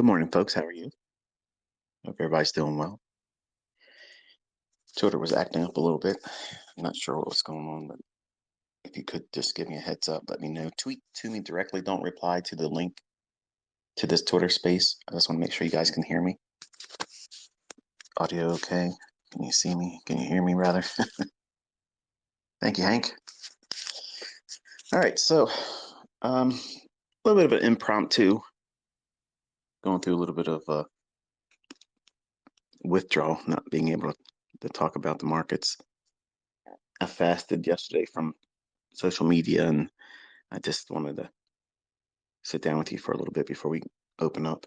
Good morning, folks. How are you? Hope everybody's doing well. Twitter was acting up a little bit. I'm not sure what was going on, but if you could just give me a heads up, let me know. Tweet to me directly. Don't reply to the link to this Twitter space. I just want to make sure you guys can hear me. Audio okay? Can you see me? Can you hear me, rather? Thank you, Hank. All right, so a little bit of an impromptu, going through a little bit of withdrawal, not being able to talk about the markets. I fasted yesterday from social media, and I just wanted to sit down with you for a little bit before we open up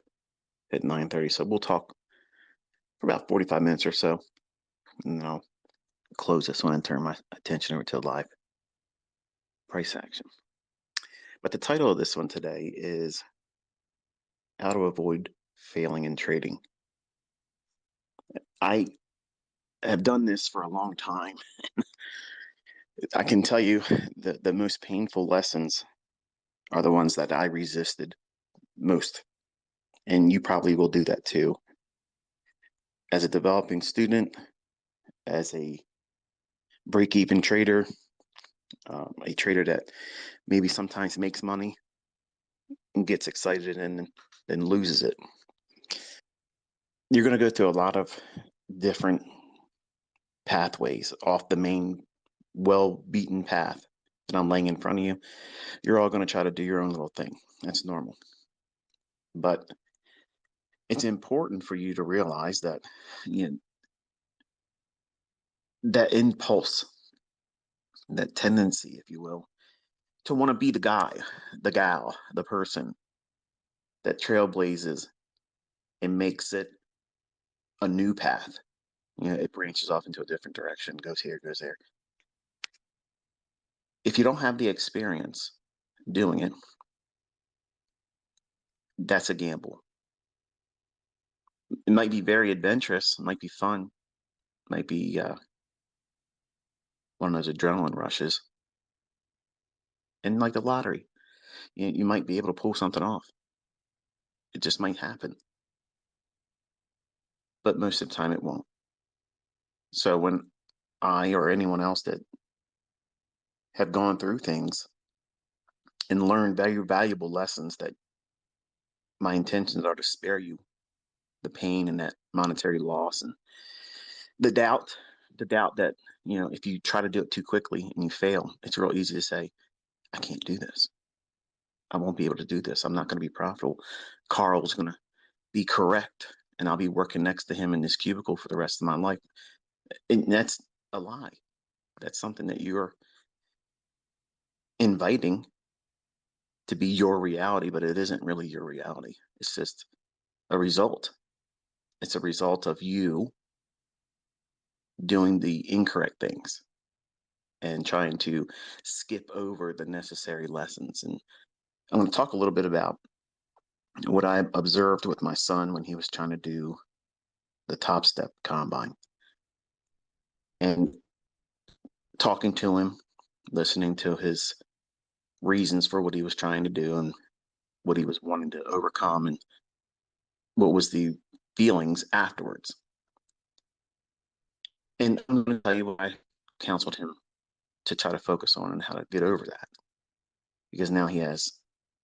at 9:30. So we'll talk for about 45 minutes or so, and then I'll close this one and turn my attention over to live price action. But the title of this one today is How to Avoid Failing in Trading. I have done this for a long time. I can tell you the most painful lessons are the ones that I resisted most. And you probably will do that too. As a developing student, as a break-even trader, a trader that maybe sometimes makes money and gets excited and then loses it. You're going to go through a lot of different pathways off the main well-beaten path that I'm laying in front of you. You're all going to try to do your own little thing. That's normal. But it's important for you to realize that that impulse, that tendency, if you will, to want to be the guy, the gal, the person that trailblazes and makes it a new path. It branches off into a different direction, goes here, goes there. If you don't have the experience doing it, that's a gamble. It might be very adventurous, it might be fun, it might be one of those adrenaline rushes. And like the lottery, you might be able to pull something off. It just might happen. But most of the time it won't. So when I or anyone else that have gone through things and learned valuable lessons, that my intentions are to spare you the pain and that monetary loss and the doubt that, if you try to do it too quickly and you fail, it's real easy to say, I can't do this. I won't be able to do this. I'm not going to be profitable. Carl's going to be correct, and I'll be working next to him in this cubicle for the rest of my life. And that's a lie. That's something that you're inviting to be your reality, but it isn't really your reality. It's just a result. It's a result of you doing the incorrect things and trying to skip over the necessary lessons. And I'm going to talk a little bit about what I observed with my son when he was trying to do the Top Step combine, and talking to him, listening to his reasons for what he was trying to do and what he was wanting to overcome and what was the feelings afterwards. And I'm going to tell you what I counseled him to try to focus on and how to get over that, because now he has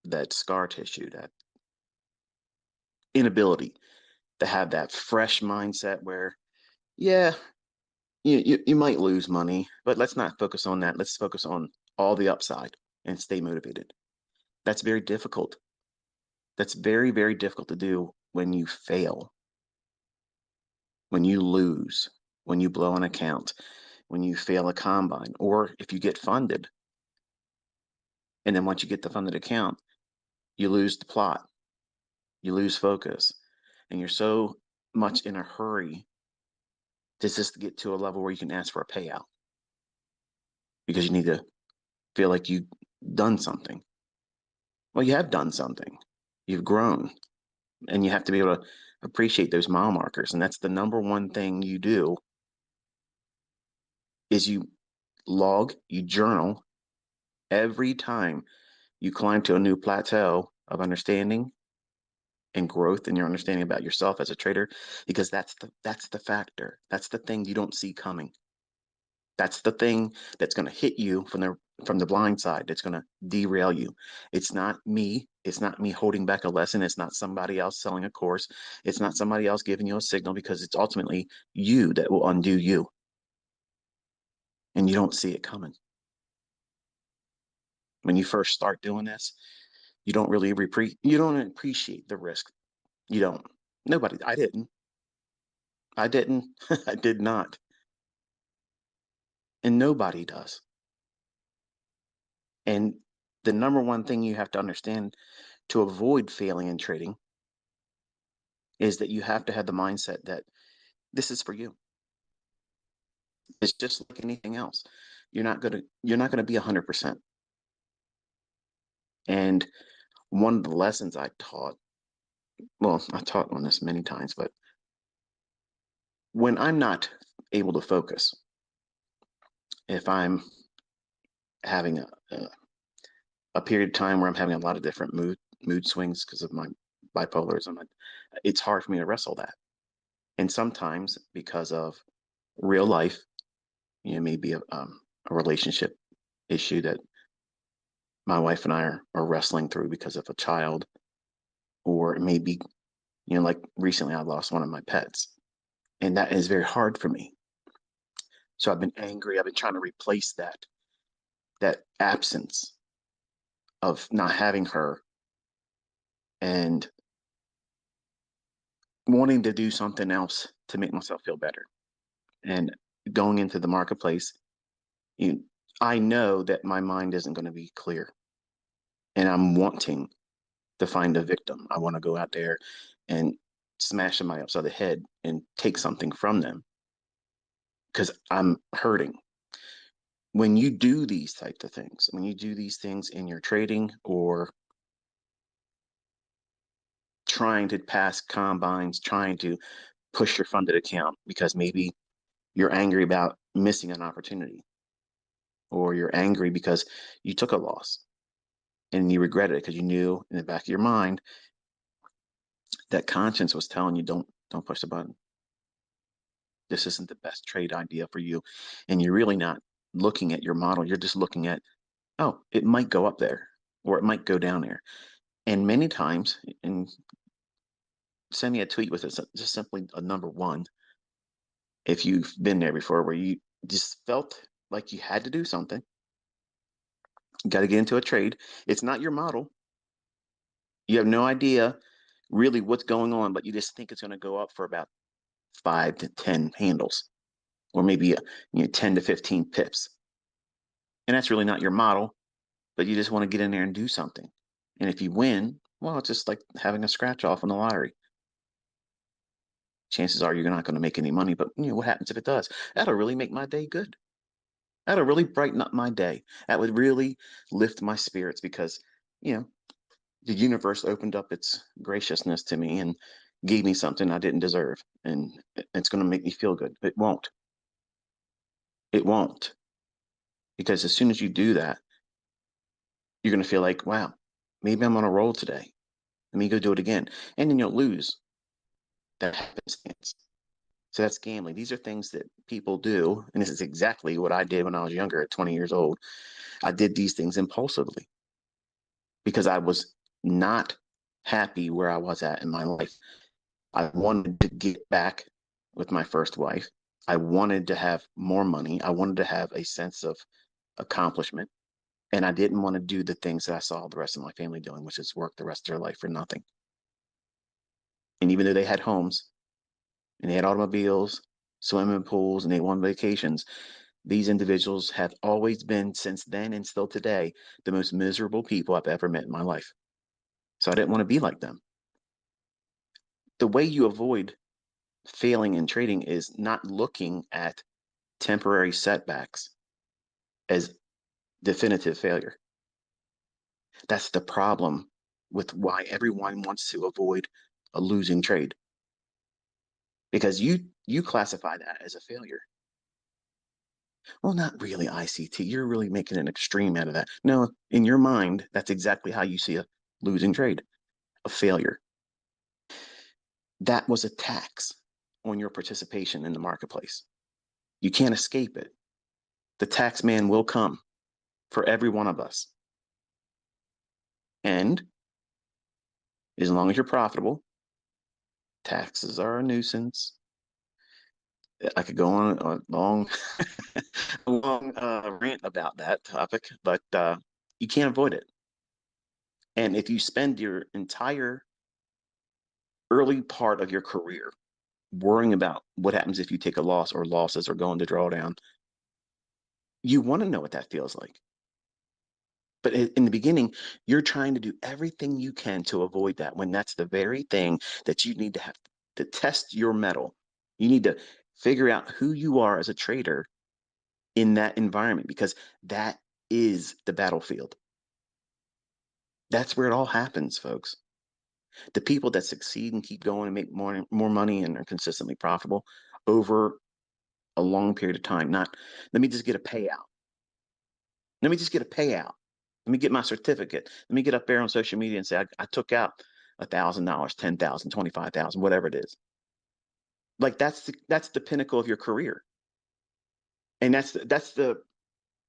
that scar tissue, that inability to have that fresh mindset where, yeah, you might lose money, but let's not focus on that. Let's focus on all the upside and stay motivated. That's very difficult. That's very, very difficult to do when you fail, when you lose, when you blow an account, when you fail a combine, or if you get funded. And then once you get the funded account, you lose the plot, you lose focus, and you're so much in a hurry to just get to a level where you can ask for a payout because you need to feel like you've done something. Well, you have done something. You've grown, and you have to be able to appreciate those mile markers. And that's the number one thing you do is you log, you journal every time you climb to a new plateau of understanding and growth in your understanding about yourself as a trader, because that's the factor. That's the thing you don't see coming. That's the thing that's going to hit you from the blind side. That's going to derail you. It's not me. It's not me holding back a lesson. It's not somebody else selling a course. It's not somebody else giving you a signal, because it's ultimately you that will undo you. And you don't see it coming. When you first start doing this, you don't really you don't appreciate the risk. You don't. Nobody. I didn't. I didn't. I did not. And nobody does. And the number one thing you have to understand to avoid failing in trading is that you have to have the mindset that this is for you. It's just like anything else. You're not gonna be 100%. And one of the lessons I taught, well, I taught on this many times, but when I'm not able to focus, if I'm having a period of time where I'm having a lot of different mood swings because of my bipolarism, it's hard for me to wrestle that. And sometimes because of real life, maybe a relationship issue that my wife and I are wrestling through because of a child, or maybe, like recently I lost one of my pets, and that is very hard for me. So I've been angry. I've been trying to replace that absence of not having her, and wanting to do something else to make myself feel better. And going into the marketplace, I know that my mind isn't going to be clear, and I'm wanting to find a victim. I want to go out there and smash somebody upside the head and take something from them because I'm hurting. When you do these types of things, when you do these things in your trading or trying to pass combines, trying to push your funded account because maybe you're angry about missing an opportunity, or you're angry because you took a loss and you regret it because you knew in the back of your mind that conscience was telling you don't push the button. This isn't the best trade idea for you. And you're really not looking at your model. You're just looking at, oh, it might go up there or it might go down there. And many times, and send me a tweet with it, just simply a number one, if you've been there before, where you just felt like you had to do something, you got to get into a trade. It's not your model. You have no idea really what's going on, but you just think it's going to go up for about 5 to 10 handles, or maybe 10 to 15 pips. And that's really not your model, but you just want to get in there and do something. And if you win, well, it's just like having a scratch off in the lottery. Chances are you're not going to make any money, but what happens if it does? That'll really make my day good. That'll really brighten up my day. That would really lift my spirits because, the universe opened up its graciousness to me and gave me something I didn't deserve. And it's going to make me feel good. It won't. It won't. Because as soon as you do that, you're going to feel like, wow, maybe I'm on a roll today. Let me go do it again. And then you'll lose. That happenstance. So that's gambling. These are things that people do. And this is exactly what I did when I was younger at 20 years old. I did these things impulsively because I was not happy where I was at in my life. I wanted to get back with my first wife. I wanted to have more money. I wanted to have a sense of accomplishment. And I didn't want to do the things that I saw the rest of my family doing, which is work the rest of their life for nothing. And even though they had homes and they had automobiles, swimming pools, and they won vacations, these individuals have always been, since then and still today, the most miserable people I've ever met in my life. So I didn't want to be like them. The way you avoid failing in trading is not looking at temporary setbacks as definitive failure. That's the problem with why everyone wants to avoid a losing trade, because you classify that as a failure. Well, not really, ICT. You're really making an extreme out of that. No, in your mind, that's exactly how you see a losing trade, a failure. that was a tax on your participation in the marketplace. You can't escape it. The tax man will come for every one of us. And as long as you're profitable, taxes are a nuisance. I could go on a long, a long rant about that topic, but you can't avoid it. And if you spend your entire early part of your career worrying about what happens if you take a loss or losses or go into drawdown, you want to know what that feels like. But in the beginning, you're trying to do everything you can to avoid that when that's the very thing that you need to have to test your mettle. You need to figure out who you are as a trader in that environment because that is the battlefield. That's where it all happens, folks. The people that succeed and keep going and make more money and are consistently profitable over a long period of time. Not, let me just get a payout. Let me just get a payout. Let me get my certificate. Let me get up there on social media and say, I took out $1,000, 10,000, 25,000, whatever it is. Like that's the pinnacle of your career. And that's the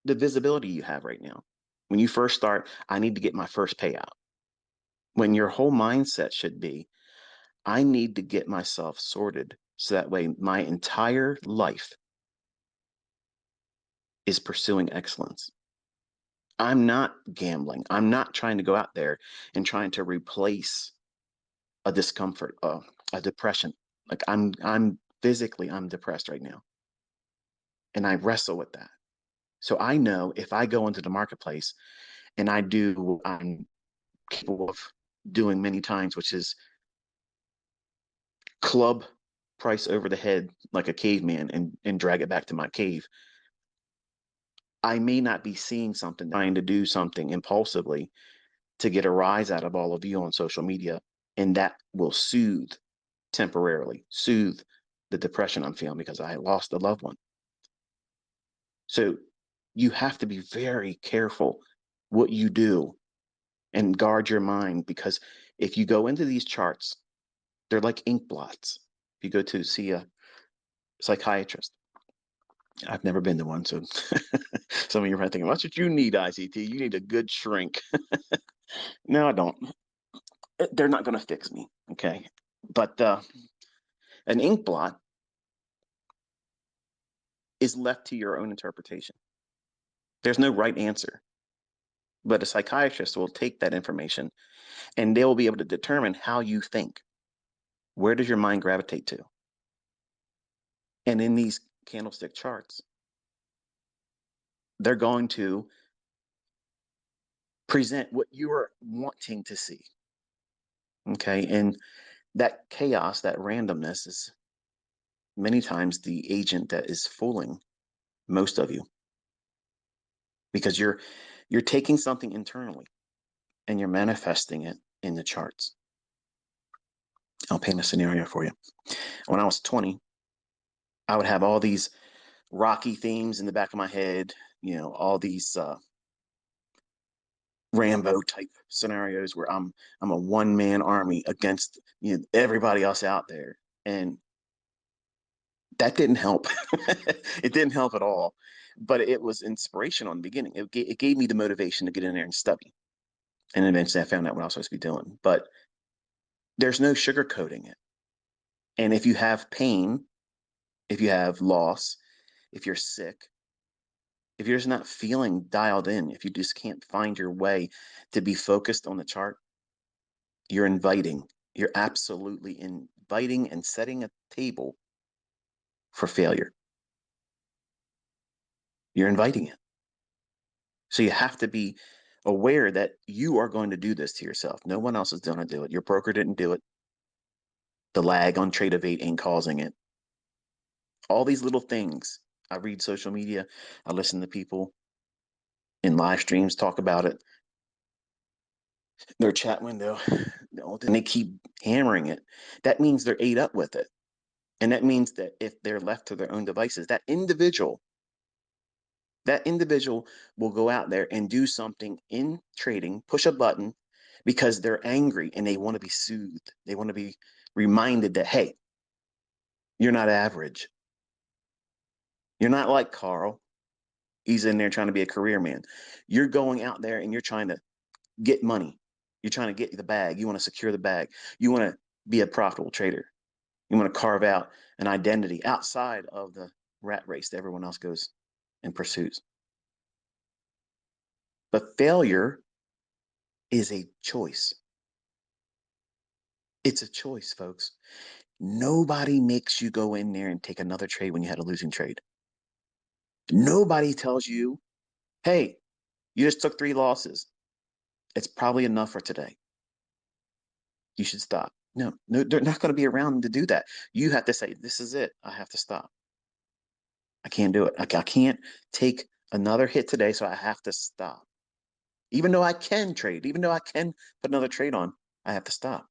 visibility you have right now. When you first start, I need to get my first payout. When your whole mindset should be, I need to get myself sorted so that way my entire life is pursuing excellence. I'm not gambling. I'm not trying to go out there and trying to replace a discomfort, a depression. Like I'm physically, I'm depressed right now. And I wrestle with that. So I know if I go into the marketplace and I do what I'm capable of doing many times, which is club price over the head like a caveman and drag it back to my cave. I may not be seeing something, trying to do something impulsively to get a rise out of all of you on social media, and that will temporarily soothe the depression I'm feeling because I lost a loved one. So you have to be very careful what you do and guard your mind because if you go into these charts, they're like ink blots. If you go to see a psychiatrist, I've never been to one, so some of you are thinking, "That's what you need, ICT. You need a good shrink." No, I don't. They're not going to fix me, okay? But an ink blot is left to your own interpretation. There's no right answer. But a psychiatrist will take that information and they will be able to determine how you think. Where does your mind gravitate to? And in these candlestick charts, they're going to present what you are wanting to see. Okay. And that chaos, that randomness is many times the agent that is fooling most of you because you're taking something internally and you're manifesting it in the charts. I'll paint a scenario for you. When I was 20, I would have all these Rocky themes in the back of my head, all these Rambo type scenarios where I'm a one man army against everybody else out there, and that didn't help. It didn't help at all, but it was inspirational in the beginning. It gave me the motivation to get in there and study, and eventually I found out what I was supposed to be doing. But there's no sugarcoating it, and if you have pain, if you have loss, if you're sick, if you're just not feeling dialed in, if you just can't find your way to be focused on the chart, you're inviting, you're absolutely inviting and setting a table for failure. You're inviting it. So you have to be aware that you are going to do this to yourself. No one else is going to do it. Your broker didn't do it. The lag on Trade of 8 ain't causing it. All these little things. I read social media. I listen to people in live streams talk about it. Their chat window, and they keep hammering it. That means they're ate up with it. And that means that if they're left to their own devices, that individual will go out there and do something in trading, push a button because they're angry and they want to be soothed. They want to be reminded that, hey, you're not average. You're not like Carl. He's in there trying to be a career man. You're going out there and you're trying to get money. You're trying to get the bag. You want to secure the bag. You want to be a profitable trader. You want to carve out an identity outside of the rat race that everyone else goes and pursues. But failure is a choice. It's a choice, folks. Nobody makes you go in there and take another trade when you had a losing trade. Nobody tells you, hey, you just took 3 losses. It's probably enough for today. You should stop. No, they're not going to be around to do that. You have to say, this is it. I have to stop. I can't do it. I can't take another hit today, so I have to stop. Even though I can trade, even though I can put another trade on, I have to stop.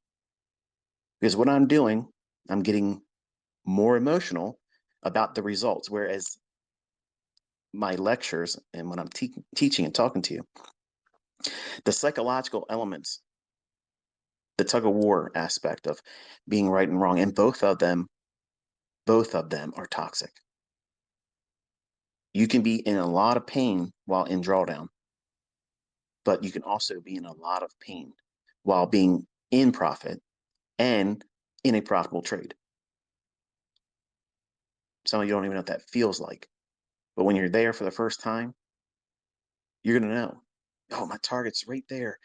Because what I'm doing, I'm getting more emotional about the results. Whereas my lectures and when I'm teaching and talking to you, the psychological elements, the tug of war aspect of being right and wrong, and both of them are toxic. You can be in a lot of pain while in drawdown, but you can also be in a lot of pain while being in profit and in a profitable trade. Some of you don't even know what that feels like. But when you're there for the first time, you're going to know, oh, my target's right there.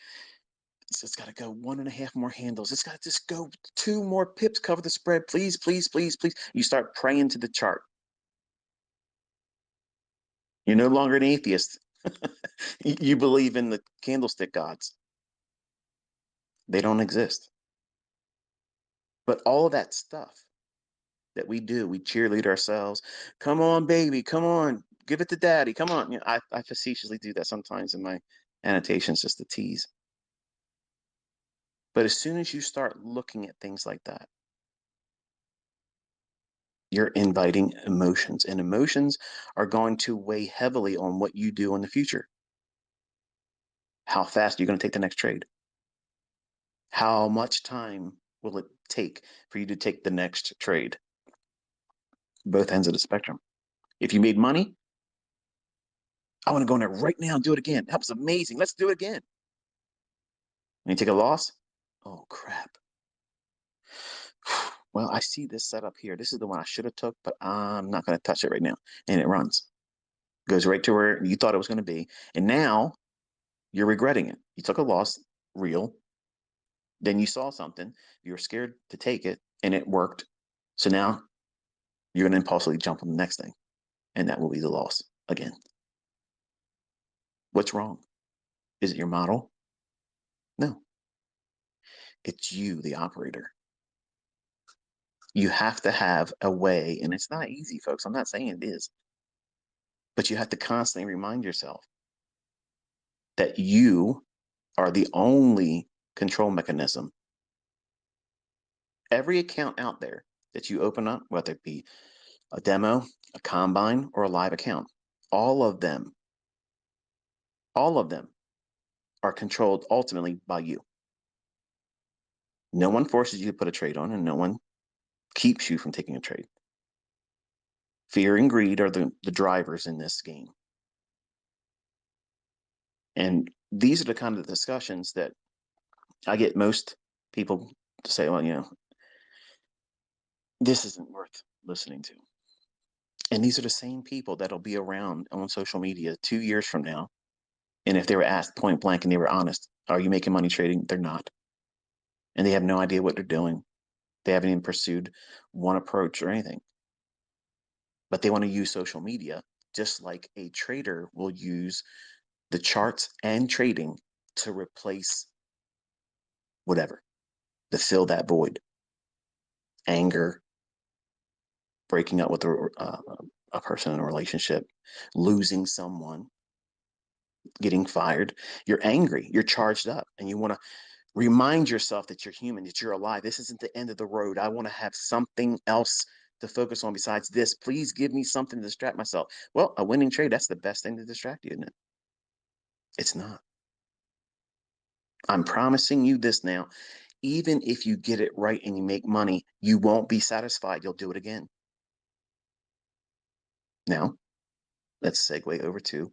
It's got to go 1.5 more handles. It's got to just go 2 more pips, cover the spread. Please, please, please, please. You start praying to the chart. You're no longer an atheist. You believe in the candlestick gods. They don't exist. But all of that stuff that we do, we cheerlead ourselves. Come on, baby. Come on. Give it to daddy. Come on. You know, I facetiously do that sometimes in my annotations just to tease. But as soon as you start looking at things like that, you're inviting emotions, and emotions are going to weigh heavily on what you do in the future. How fast are you going to take the next trade? How much time will it take for you to take the next trade? Both ends of the spectrum. If you made money, I want to go in there right now and do it again. That was amazing. Let's do it again. And you take a loss? Oh, crap. Well, I see this setup here. This is the one I should have took, but I'm not going to touch it right now. And it runs. Goes right to where you thought it was going to be. And now you're regretting it. You took a loss, real. Then you saw something. You were scared to take it, and it worked. So now you're going to impulsively jump on the next thing. And that will be the loss again. What's wrong? Is it your model? No. It's you, the operator. You have to have a way, and it's not easy, folks. I'm not saying it is. But you have to constantly remind yourself that you are the only control mechanism. Every account out there that you open up, whether it be a demo, a combine, or a live account, all of them are controlled ultimately by you. No one forces you to put a trade on, and no one keeps you from taking a trade. Fear and greed are the drivers in this game. And these are the kind of discussions that I get most people to say, well, you know, this isn't worth listening to. And these are the same people that'll be around on social media 2 years from now. And if they were asked point blank and they were honest, are you making money trading? They're not. And they have no idea what they're doing. They haven't even pursued one approach or anything. But they want to use social media just like a trader will use the charts and trading to replace whatever, to fill that void. Anger, breaking up with a person in a relationship, losing someone, getting fired. You're angry, you're charged up, and you want to remind yourself that you're human, that you're alive. This isn't the end of the road. I want to have something else to focus on besides this. Please give me something to distract myself. Well, a winning trade, that's the best thing to distract you, isn't it? It's not. I'm promising you this now. even if you get it right and you make money, you won't be satisfied. You'll do it again. Now, let's segue over to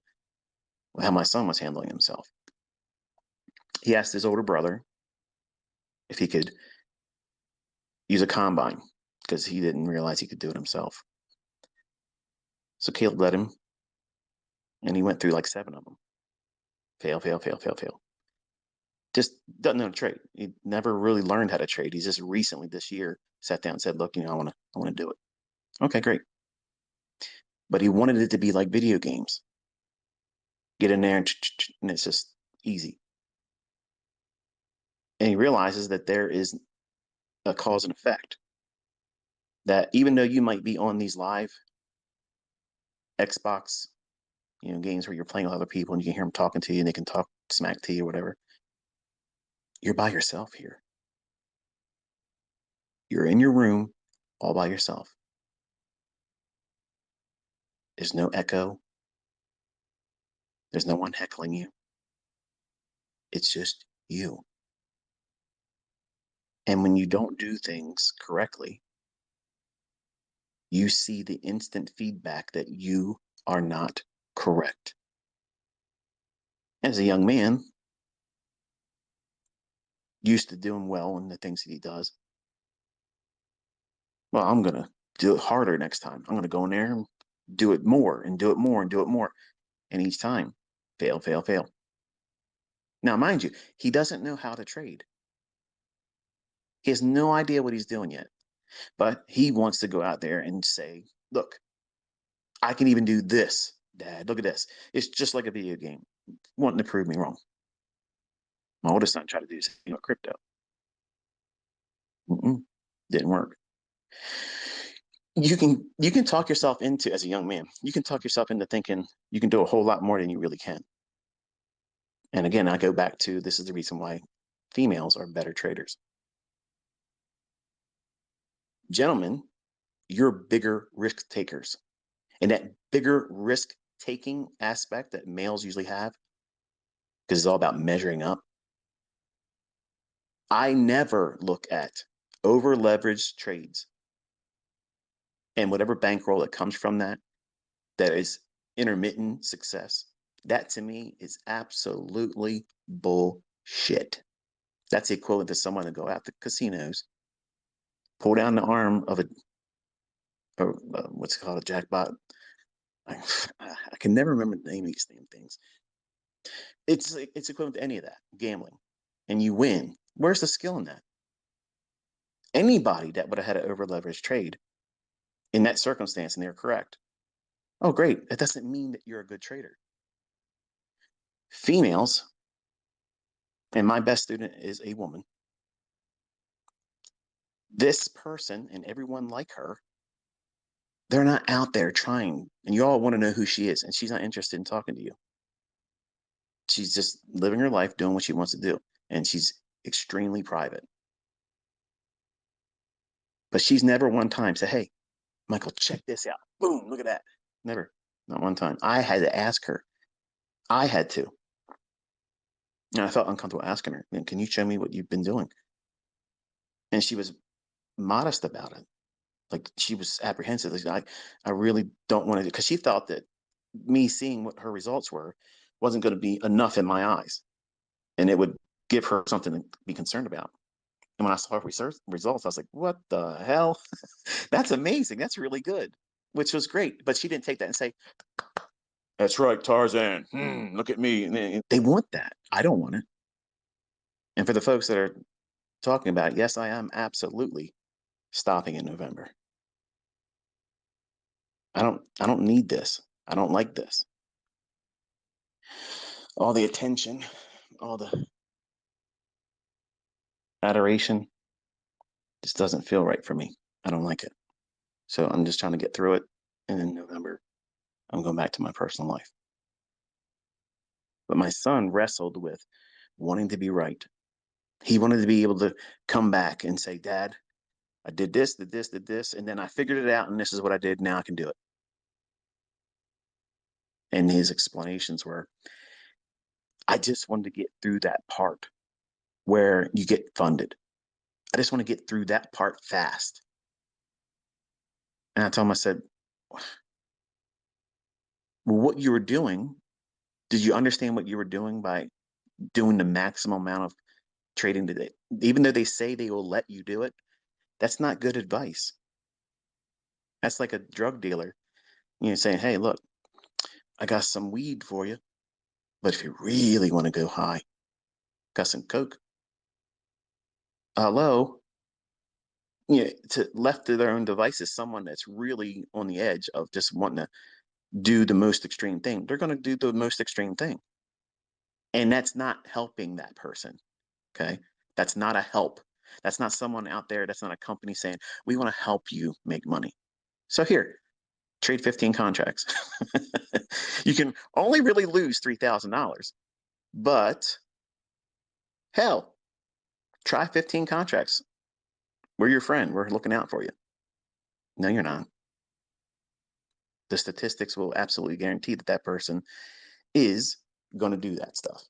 how my son was handling himself. He asked his older brother if he could use a combine because he didn't realize he could do it himself. So Caleb let him, and he went through like 7 of them. Fail, fail, fail, fail, fail. Just doesn't know how to trade. He never really learned how to trade. He's just recently this year sat down and said, "Look, I want to do it." Okay, great. But he wanted it to be like video games. Get in there and it's just easy. And he realizes that there is a cause and effect. That even though you might be on these live Xbox, games where you're playing with other people and you can hear them talking to you and they can talk smack to you or whatever, you're by yourself here. You're in your room all by yourself. There's no echo. There's no one heckling you. It's just you. And when you don't do things correctly, you see the instant feedback that you are not correct. As a young man, used to doing well in the things that he does, well, I'm going to do it harder next time. I'm going to go in there and do it more and do it more and do it more. And each time, fail, fail, fail. Now, mind you, he doesn't know how to trade. He has no idea what he's doing yet. But he wants to go out there and say, look, I can even do this, Dad. Look at this. It's just like a video game, wanting to prove me wrong. My oldest son tried to do the same with crypto. Didn't work. You can talk yourself into, as a young man, you can talk yourself into thinking you can do a whole lot more than you really can. And again, I go back to, this is the reason why females are better traders. Gentlemen, you're bigger risk takers. And that bigger risk taking aspect that males usually have, because it's all about measuring up. I never look at over leveraged trades and whatever bankroll that comes from that is intermittent success. That to me is absolutely bullshit. That's the equivalent to someone to go out to casinos, pull down the arm of what's it called, a jackpot. I, I can never remember the name of these damn things. It's equivalent to any of that gambling, and you win. Where's the skill in that? Anybody that would have had an over leveraged trade in that circumstance and they're correct, oh great, that doesn't mean that you're a good trader. Females, and my best student is a woman, this person and everyone like her, they're not out there trying, and you all want to know who she is, and she's not interested in talking to you. She's just living her life, doing what she wants to do, and she's extremely private. But she's never one time said, hey, Michael, check this out. Boom, look at that. Never, not one time. I had to ask her. I had to. And I felt uncomfortable asking her, can you show me what you've been doing? And she was modest about it. Like she was apprehensive. Like, I really don't want to, because she thought that me seeing what her results were wasn't going to be enough in my eyes. And it would give her something to be concerned about. And when I saw her results, I was like, what the hell? That's amazing. That's really good, which was great. But she didn't take that and say, that's right, Tarzan. Look at me. And they want that. I don't want it. And for the folks that are talking about it, yes, I am absolutely stopping in November. I don't need this. I don't like this. All the attention, all the adoration just doesn't feel right for me. I don't like it. So I'm just trying to get through it. And in November, I'm going back to my personal life. But my son wrestled with wanting to be right. He wanted to be able to come back and say, Dad, I did this, and then I figured it out, and this is what I did. Now I can do it. And his explanations were, I just wanted to get through that part where you get funded. I just want to get through that part fast. And I told him, I said, well, what you were doing, did you understand what you were doing by doing the maximum amount of trading today? Even though they say they will let you do it, that's not good advice. That's like a drug dealer, saying, hey, look, I got some weed for you, but if you really want to go high, got some coke. Hello. To left to their own devices, someone that's really on the edge of just wanting to do the most extreme thing, they're going to do the most extreme thing. And that's not helping that person. Okay. That's not a help. That's not someone out there. That's not a company saying, we want to help you make money. So here, trade 15 contracts. You can only really lose $3,000, but hell, try 15 contracts. We're your friend. We're looking out for you. No, you're not. The statistics will absolutely guarantee that that person is going to do that stuff.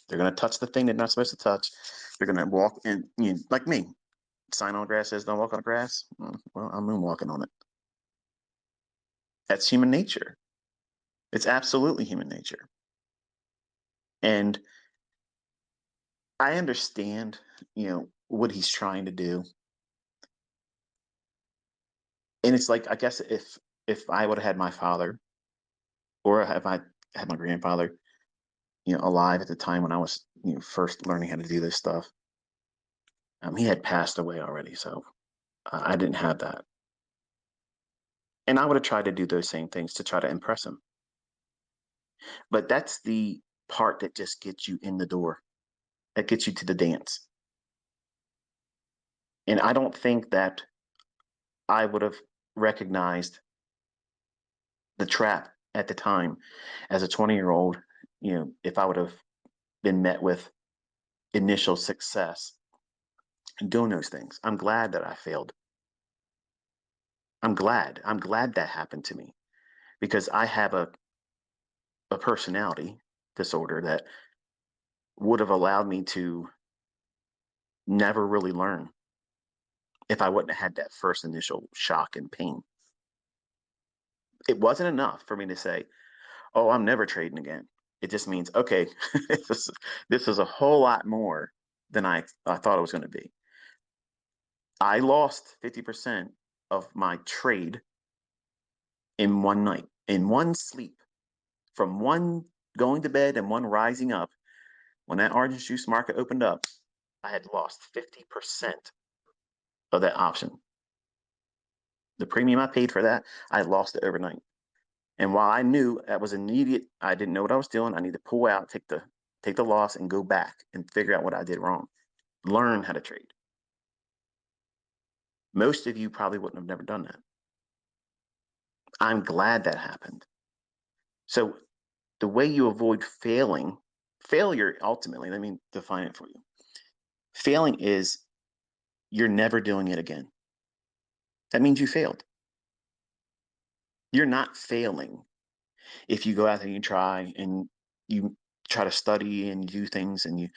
They're going to touch the thing they're not supposed to touch. They're going to walk in, like me. Sign on grass says don't walk on grass. Well, I'm moonwalking on it. That's human nature. It's absolutely human nature. And I understand, what he's trying to do. And it's like, I guess if I would have had my father, or if I had my grandfather, alive at the time when I was, first learning how to do this stuff, he had passed away already, so I didn't have that. And I would have tried to do those same things to try to impress him. But that's the part that just gets you in the door, that gets you to the dance. And I don't think that I would have recognized the trap at the time as a 20-year-old, if I would have been met with initial success in doing those things. I'm glad that I failed. I'm glad. I'm glad that happened to me because I have a personality disorder that would have allowed me to never really learn if I wouldn't have had that first initial shock and pain. It wasn't enough for me to say, oh, I'm never trading again. It just means, okay, this is a whole lot more than I thought it was going to be. I lost 50% of my trade in one night, in one sleep, from one going to bed and one rising up. When that orange juice market opened up, I had lost 50% of that option. The premium I paid for that, I lost it overnight. And while I knew that was immediate, I didn't know what I was doing. I need to pull out, take the loss, and go back and figure out what I did wrong. Learn how to trade. Most of you probably wouldn't have never done that. I'm glad that happened. So the way you avoid failure ultimately, let me define it for you. Failing is you're never doing it again. That means you failed. You're not failing if you go out there and you try to study and do things and you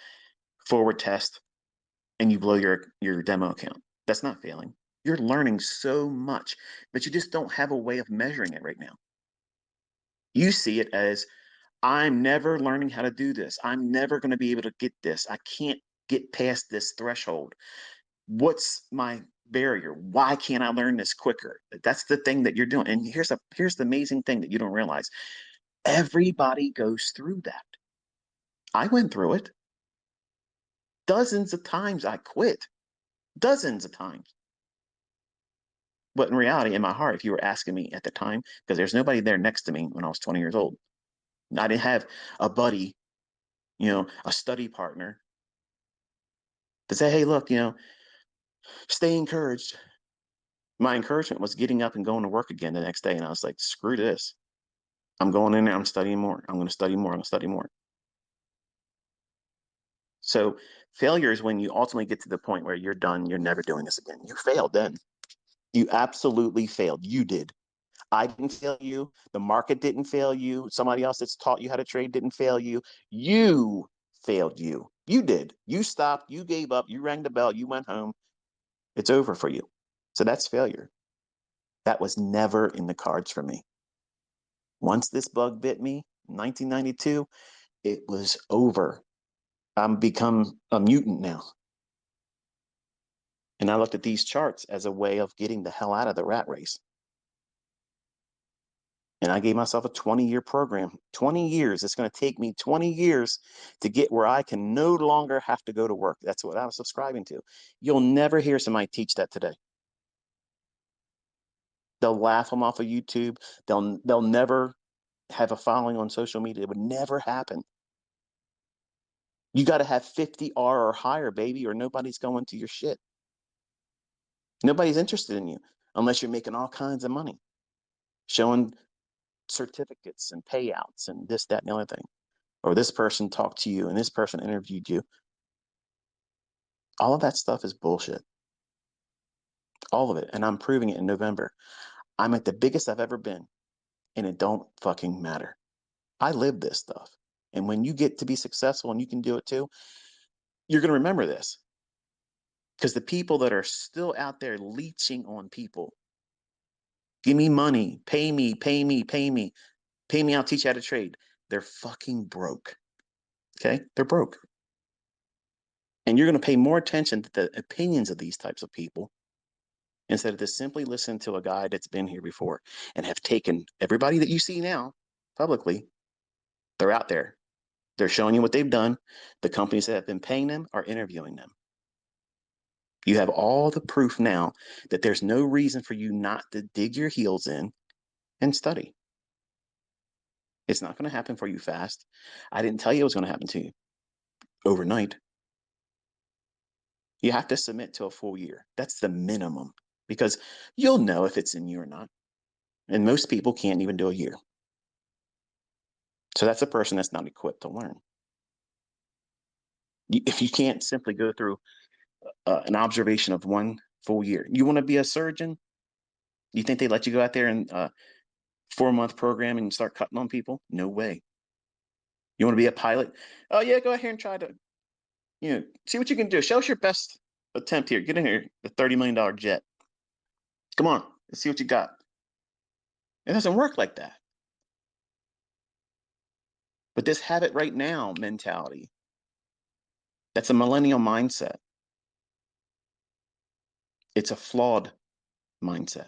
forward test and you blow your demo account. That's not failing. You're learning so much, but you just don't have a way of measuring it right now. You see it as, I'm never learning how to do this. I'm never going to be able to get this. I can't get past this threshold. What's my barrier? Why can't I learn this quicker? That's the thing that you're doing. And here's the amazing thing that you don't realize. Everybody goes through that. I went through it. Dozens of times I quit. Dozens of times. But in reality, in my heart, if you were asking me at the time, because there's nobody there next to me when I was 20 years old, I didn't have a buddy, a study partner to say, hey, look, stay encouraged. My encouragement was getting up and going to work again the next day. And I was like, screw this. I'm going in there. I'm studying more. I'm going to study more. I'm going to study more. So failure is when you ultimately get to the point where you're done. You're never doing this again. You failed then. You absolutely failed. You did. I didn't fail you. The market didn't fail you. Somebody else that's taught you how to trade didn't fail you. You failed you. You did. You stopped. You gave up. You rang the bell. You went home. It's over for you. So that's failure. That was never in the cards for me. Once this bug bit me in 1992, it was over. I'm become a mutant now. And I looked at these charts as a way of getting the hell out of the rat race. And I gave myself a 20-year program. 20 years. It's going to take me 20 years to get where I can no longer have to go to work. That's what I was subscribing to. You'll never hear somebody teach that today. They'll laugh them off of YouTube. They'll never have a following on social media. It would never happen. You got to have 50R or higher, baby, or nobody's going to your shit. Nobody's interested in you unless you're making all kinds of money, showing certificates and payouts and this, that, and the other thing. Or this person talked to you and this person interviewed you. All of that stuff is bullshit. All of it. And I'm proving it in November. I'm at the biggest I've ever been, and it don't fucking matter. I live this stuff. And when you get to be successful and you can do it too, you're going to remember this. Because the people that are still out there leeching on people, give me money, pay me, pay me, pay me, pay me, I'll teach you how to trade. They're fucking broke. Okay? They're broke. And you're going to pay more attention to the opinions of these types of people instead of just simply listen to a guy that's been here before and have taken everybody that you see now publicly. They're out there. They're showing you what they've done. The companies that have been paying them are interviewing them. You have all the proof now that there's no reason for you not to dig your heels in and study. It's not going to happen for you fast. I didn't tell you it was going to happen to you overnight. You have to submit to a full year. That's the minimum because you'll know if it's in you or not. And most people can't even do a year. So that's a person that's not equipped to learn. If you can't simply go through an observation of one full year, you want to be a surgeon? You think they let you go out there and 4-month program and start cutting on people? No way. You want to be a pilot? Oh yeah, go out here and try to, see what you can do. Show us your best attempt here. Get in here, the $30 million jet. Come on, let's see what you got. It doesn't work like that. But this have it right now mentality, that's a millennial mindset. It's a flawed mindset.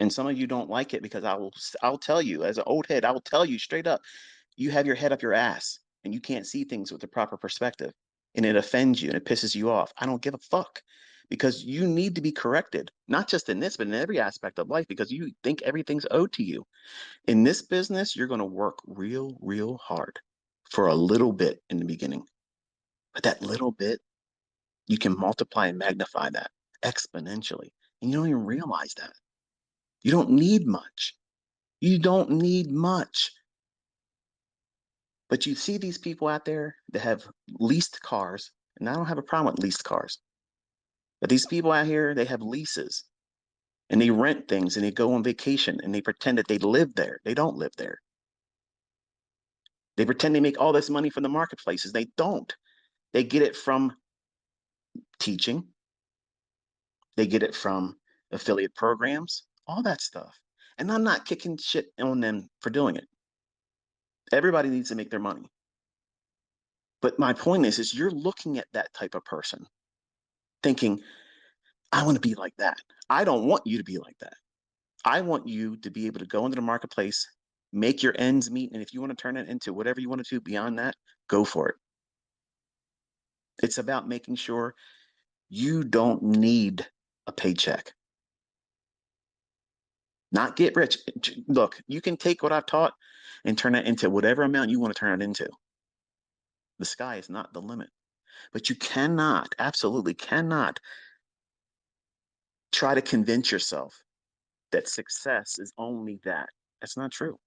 And some of you don't like it because I'll tell you, as an old head, I will tell you straight up, you have your head up your ass and you can't see things with the proper perspective and it offends you and it pisses you off. I don't give a fuck because you need to be corrected, not just in this, but in every aspect of life because you think everything's owed to you. In this business, you're going to work real, real hard for a little bit in the beginning. But that little bit, you can multiply and magnify that exponentially. And you don't even realize that. You don't need much. You don't need much. But you see these people out there that have leased cars, and I don't have a problem with leased cars. But these people out here, they have leases and they rent things and they go on vacation and they pretend that they live there. They don't live there. They pretend they make all this money from the marketplaces. They don't. They get it from teaching. They get it from affiliate programs, all that stuff. And I'm not kicking shit on them for doing it. Everybody needs to make their money. But my point is you're looking at that type of person thinking, I want to be like that. I don't want you to be like that. I want you to be able to go into the marketplace, make your ends meet. And if you want to turn it into whatever you want to do beyond that, go for it. It's about making sure you don't need a paycheck. Not get rich. Look, you can take what I've taught and turn it into whatever amount you want to turn it into. The sky is not the limit. But you cannot, absolutely cannot try to convince yourself that success is only that. That's not true.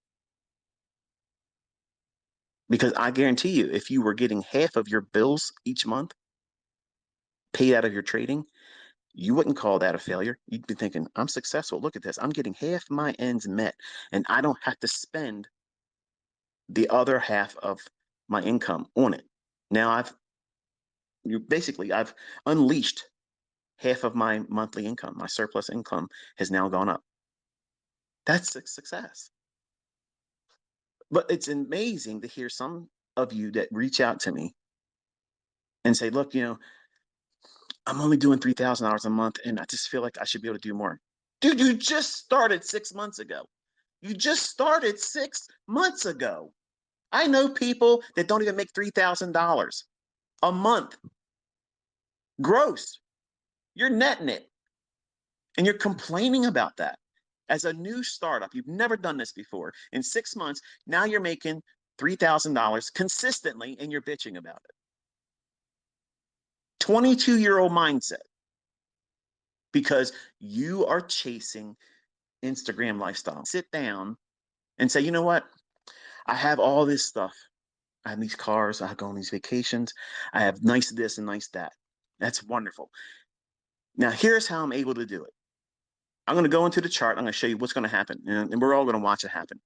Because I guarantee you, if you were getting half of your bills each month paid out of your trading, you wouldn't call that a failure. You'd be thinking, I'm successful. Look at this. I'm getting half my ends met, and I don't have to spend the other half of my income on it. Now basically, I've unleashed half of my monthly income. My surplus income has now gone up. That's a success. But it's amazing to hear some of you that reach out to me and say, look, I'm only doing $3,000 a month and I just feel like I should be able to do more. Dude, you just started 6 months ago. You just started 6 months ago. I know people that don't even make $3,000 a month gross. You're netting it and you're complaining about that. As a new startup, you've never done this before. In 6 months, now you're making $3,000 consistently and you're bitching about it. 22-year-old mindset because you are chasing Instagram lifestyle. Sit down and say, you know what? I have all this stuff. I have these cars. I go on these vacations. I have nice this and nice that. That's wonderful. Now, here's how I'm able to do it. I'm going to go into the chart. I'm going to show you what's going to happen. And we're all going to watch it happen.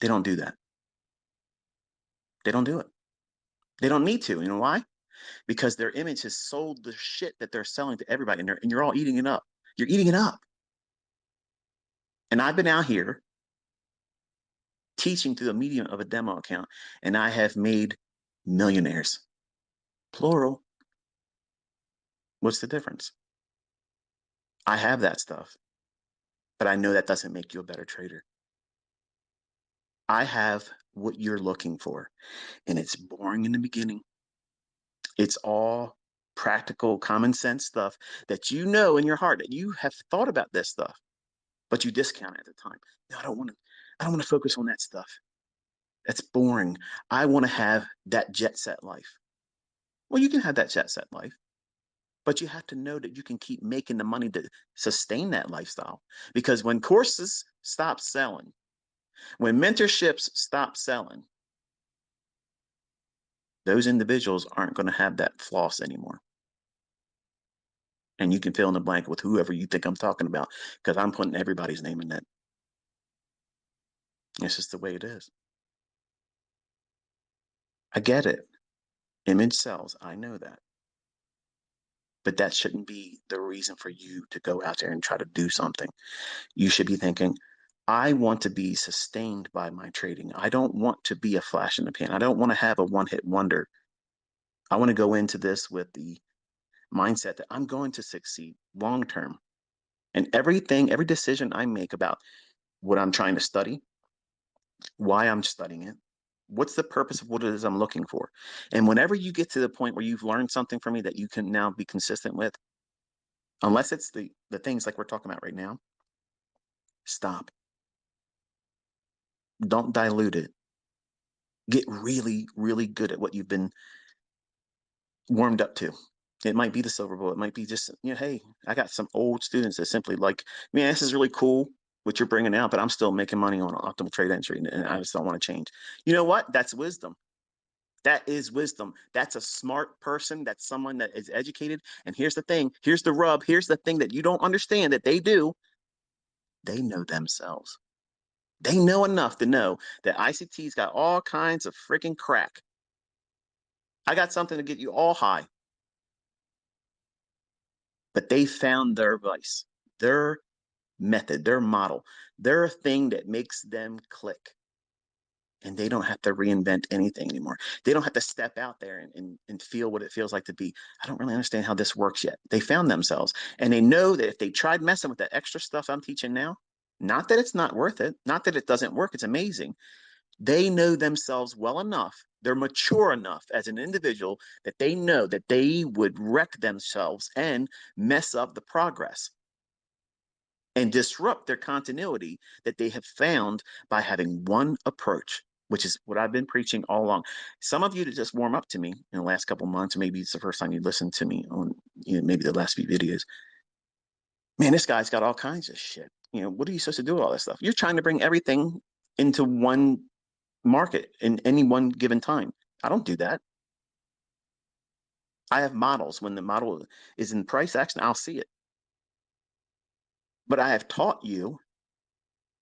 They don't do that. They don't do it. They don't need to. You know why? Because their image has sold the shit that they're selling to everybody. And you're all eating it up. You're eating it up. And I've been out here teaching through the medium of a demo account, and I have made millionaires. Plural. What's the difference? I have that stuff, but I know that doesn't make you a better trader. I have what you're looking for, and it's boring in the beginning. It's all practical, common sense stuff that you know in your heart that you have thought about this stuff, but you discount it at the time. No, I don't want to focus on that stuff. That's boring. I want to have that jet set life. Well, you can have that jet set life, but you have to know that you can keep making the money to sustain that lifestyle. Because when courses stop selling, when mentorships stop selling, those individuals aren't going to have that floss anymore. And you can fill in the blank with whoever you think I'm talking about, because I'm putting everybody's name in that. It's just the way it is. I get it. Image sells. I know that. But that shouldn't be the reason for you to go out there and try to do something. You should be thinking, I want to be sustained by my trading. I don't want to be a flash in the pan. I don't want to have a one-hit wonder. I want to go into this with the mindset that I'm going to succeed long term. And every decision I make about what I'm trying to study, why I'm studying it, what's the purpose of what it is I'm looking for. And whenever you get to the point where you've learned something from me that you can now be consistent with, unless it's the things like we're talking about right now, stop. Don't dilute it. Get really, really good at what you've been warmed up to. It might be the silver bullet. It might be just, hey, I got some old students that simply like, man, this is really cool what you're bringing out, but I'm still making money on optimal trade entry and I just don't want to change. You know what? That's wisdom. That is wisdom. That's a smart person. That's someone that is educated. And here's the thing. Here's the rub. Here's the thing that you don't understand that they do. They know themselves. They know enough to know that ICT's got all kinds of freaking crack. I got something to get you all high. But they found their vice, their method, their model, their thing that makes them click. And they don't have to reinvent anything anymore. They don't have to step out there and feel what it feels like to be. I don't really understand how this works yet. They found themselves and they know that if they tried messing with that extra stuff I'm teaching now, not that it's not worth it, not that it doesn't work, it's amazing. They know themselves well enough. They're mature enough as an individual that they know that they would wreck themselves and mess up the progress and disrupt their continuity that they have found by having one approach, which is what I've been preaching all along. Some of you to just warm up to me in the last couple of months, or maybe it's the first time you listened to me on maybe the last few videos. Man, this guy's got all kinds of shit. What are you supposed to do with all this stuff? You're trying to bring everything into one market in any one given time. I don't do that. I have models. When the model is in price action, I'll see it. But I have taught you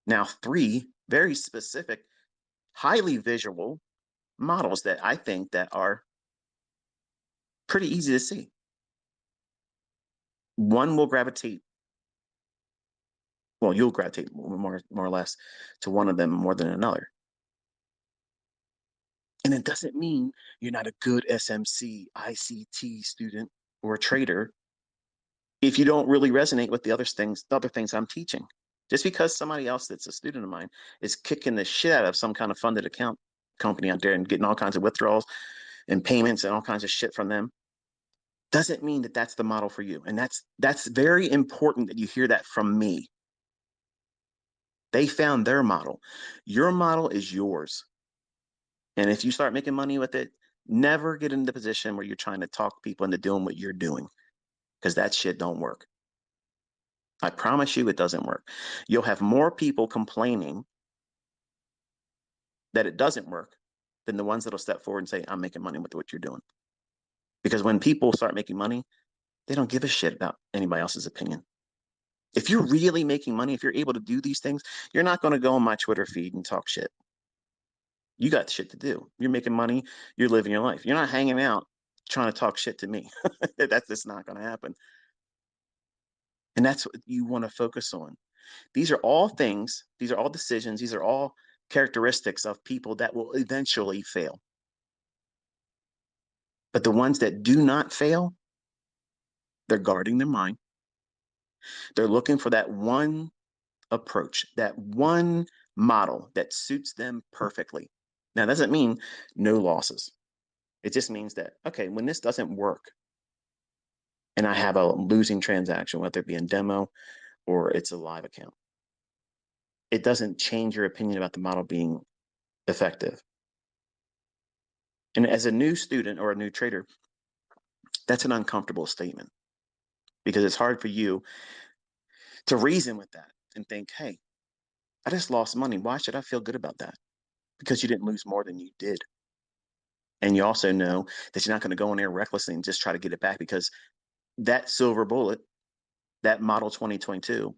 now 3 very specific, highly visual models that I think that are Pretty easy to see. One will gravitate, well, you'll gravitate more or less to one of them more than another. And it doesn't mean you're not a good SMC, ICT student or a trader if you don't really resonate with the other things I'm teaching. Just because somebody else that's a student of mine is kicking the shit out of some kind of funded account company out there and getting all kinds of withdrawals and payments and all kinds of shit from them, doesn't mean that that's the model for you. And that's very important that you hear that from me. They found their model. Your model is yours. And if you start making money with it, never get in the position where you're trying to talk people into doing what you're doing, because that shit don't work. I promise you it doesn't work. You'll have more people complaining that it doesn't work than the ones that'll step forward and say, I'm making money with what you're doing. Because when people start making money, they don't give a shit about anybody else's opinion. If you're really making money, if you're able to do these things, you're not going to go on my Twitter feed and talk shit. You got shit to do. You're making money. You're living your life. You're not hanging out trying to talk shit to me. That's just not going to happen. And that's what you want to focus on. These are all things, these are all decisions, these are all characteristics of people that will eventually fail. But the ones that do not fail, they're guarding their mind. They're looking for that one approach, that one model that suits them perfectly. Now, that doesn't mean no losses. It just means that, okay, when this doesn't work and I have a losing transaction, whether it be in demo or it's a live account, it doesn't change your opinion about the model being effective. And as a new student or a new trader, that's an uncomfortable statement because it's hard for you to reason with that and think, hey, I just lost money. Why should I feel good about that? Because you didn't lose more than you did. And you also know that you're not going to go in there recklessly and just try to get it back, because that silver bullet, that model 2022,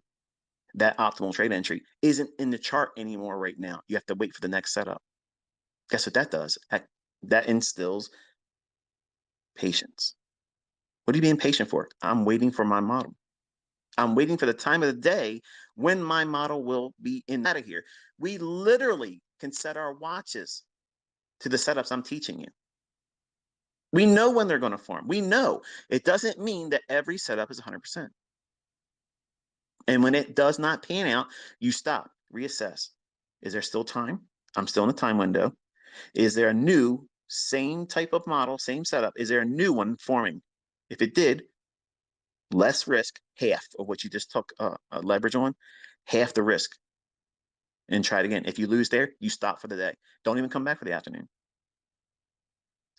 that optimal trade entry isn't in the chart anymore right now. You have to wait for the next setup. Guess what that does? That instills patience. What are you being patient for? I'm waiting for my model. I'm waiting for the time of the day when my model will be in out of here. We literally can set our watches to the setups I'm teaching you. We know when they're going to form. We know. It doesn't mean that every setup is 100%. And when it does not pan out, you stop, reassess. Is there still time? I'm still in the time window. Is there a new, same type of model, same setup? Is there a new one forming? If it did, less risk, half of what you just took leverage on, half the risk, and try it again. If you lose there, you stop for the day. Don't even come back for the afternoon.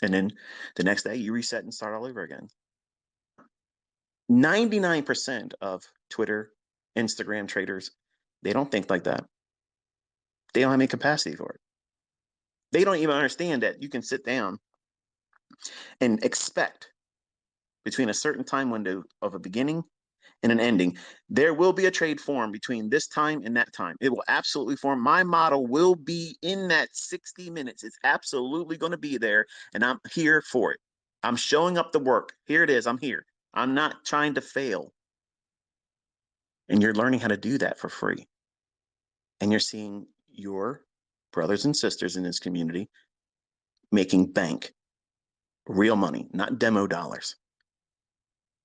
And then the next day, you reset and start all over again. 99% of Twitter, Instagram traders, they don't think like that. They don't have any capacity for it. They don't even understand that you can sit down and expect between a certain time window of a beginning and an ending, there will be a trade form between this time and that time. It will absolutely form. My model will be in that 60 minutes. It's absolutely going to be there, and I'm here for it. I'm showing up the work. Here it is. I'm here. I'm not trying to fail. And you're learning how to do that for free. And you're seeing your brothers and sisters in this community making bank, real money, not demo dollars.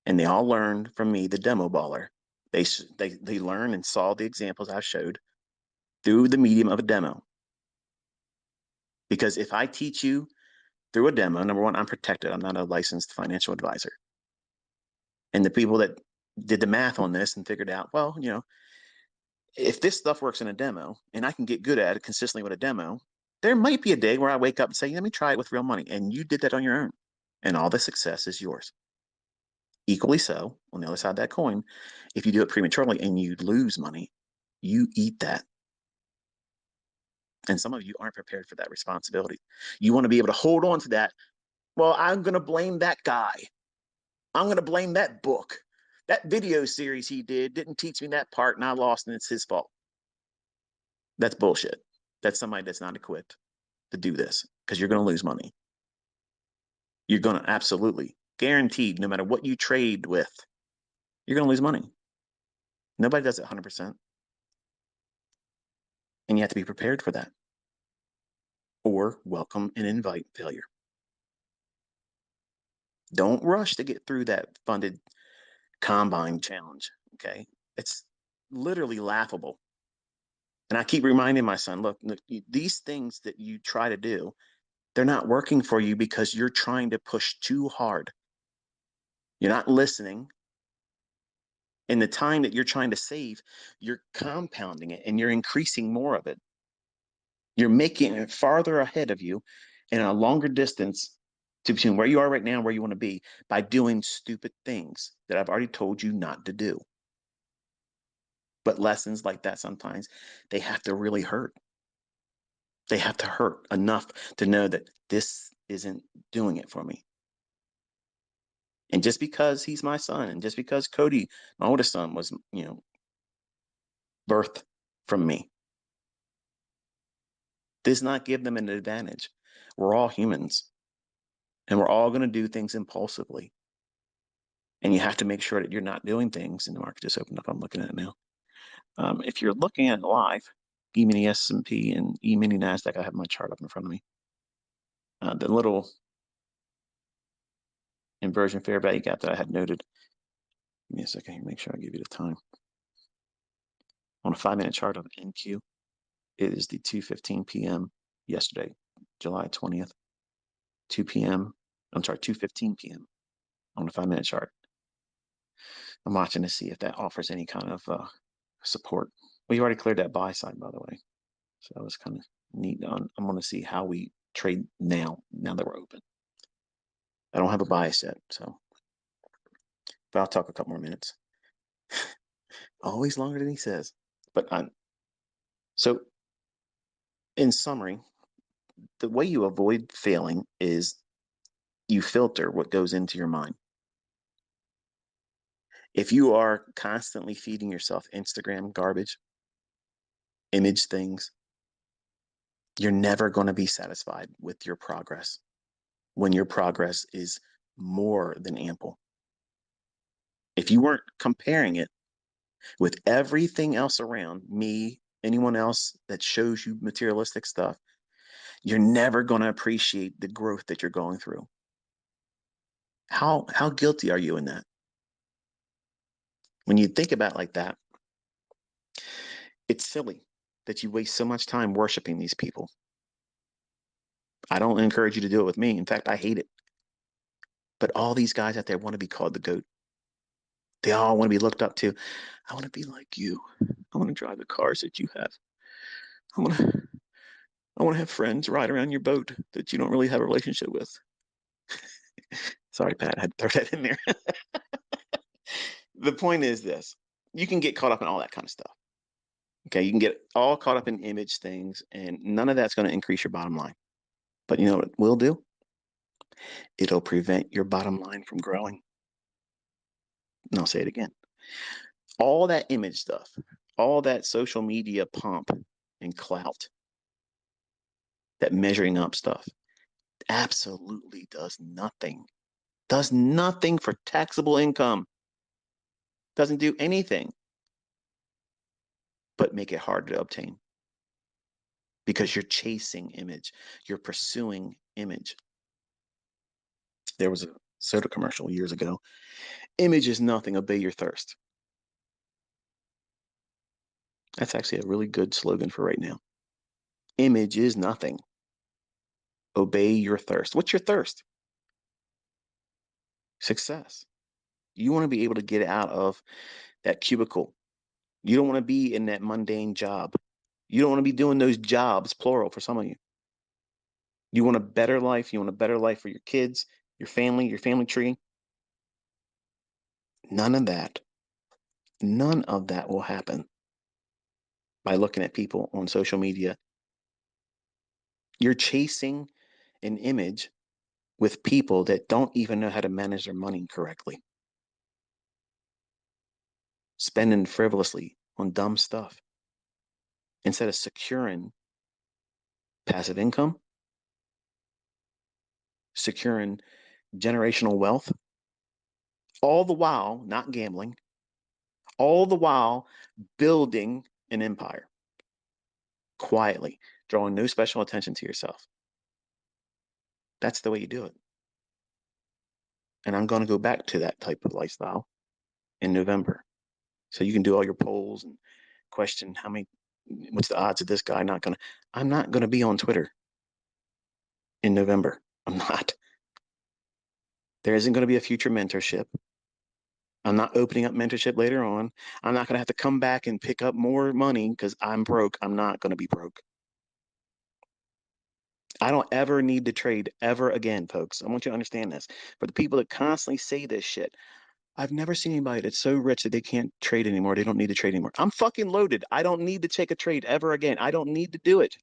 And they all learned from me, the demo baller. They learned and saw the examples I showed through the medium of a demo. Because if I teach you through a demo, number one, I'm protected. I'm not a licensed financial advisor. And the people that did the math on this and figured out, well, if this stuff works in a demo and I can get good at it consistently with a demo, there might be a day where I wake up and say, let me try it with real money. And you did that on your own. And all the success is yours. Equally so, on the other side of that coin, if you do it prematurely and you lose money, you eat that. And some of you aren't prepared for that responsibility. You want to be able to hold on to that. Well, I'm going to blame that guy. I'm going to blame that book. That video series he didn't teach me that part and I lost and it's his fault. That's bullshit. That's somebody that's not equipped to do this, because you're going to lose money. You're going to absolutely Guaranteed, no matter what you trade with, you're going to lose money. Nobody does it 100%. And you have to be prepared for that or welcome and invite failure. Don't rush to get through that funded combine challenge. Okay. It's literally laughable. And I keep reminding my son, look, these things that you try to do, they're not working for you because you're trying to push too hard. You're not listening. In the time that you're trying to save, you're compounding it and you're increasing more of it. You're making it farther ahead of you in a longer distance to between where you are right now and where you want to be by doing stupid things that I've already told you not to do. But lessons like that sometimes, they have to really hurt. They have to hurt enough to know that this isn't doing it for me. And just because he's my son, and just because Cody, my oldest son, was, birthed from me, does not give them an advantage. We're all humans, and we're all going to do things impulsively. And you have to make sure that you're not doing things. And the market just opened up. I'm looking at it now. If you're looking at it live, E-mini S&P and E-mini NASDAQ, I have my chart up in front of me. The little inversion fair value gap that I had noted. Give me a second here, make sure I give you the time. On a 5-minute chart of NQ, it is the 2:15 p.m. yesterday, July 20th, 2 p.m. I'm sorry, 2:15 p.m. on a 5-minute chart. I'm watching to see if that offers any kind of support. We already cleared that buy side, by the way. So that was kind of neat. I'm going to see how we trade now that we're open. I don't have a bias yet, so, but I'll talk a couple more minutes. Always longer than he says. But so in summary, the way you avoid failing is you filter what goes into your mind. If you are constantly feeding yourself Instagram garbage, image things, you're never going to be satisfied with your progress when your progress is more than ample. If you weren't comparing it with everything else around me, anyone else that shows you materialistic stuff, you're never going to appreciate the growth that you're going through. How guilty are you in that? When you think about it like that, it's silly that you waste so much time worshiping these people. I don't encourage you to do it with me. In fact, I hate it. But all these guys out there want to be called the GOAT. They all want to be looked up to. I want to be like you. I want to drive the cars that you have. I want to have friends ride around your boat that you don't really have a relationship with. Sorry, Pat, I had to throw that in there. The point is this. You can get caught up in all that kind of stuff. Okay, you can get all caught up in image things, and none of that's going to increase your bottom line. But you know what it will do? It'll prevent your bottom line from growing. And I'll say it again. All that image stuff, all that social media pomp and clout, that measuring up stuff, absolutely does nothing. Does nothing for taxable income. Doesn't do anything but make it harder to obtain. Because you're chasing image. You're pursuing image. There was a soda commercial years ago. Image is nothing, obey your thirst. That's actually a really good slogan for right now. Image is nothing. Obey your thirst. What's your thirst? Success. You want to be able to get out of that cubicle. You don't want to be in that mundane job. You don't want to be doing those jobs, plural, for some of you. You want a better life. You want a better life for your kids, your family tree. None of that will happen by looking at people on social media. You're chasing an image with people that don't even know how to manage their money correctly. Spending frivolously on dumb stuff instead of securing passive income, securing generational wealth, all the while not gambling, all the while building an empire quietly, drawing no special attention to yourself. That's the way you do it. And I'm going to go back to that type of lifestyle in November. So you can do all your polls and question what's the odds of this guy not going to, I'm not going to be on Twitter in November. I'm not. There isn't going to be a future mentorship. I'm not opening up mentorship later on. I'm not going to have to come back and pick up more money because I'm broke. I'm not going to be broke. I don't ever need to trade ever again, folks. I want you to understand this. For the people that constantly say this shit, I've never seen anybody that's so rich that they can't trade anymore. They don't need to trade anymore. I'm fucking loaded. I don't need to take a trade ever again. I don't need to do it.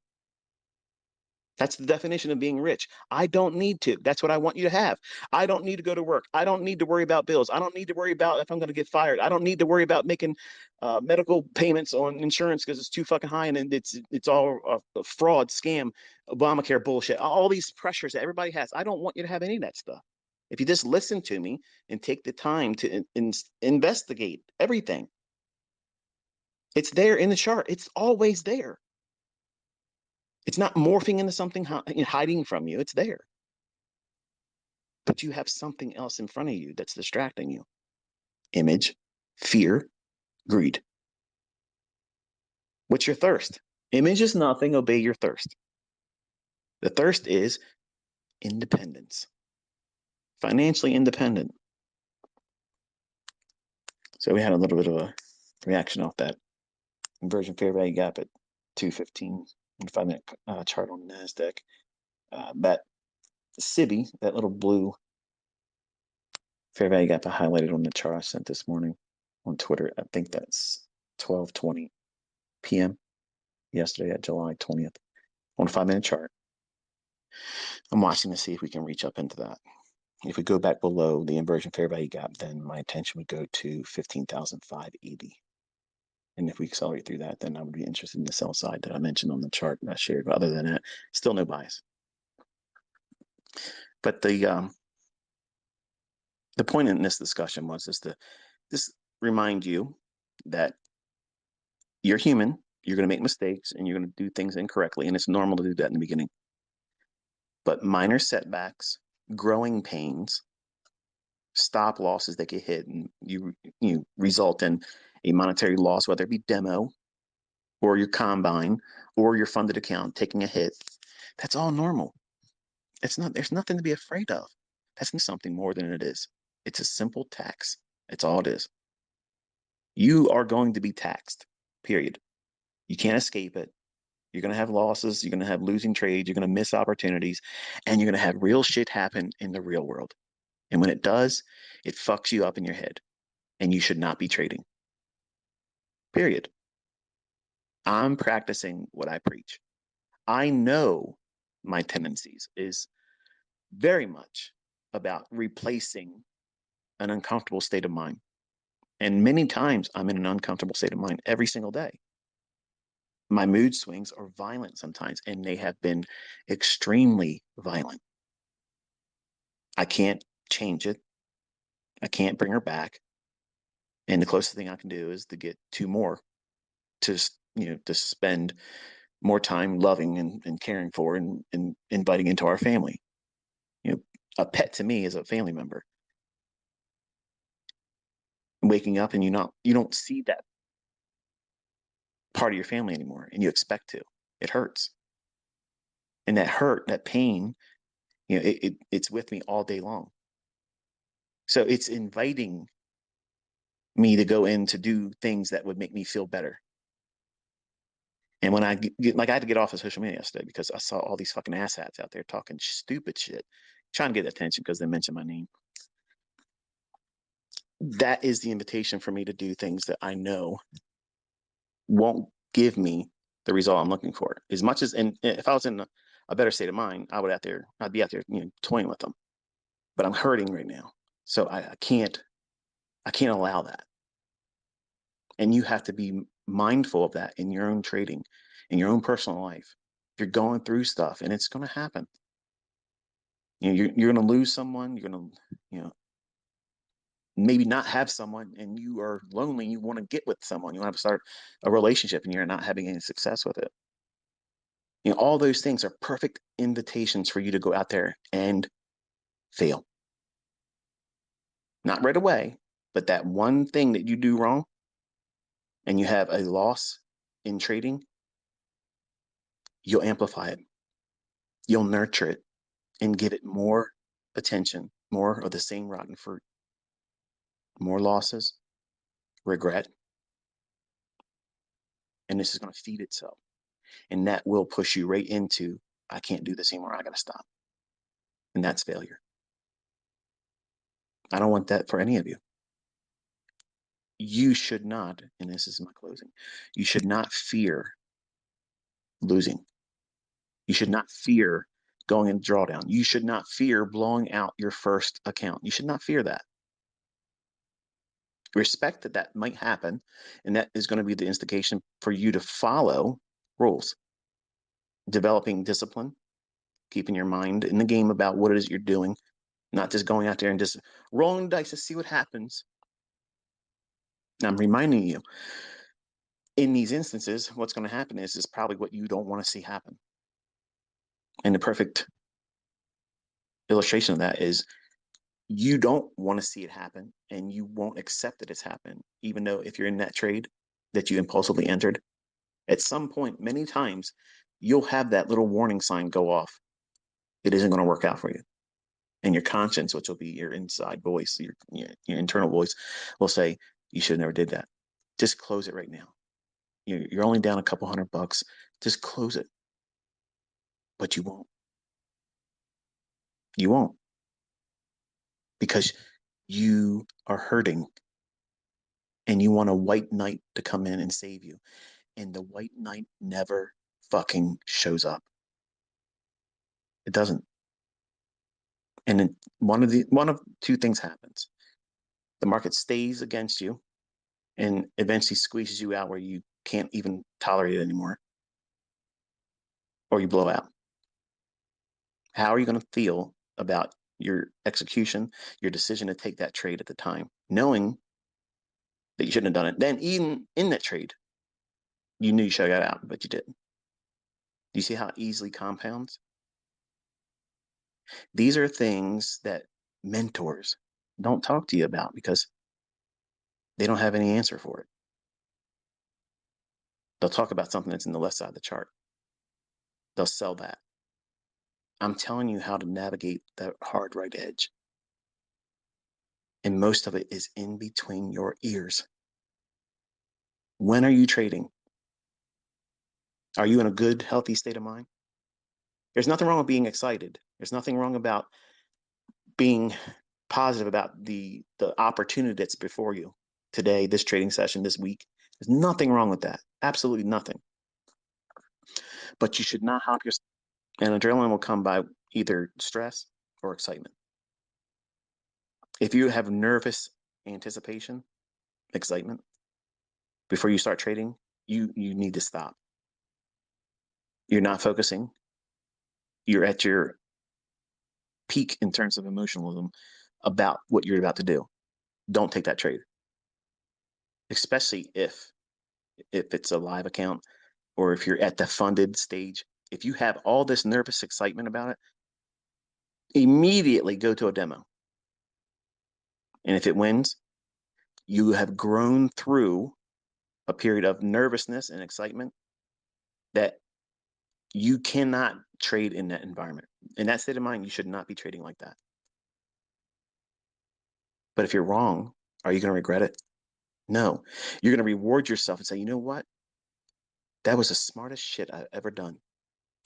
That's the definition of being rich. I don't need to. That's what I want you to have. I don't need to go to work. I don't need to worry about bills. I don't need to worry about if I'm going to get fired. I don't need to worry about making medical payments on insurance because it's too fucking high and it's all a fraud, scam, Obamacare bullshit. All these pressures that everybody has. I don't want you to have any of that stuff. If you just listen to me and take the time to investigate everything, it's there in the chart. It's always there. It's not morphing into something hiding from you. It's there. But you have something else in front of you that's distracting you. Image, fear, greed. What's your thirst? Image is nothing. Obey your thirst. The thirst is independence. Financially independent. So we had a little bit of a reaction off that inversion fair value gap at 215 and 5-minute chart on NASDAQ. That SIBI, that little blue fair value gap I highlighted on the chart I sent this morning on Twitter. I think that's 12:20 p.m. yesterday at July 20th on a 5-minute chart. I'm watching to see if we can reach up into that. If we go back below the inversion fair value gap, then my attention would go to 15,580. And if we accelerate through that, then I would be interested in the sell side that I mentioned on the chart that I shared. But other than that, still no bias. But the point in this discussion was to just remind you that you're human, you're going to make mistakes, and you're going to do things incorrectly, and it's normal to do that in the beginning. But minor setbacks, growing pains, stop losses that get hit, and you result in a monetary loss, whether it be demo or your combine or your funded account taking a hit. That's all normal. There's nothing to be afraid of. That's something more than it is. It's a simple tax. It's all it is. You are going to be taxed, period. You can't escape it. You're going to have losses. You're going to have losing trades. You're going to miss opportunities. And you're going to have real shit happen in the real world. And when it does, it fucks you up in your head. And you should not be trading. Period. I'm practicing what I preach. I know my tendencies is very much about replacing an uncomfortable state of mind. And many times I'm in an uncomfortable state of mind every single day. My mood swings are violent sometimes, and they have been extremely violent. I can't change it. I can't bring her back. And the closest thing I can do is to get two more to spend more time loving and caring for and inviting into our family. A pet to me is a family member. Waking up and you don't see that part of your family anymore, and you expect to. It hurts. And that hurt, that pain, it's with me all day long. So it's inviting me to go in to do things that would make me feel better. And when I had to get off of social media yesterday because I saw all these fucking asshats out there talking stupid shit, trying to get attention because they mentioned my name. That is the invitation for me to do things that I know won't give me the result I'm looking for. As much as, and if I was in a better state of mind, I'd be out there, toying with them. But I'm hurting right now, so I can't allow that. And you have to be mindful of that in your own trading, in your own personal life. If you're going through stuff, and it's going to happen. You're going to lose someone. You're going to, maybe not have someone and you are lonely, you want to get with someone, you want to start a relationship and you're not having any success with it. All those things are perfect invitations for you to go out there and fail. Not right away, but that one thing that you do wrong and you have a loss in trading, you'll amplify it. You'll nurture it and give it more attention, more of the same rotten fruit, more losses, regret, and this is going to feed itself. And that will push you right into, I can't do this anymore. I got to stop. And that's failure. I don't want that for any of you. You should not, and this is my closing, you should not fear losing. You should not fear going in drawdown. You should not fear blowing out your first account. You should not fear that. Respect that that might happen, and that is going to be the instigation for you to follow rules. Developing discipline, keeping your mind in the game about what it is you're doing, not just going out there and just rolling dice to see what happens. And I'm reminding you, in these instances, what's going to happen is probably what you don't want to see happen. And the perfect illustration of that is you don't want to see it happen and you won't accept that it's happened, even though if you're in that trade that you impulsively entered, at some point, many times, you'll have that little warning sign go off. It isn't going to work out for you. And your conscience, which will be your inside voice, your internal voice, will say, you should have never did that. Just close it right now. You're only down a couple $100. Just close it. But you won't. You won't. Because you are hurting and you want a white knight to come in and save you. And the white knight never fucking shows up. It doesn't. And then one of two things happens. The market stays against you and eventually squeezes you out where you can't even tolerate it anymore. Or you blow out. How are you going to feel about your execution, your decision to take that trade at the time, knowing that you shouldn't have done it? Then even in that trade, you knew you should have got out, but you didn't. Do you see how it easily compounds? These are things that mentors don't talk to you about because they don't have any answer for it. They'll talk about something that's in the left side of the chart. They'll sell that. I'm telling you how to navigate that hard right edge. And most of it is in between your ears. When are you trading? Are you in a good, healthy state of mind? There's nothing wrong with being excited. There's nothing wrong about being positive about the opportunity that's before you today, this trading session, this week. There's nothing wrong with that. Absolutely nothing. But you should not hop yourself. And adrenaline will come by either stress or excitement. If you have nervous anticipation, excitement, before you start trading, you need to stop. You're not focusing. You're at your peak in terms of emotionalism about what you're about to do. Don't take that trade. Especially if it's a live account or if you're at the funded stage. If you have all this nervous excitement about it, immediately go to a demo. And if it wins, you have grown through a period of nervousness and excitement that you cannot trade in that environment. In that state of mind, you should not be trading like that. But if you're wrong, are you going to regret it? No. You're going to reward yourself and say, you know what? That was the smartest shit I've ever done.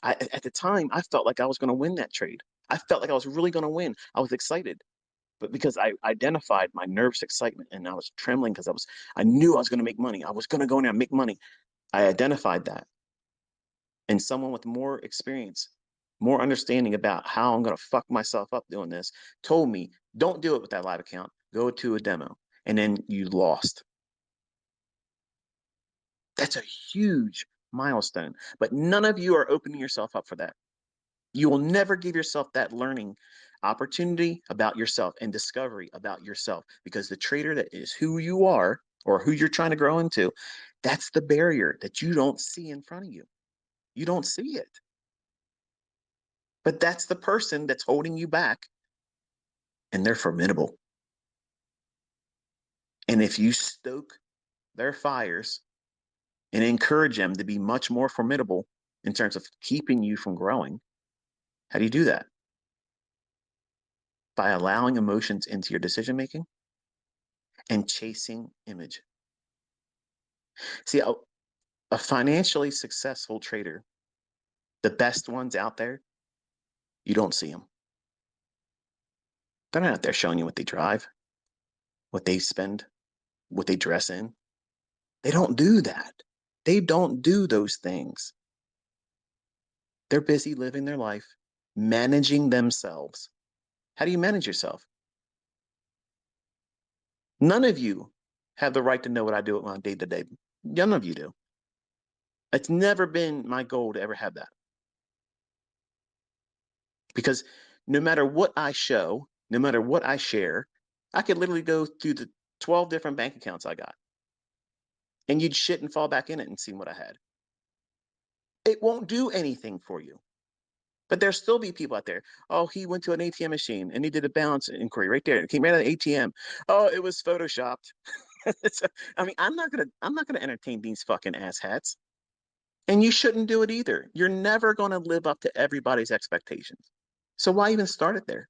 At the time, I felt like I was going to win that trade. I felt like I was really going to win. I was excited. But because I identified my nervous excitement and I was trembling because I knew I was going to make money. I was going to go in there and make money. I identified that. And someone with more experience, more understanding about how I'm going to fuck myself up doing this, told me, don't do it with that live account. Go to a demo. And then you lost. That's a huge milestone. But none of you are opening yourself up for that. You will never give yourself that learning opportunity about yourself and discovery about yourself, because the trader that is who you are or who you're trying to grow into, that's the barrier that you don't see in front of you. You don't see it. But that's the person that's holding you back, and they're formidable. And if you stoke their fires and encourage them to be much more formidable in terms of keeping you from growing, how do you do that? By allowing emotions into your decision making and chasing image. See, a financially successful trader, the best ones out there, you don't see them. They're not out there showing you what they drive, what they spend, what they dress in. They don't do that. They don't do those things. They're busy living their life, managing themselves. How do you manage yourself? None of you have the right to know what I do with my day to day. None of you do. It's never been my goal to ever have that. Because no matter what I show, no matter what I share, I could literally go through the 12 different bank accounts I got, and you'd shit and fall back in it and see what I had. It won't do anything for you. But there'll still be people out there. Oh, he went to an ATM machine and he did a balance inquiry right there. It came right out of the ATM. Oh, it was photoshopped. I mean, I'm not gonna entertain these fucking asshats. And you shouldn't do it either. You're never gonna live up to everybody's expectations. So why even start it there?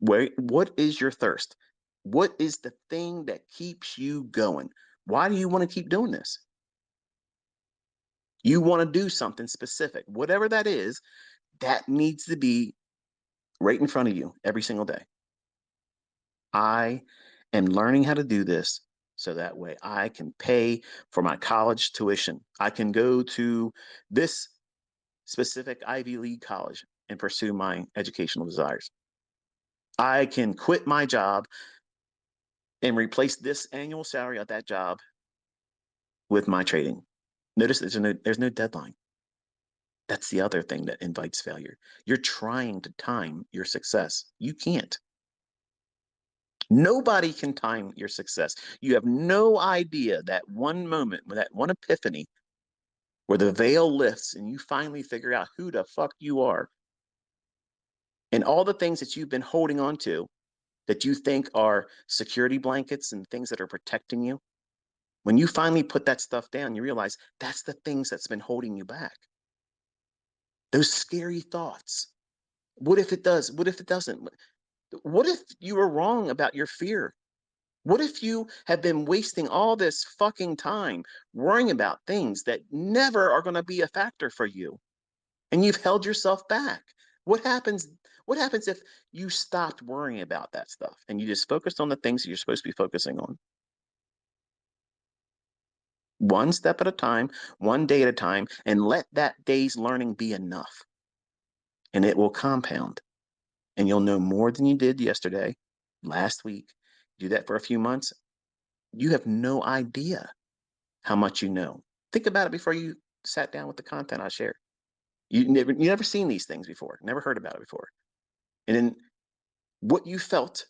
What is your thirst? What is the thing that keeps you going? Why do you want to keep doing this? You want to do something specific. Whatever that is, that needs to be right in front of you every single day. I am learning how to do this so that way I can pay for my college tuition. I can go to this specific Ivy League college and pursue my educational desires. I can quit my job and replace this annual salary at that job with my trading. Notice there's no deadline. That's the other thing that invites failure. You're trying to time your success. You can't. Nobody can time your success. You have no idea that one moment, that one epiphany where the veil lifts and you finally figure out who the fuck you are and all the things that you've been holding on to that you think are security blankets and things that are protecting you. When you finally put that stuff down, you realize that's the things that's been holding you back. Those scary thoughts. What if it does? What if it doesn't? What if you were wrong about your fear? What if you have been wasting all this fucking time worrying about things that never are going to be a factor for you and you've held yourself back? What happens what happens if you stopped worrying about that stuff and you just focused on the things that you're supposed to be focusing on? One step at a time, one day at a time, and let that day's learning be enough. And it will compound. And you'll know more than you did yesterday, last week. Do that for a few months. You have no idea how much you know. Think about it before you sat down with the content I shared. You never seen these things before, never heard about it before. And then what you felt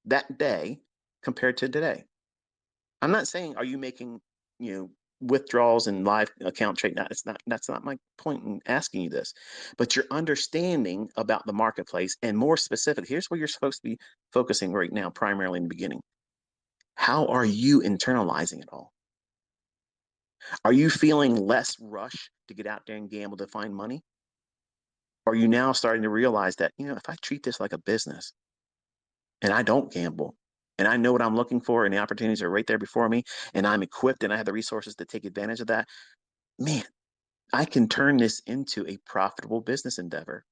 that day compared to today. I'm not saying are you making, you know, withdrawals and live account trade. That's not my point in asking you this. But your understanding about the marketplace and more specific, here's where you're supposed to be focusing right now, primarily in the beginning. How are you internalizing it all? Are you feeling less rush to get out there and gamble to find money? Or are you now starting to realize that, if I treat this like a business and I don't gamble and I know what I'm looking for and the opportunities are right there before me and I'm equipped and I have the resources to take advantage of that, man, I can turn this into a profitable business endeavor.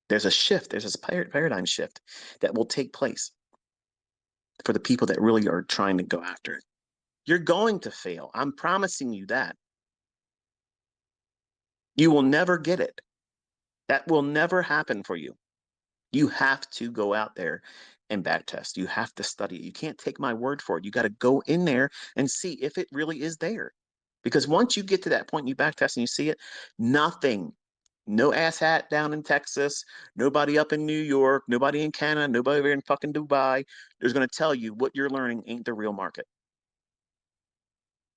There's a shift, there's this paradigm shift that will take place for the people that really are trying to go after it. You're going to fail. I'm promising you that. You will never get it. That will never happen for you. You have to go out there and back test. You have to study it. You can't take my word for it. You got to go in there and see if it really is there. Because once you get to that point, you back test and you see it, nothing, no ass hat down in Texas, nobody up in New York, nobody in Canada, nobody over in fucking Dubai is going to tell you what you're learning ain't the real market.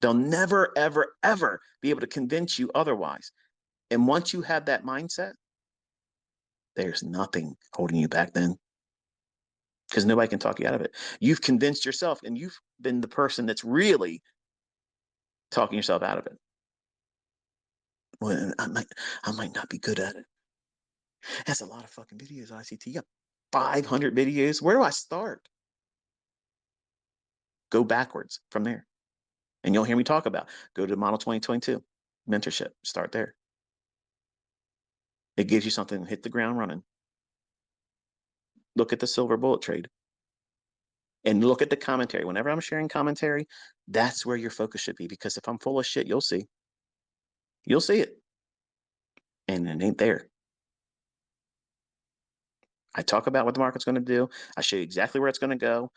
They'll never, ever, ever be able to convince you otherwise. And once you have that mindset, there's nothing holding you back then, because nobody can talk you out of it. You've convinced yourself, and you've been the person that's really talking yourself out of it. Well, I might not be good at it. That's a lot of fucking videos, ICT. You got 500 videos. Where do I start? Go backwards from there. And you'll hear me talk about, go to Model 2022, mentorship, start there. It gives you something, hit the ground running. Look at the silver bullet trade and look at the commentary. Whenever I'm sharing commentary, that's where your focus should be, because if I'm full of shit, you'll see. You'll see it. And it ain't there. I talk about what the market's going to do. I show you exactly where it's going to go,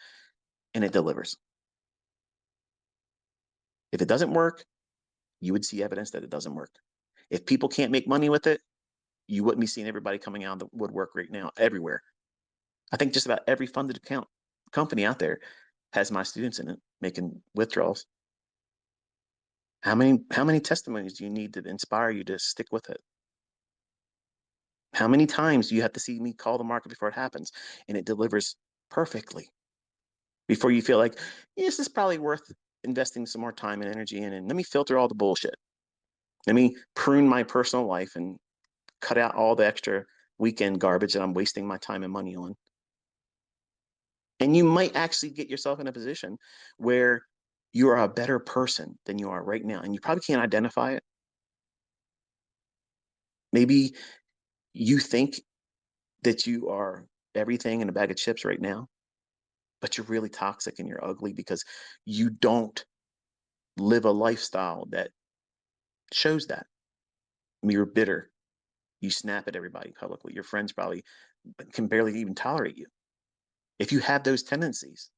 and it delivers. If it doesn't work, you would see evidence that it doesn't work. If people can't make money with it, you wouldn't be seeing everybody coming out of the woodwork right now everywhere. I think just about every funded account company out there has my students in it making withdrawals. How many testimonies do you need to inspire you to stick with it? How many times do you have to see me call the market before it happens and it delivers perfectly before you feel like, yes, this is probably worth investing some more time and energy in, and let me filter all the bullshit. Let me prune my personal life and cut out all the extra weekend garbage that I'm wasting my time and money on. And you might actually get yourself in a position where you are a better person than you are right now. And you probably can't identify it. Maybe you think that you are everything in a bag of chips right now, but you're really toxic and you're ugly because you don't live a lifestyle that shows that. You're bitter. You snap at everybody publicly. Your friends probably can barely even tolerate you. If you have those tendencies,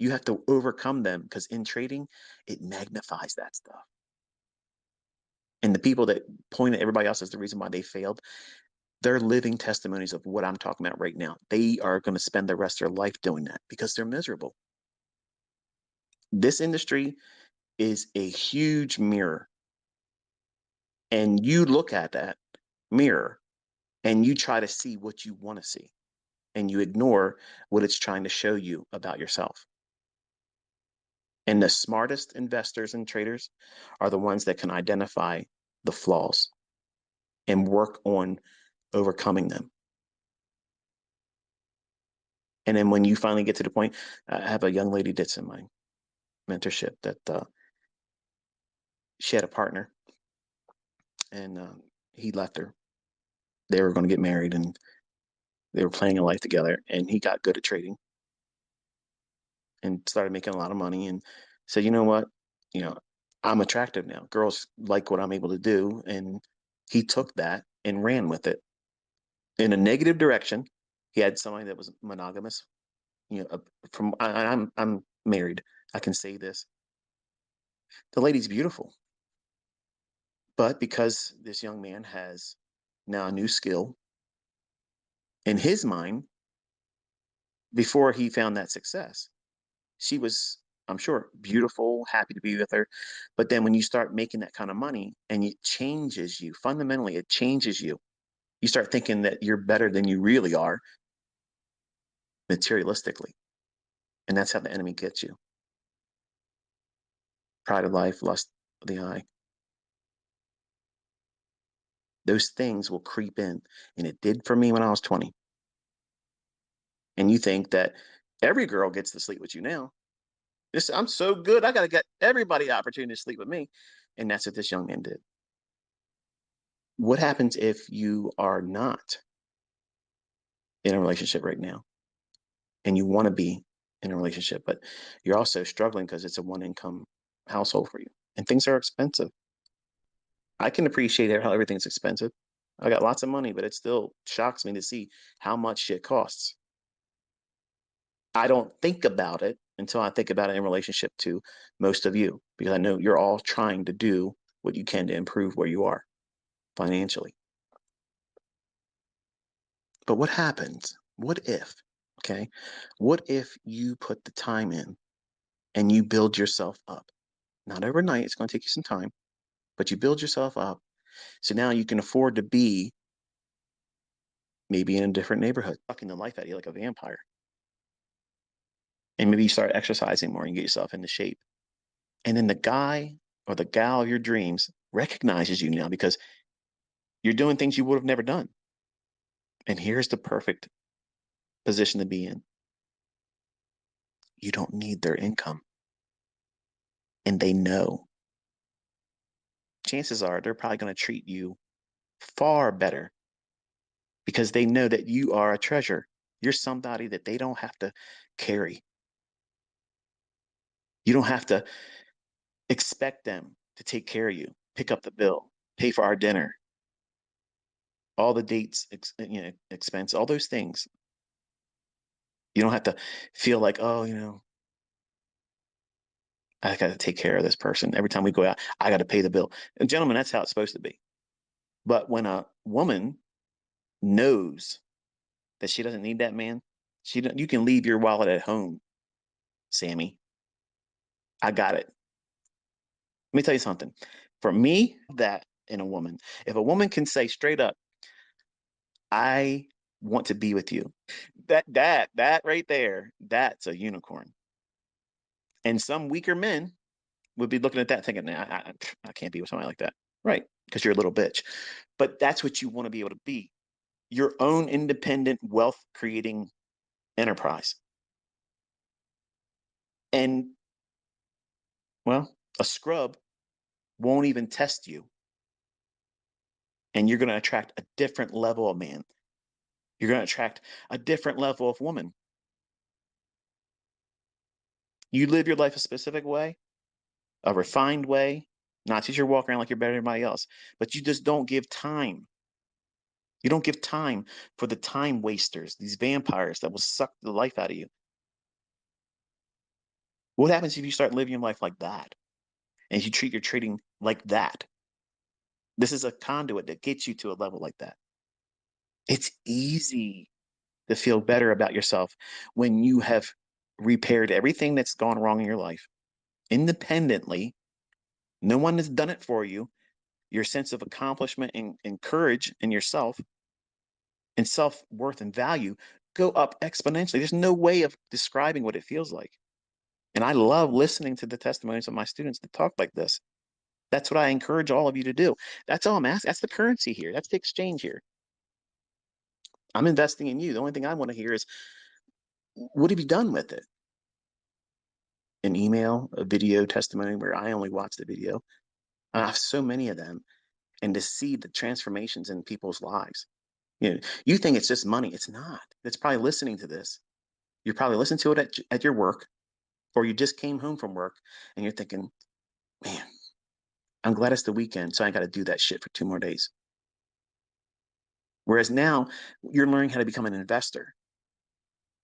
you have to overcome them, because in trading, it magnifies that stuff. And the people that point at everybody else as the reason why they failed, they're living testimonies of what I'm talking about right now. They are going to spend the rest of their life doing that because they're miserable. This industry is a huge mirror. And you look at that mirror and you try to see what you want to see, and you ignore what it's trying to show you about yourself. And the smartest investors and traders are the ones that can identify the flaws and work on overcoming them. And then when you finally get to the point, I have a young lady that's in my mentorship that she had a partner, and he left her. They were going to get married and they were planning a life together, and he got good at trading and started making a lot of money and said, you know what, I'm attractive now. Girls like what I'm able to do. And he took that and ran with it in a negative direction. He had somebody that was monogamous. I'm married. I can say this. The lady's beautiful. But because this young man has now a new skill in his mind, before he found that success, she was, I'm sure, beautiful, happy to be with her. But then when you start making that kind of money and it changes you, fundamentally, it changes you. You start thinking that you're better than you really are materialistically. And that's how the enemy gets you. Pride of life, lust of the eye. Those things will creep in. And it did for me when I was 20. And you think that every girl gets to sleep with you now. I'm so good. I got to get everybody the opportunity to sleep with me. And that's what this young man did. What happens if you are not in a relationship right now and you want to be in a relationship, but you're also struggling because it's a one income household for you and things are expensive? I can appreciate how everything's expensive. I got lots of money, but it still shocks me to see how much shit costs. I don't think about it until I think about it in relationship to most of you, because I know you're all trying to do what you can to improve where you are financially. But what happens? What if, okay? What if you put the time in and you build yourself up? Not overnight, it's going to take you some time, but you build yourself up. So now you can afford to be maybe in a different neighborhood, sucking the life out of you like a vampire. And maybe you start exercising more and get yourself into shape. And then the guy or the gal of your dreams recognizes you now because you're doing things you would have never done. And here's the perfect position to be in. You don't need their income. And they know. Chances are they're probably going to treat you far better because they know that you are a treasure. You're somebody that they don't have to carry. You don't have to expect them to take care of you, pick up the bill, pay for our dinner, all the dates, expense, all those things. You don't have to feel like, oh, I got to take care of this person. Every time we go out, I got to pay the bill. And gentlemen, that's how it's supposed to be. But when a woman knows that she doesn't need that man, you can leave your wallet at home, Sammy. I got it. Let me tell you something. For me, that in a woman, if a woman can say straight up, I want to be with you, that right there, that's a unicorn. And some weaker men would be looking at that thinking, nah, I can't be with somebody like that. Right. Because you're a little bitch. But that's what you want to be able to be, your own independent wealth creating enterprise. And well, a scrub won't even test you. And you're going to attract a different level of man. You're going to attract a different level of woman. You live your life a specific way, a refined way, not that you're walking around like you're better than everybody else, but you just don't give time. You don't give time for the time wasters, these vampires that will suck the life out of you. What happens if you start living your life like that and you treat your trading like that? This is a conduit that gets you to a level like that. It's easy to feel better about yourself when you have repaired everything that's gone wrong in your life independently. No one has done it for you. Your sense of accomplishment and courage in yourself and self-worth and value go up exponentially. There's no way of describing what it feels like. And I love listening to the testimonies of my students that talk like this. That's what I encourage all of you to do. That's all I'm asking. That's the currency here. That's the exchange here. I'm investing in you. The only thing I want to hear is, what have you done with it? An email, a video testimony where I only watch the video. I have so many of them. And to see the transformations in people's lives. You think it's just money. It's not. It's probably listening to this. You're probably listening to it at your work, or you just came home from work and you're thinking, man, I'm glad it's the weekend, so I got to do that shit for 2 more days. Whereas now you're learning how to become an investor.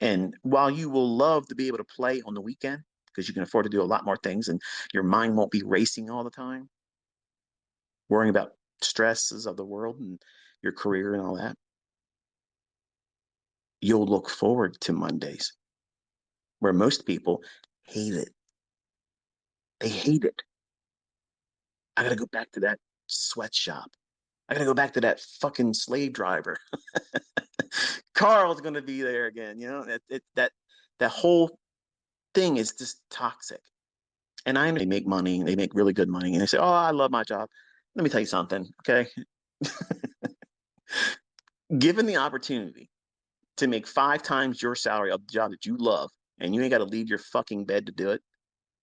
And while you will love to be able to play on the weekend because you can afford to do a lot more things and your mind won't be racing all the time, worrying about stresses of the world and your career and all that, you'll look forward to Mondays where most people hate it. They hate it. I got to go back to that sweatshop. I got to go back to that fucking slave driver. Carl's going to be there again. That whole thing is just toxic. And I know they make money. They make really good money. And they say, oh, I love my job. Let me tell you something. Okay. Given the opportunity to make 5 times your salary of the job that you love, and you ain't got to leave your fucking bed to do it.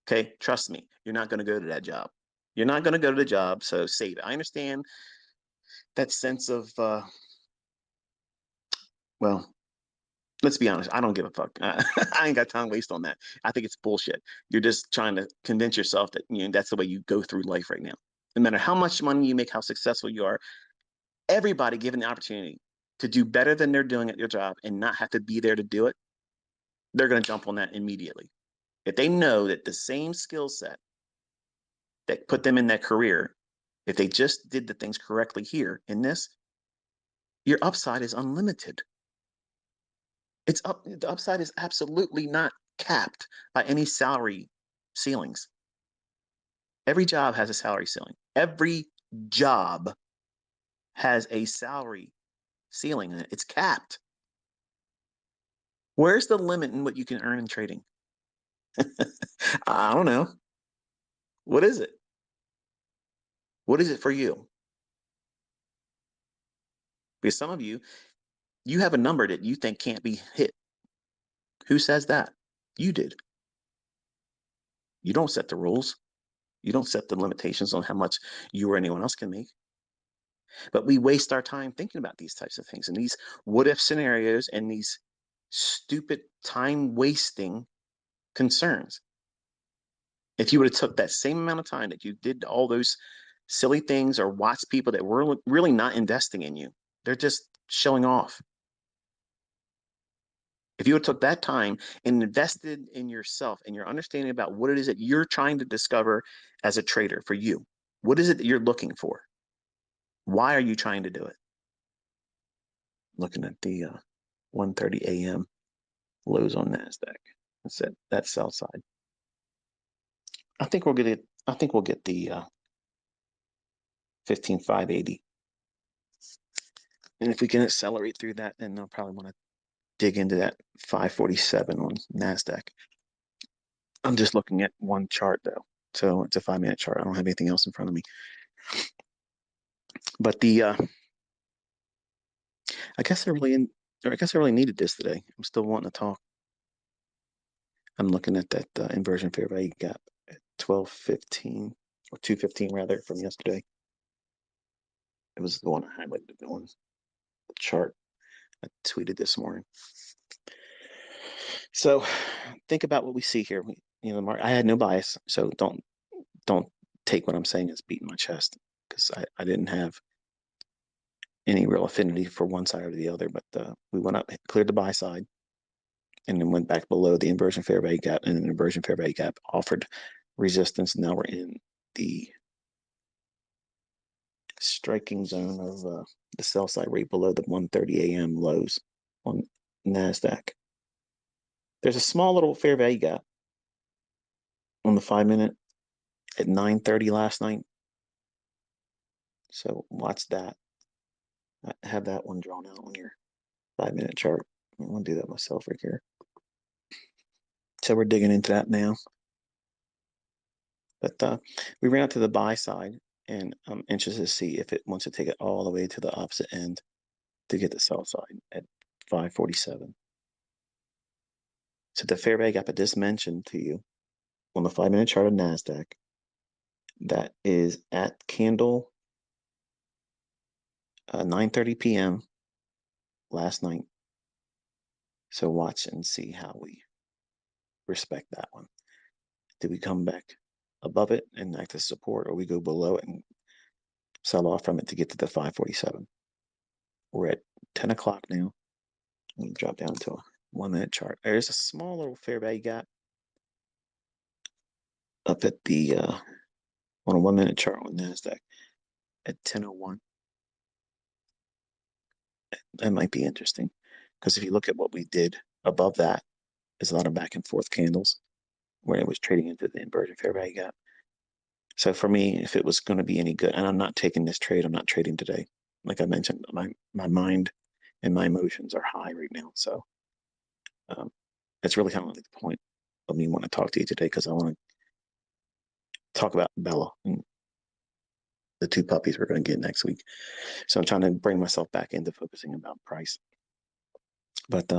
Okay. Trust me, you're not going to go to that job. You're not going to go to the job. So save it. I understand that sense of, well, let's be honest. I don't give a fuck. I ain't got time to waste on that. I think it's bullshit. You're just trying to convince yourself that that's the way you go through life right now. No matter how much money you make, how successful you are, everybody given the opportunity to do better than they're doing at their job and not have to be there to do it, they're going to jump on that immediately. If they know that the same skill set that put them in that career, if they just did the things correctly here in this, your upside is unlimited. The upside is absolutely not capped by any salary ceilings. Every job has a salary ceiling. Every job has a salary ceiling in it. It's capped. Where's the limit in what you can earn in trading? I don't know. What is it? What is it for you? Because some of you, you have a number that you think can't be hit. Who says that? You did. You don't set the rules. You don't set the limitations on how much you or anyone else can make. But we waste our time thinking about these types of things and these what if scenarios and these stupid time wasting concerns. If you would have took that same amount of time that you did all those silly things or watched people that were really not investing in you, they're just showing off. If you would have took that time and invested in yourself and your understanding about what it is that you're trying to discover as a trader for you, what is it that you're looking for? Why are you trying to do it? Looking at the 1:30 a.m. lows on NASDAQ. That's sell side. I think we'll get it. I think we'll get the 15,580. And if we can accelerate through that, then they'll probably want to dig into that 547 on NASDAQ. I'm just looking at one chart though. So it's a 5-minute chart. I don't have anything else in front of me. But I guess I really needed this today. I'm still wanting to talk. I'm looking at that inversion fair value gap at 1215 or 215 rather from yesterday. It was the one I highlighted on the chart I tweeted this morning. So think about what we see here. I had no bias, so don't take what I'm saying as beating my chest because I didn't have any real affinity for one side or the other. But we went up, cleared the buy side, and then went back below the inversion fair value gap, and an inversion fair value gap offered resistance. Now we're in the striking zone of the sell side right below the 1:30 a.m. lows on NASDAQ. There's a small little fair value gap on the 5-minute at 9:30 last night. So watch that. I have that one drawn out on your 5-minute chart. I'm going to do that myself right here. So we're digging into that now. But we ran out to the buy side, and I'm interested to see if it wants to take it all the way to the opposite end to get the sell side at 547. So the fair value gap I just mentioned to you on the 5-minute chart of NASDAQ, that is at candle 9:30 p.m. last night. So watch and see how we respect that one. Do we come back above it and act as support, or we go below it and sell off from it to get to the 547? We're at 10 o'clock now. Let me drop down to a 1-minute chart. There's a small little fair value gap up at the on a 1-minute chart on NASDAQ at 10:01. That might be interesting because if you look at what we did above that, there's a lot of back and forth candles where it was trading into the inverted fair value gap. So for me, if it was going to be any good, and I'm not taking this trade, I'm not trading today. Like I mentioned, my mind and my emotions are high right now. So that's really kind of like the point of me wanting to talk to you today because I want to talk about Bella and the 2 puppies we're going to get next week. So I'm trying to bring myself back into focusing about price. But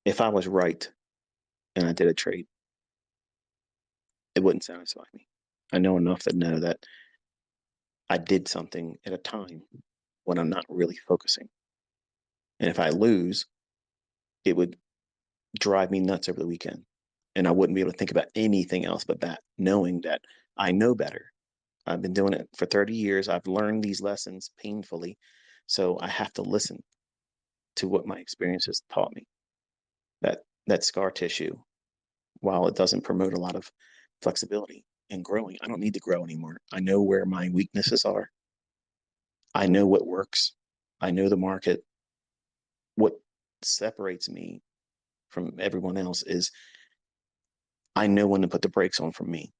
if I was right and I did a trade, it wouldn't satisfy me. I know enough to know that I did something at a time when I'm not really focusing. And if I lose, it would drive me nuts over the weekend. And I wouldn't be able to think about anything else but that, knowing that I know better. I've been doing it for 30 years. I've learned these lessons painfully. So I have to listen to what my experience has taught me. That scar tissue while it doesn't promote a lot of flexibility and growing. I don't need to grow anymore. I know where my weaknesses are. I know what works. I know the market. What separates me from everyone else is I know when to put the brakes on from me.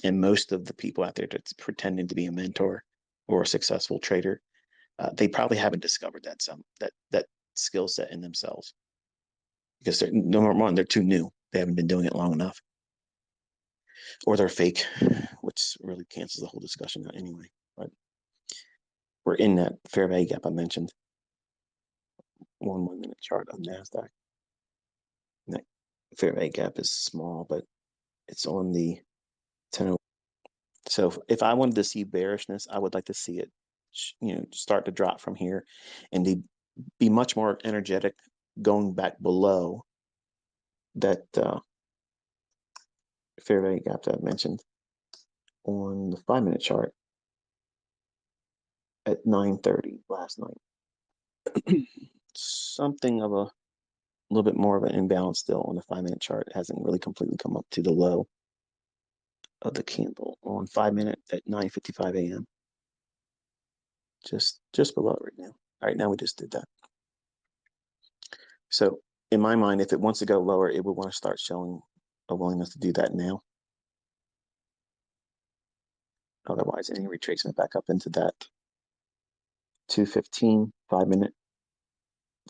And most of the people out there that's pretending to be a mentor or a successful trader, they probably haven't discovered that skill set in themselves because they're number one, they're too new. They haven't been doing it long enough, or they're fake, which really cancels the whole discussion out anyway. But we're in that fair value gap I mentioned. 1 minute chart on NASDAQ. And that fair value gap is small, but it's on the 10. So if I wanted to see bearishness, I would like to see it, start to drop from here, and be much more energetic going back below that fair value gap that I mentioned on the 5 minute chart at 9:30 last night. Something of a little bit more of an imbalance still on the 5 minute chart. It hasn't really completely come up to the low of the candle on 5 minute at 9:55 a.m. Just below it right now. All right, now we just did that. So in my mind, if it wants to go lower, it would want to start showing a willingness to do that now. Otherwise, any retracement back up into that 215 5 minute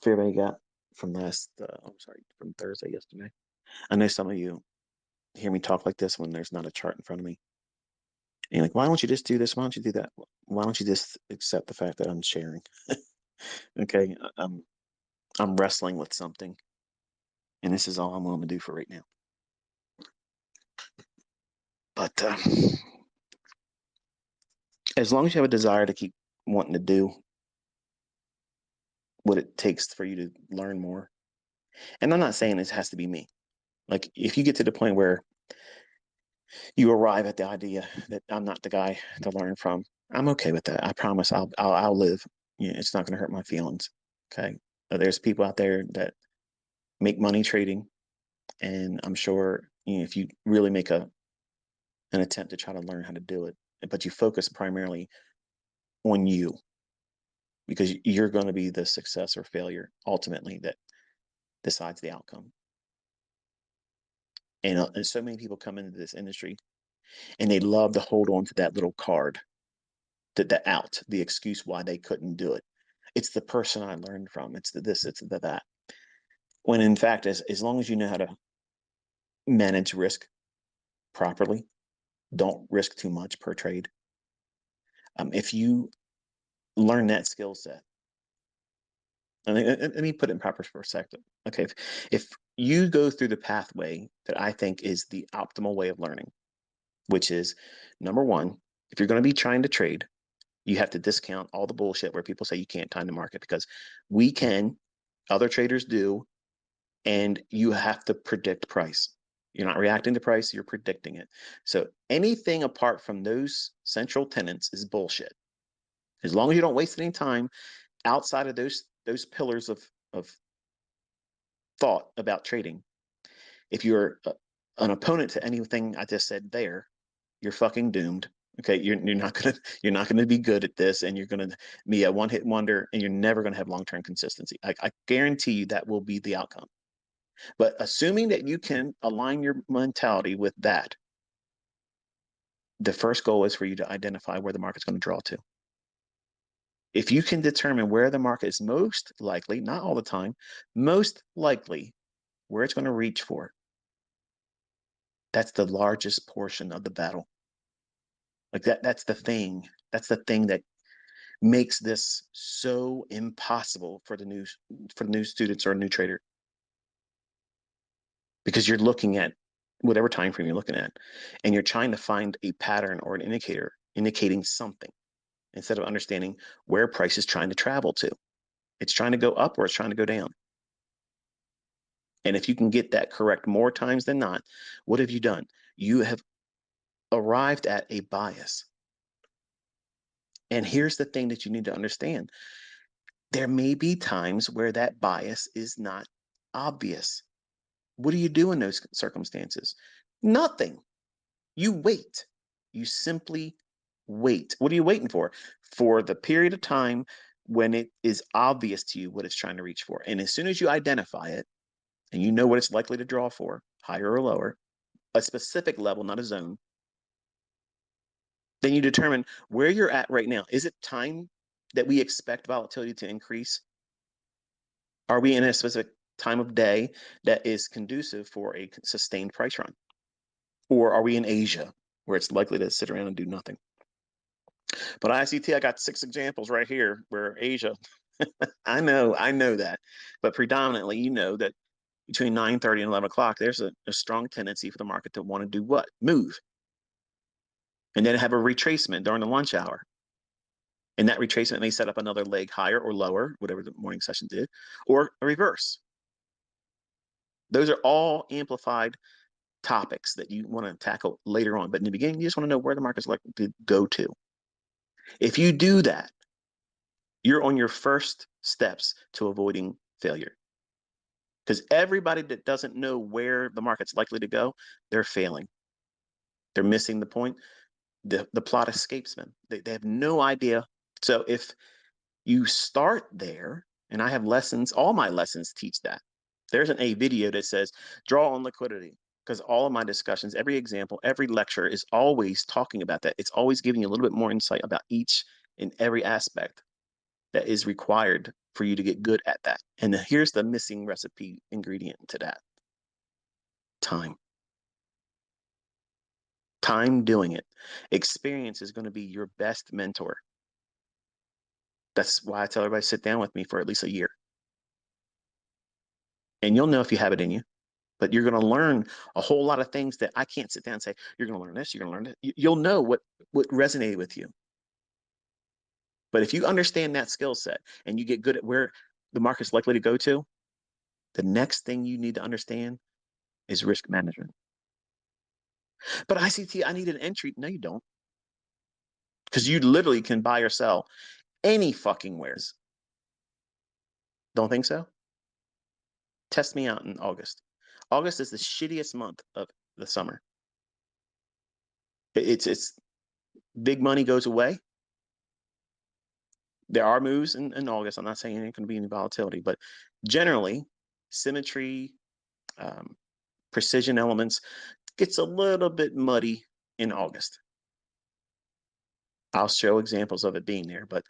fair value gap from from Thursday, yesterday. I know some of you hear me talk like this when there's not a chart in front of me. And you're like, why don't you just do this? Why don't you do that? Why don't you just accept the fact that I'm sharing? Okay, I'm wrestling with something, and this is all I'm willing to do for right now. But as long as you have a desire to keep wanting to do what it takes for you to learn more, and I'm not saying this has to be me. Like if you get to the point where you arrive at the idea that I'm not the guy to learn from, I'm okay with that. I promise I'll live. It's not going to hurt my feelings. Okay. There's people out there that make money trading, and I'm sure if you really make an attempt to try to learn how to do it, but you focus primarily on you, because you're going to be the success or failure ultimately that decides the outcome. And so many people come into this industry and they love to hold on to that little card, the excuse why they couldn't do it. It's the person I learned from. It's the this, it's the that. When in fact, as long as you know how to manage risk properly, don't risk too much per trade. If you learn that skill set, let me put it in proper perspective. Okay, if you go through the pathway that I think is the optimal way of learning, which is number one, if you're going to be trying to trade, you have to discount all the bullshit where people say you can't time the market, because we can, other traders do, and you have to predict price. You're not reacting to price, you're predicting it. So anything apart from those central tenets is bullshit. As long as you don't waste any time outside of those pillars of thought about trading, if you're an opponent to anything I just said there, you're fucking doomed. Okay, you're not gonna be good at this, and you're gonna be a one-hit wonder, and you're never gonna have long-term consistency. I guarantee you that will be the outcome. But assuming that you can align your mentality with that, the first goal is for you to identify where the market's going to draw to. If you can determine where the market is most likely, not all the time, most likely where it's going to reach for, that's the largest portion of the battle. Like that's the thing. That's the thing that makes this so impossible for the new students or a new trader, because you're looking at whatever time frame you're looking at, and you're trying to find a pattern or an indicator indicating something, instead of understanding where price is trying to travel to. It's trying to go up or it's trying to go down. And if you can get that correct more times than not, what have you done? You have arrived at a bias. And here's the thing that you need to understand. There may be times where that bias is not obvious. What do you do in those circumstances? Nothing. You wait. You simply wait. What are you waiting for? For the period of time when it is obvious to you what it's trying to reach for. And as soon as you identify it and you know what it's likely to draw for, higher or lower, a specific level, not a zone, then you determine where you're at right now. Is it time that we expect volatility to increase? Are we in a specific time of day that is conducive for a sustained price run? Or are we in Asia where it's likely to sit around and do nothing? But ICT, I got 6 examples right here where Asia, I know that. But predominantly, you know that between 9:30 and 11 o'clock, there's a strong tendency for the market to want to do what? Move. And then have a retracement during the lunch hour. And that retracement may set up another leg higher or lower, whatever the morning session did, or a reverse. Those are all amplified topics that you want to tackle later on. But in the beginning, you just want to know where the market's likely to go to. If you do that, you're on your first steps to avoiding failure. Because everybody that doesn't know where the market's likely to go, they're failing. They're missing the point. The plot escapes them. They have no idea. So if you start there, and I have lessons, all my lessons teach that. There's a video that says draw on liquidity, because all of my discussions, every example, every lecture is always talking about that. It's always giving you a little bit more insight about each and every aspect that is required for you to get good at that. And here's the missing recipe ingredient to that: time. Time doing it. Experience is going to be your best mentor. That's why I tell everybody sit down with me for at least a year. And you'll know if you have it in you. But you're going to learn a whole lot of things that I can't sit down and say, you're going to learn this, you're going to learn that. You'll know what resonated with you. But if you understand that skill set and you get good at where the market's likely to go to, the next thing you need to understand is risk management. But ICT, I need an entry. No, you don't. Because you literally can buy or sell any fucking wares. Don't think so? Test me out in August. August is the shittiest month of the summer. It's big money goes away. There are moves in August. I'm not saying there ain't going to be any volatility, but generally, symmetry, precision elements gets a little bit muddy in August. I'll show examples of it being there, but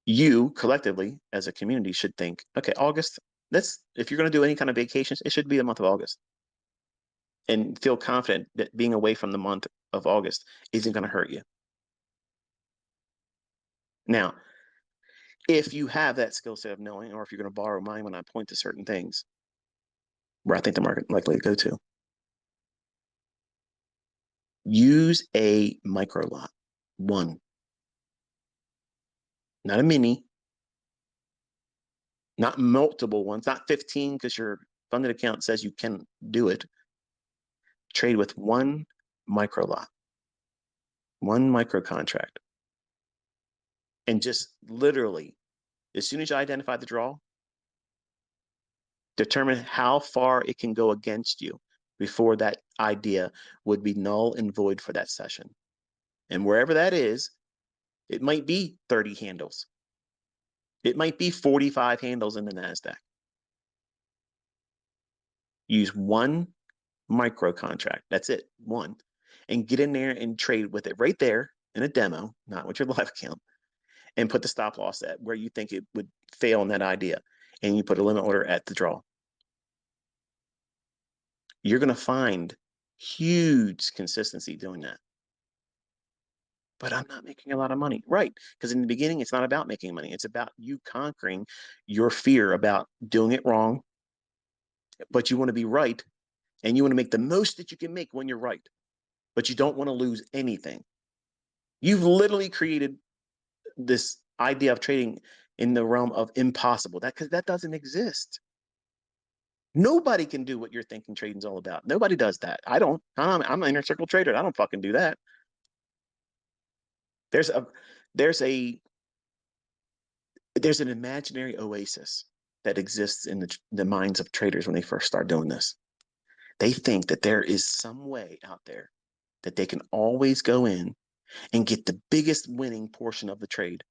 you collectively as a community should think, okay, August, if you're going to do any kind of vacations, it should be the month of August. And feel confident that being away from the month of August isn't going to hurt you. Now, if you have that skill set of knowing, or if you're going to borrow mine when I point to certain things where I think the market likely to go to, use a micro lot, one, not a mini, not multiple ones, not 15 because your funded account says you can do it. Trade with one micro lot, one micro contract. And just literally, as soon as you identify the draw, determine how far it can go against you before that idea would be null and void for that session. And wherever that is, it might be 30 handles. It might be 45 handles in the NASDAQ. Use one micro contract. That's it, one. And get in there and trade with it right there in a demo, not with your live account, and put the stop loss at where you think it would fail in that idea. And you put a limit order at the draw. You're going to find huge consistency doing that. But I'm not making a lot of money. Right. Because in the beginning, it's not about making money. It's about you conquering your fear about doing it wrong. But you want to be right. And you want to make the most that you can make when you're right. But you don't want to lose anything. You've literally created this idea of trading in the realm of impossible. Because that doesn't exist. Nobody can do what you're thinking trading's all about. Nobody does that. I don't. I'm an inner circle trader. I don't fucking do that. There's an imaginary oasis that exists in the minds of traders when they first start doing this. They think that there is some way out there that they can always go in and get the biggest winning portion of the trade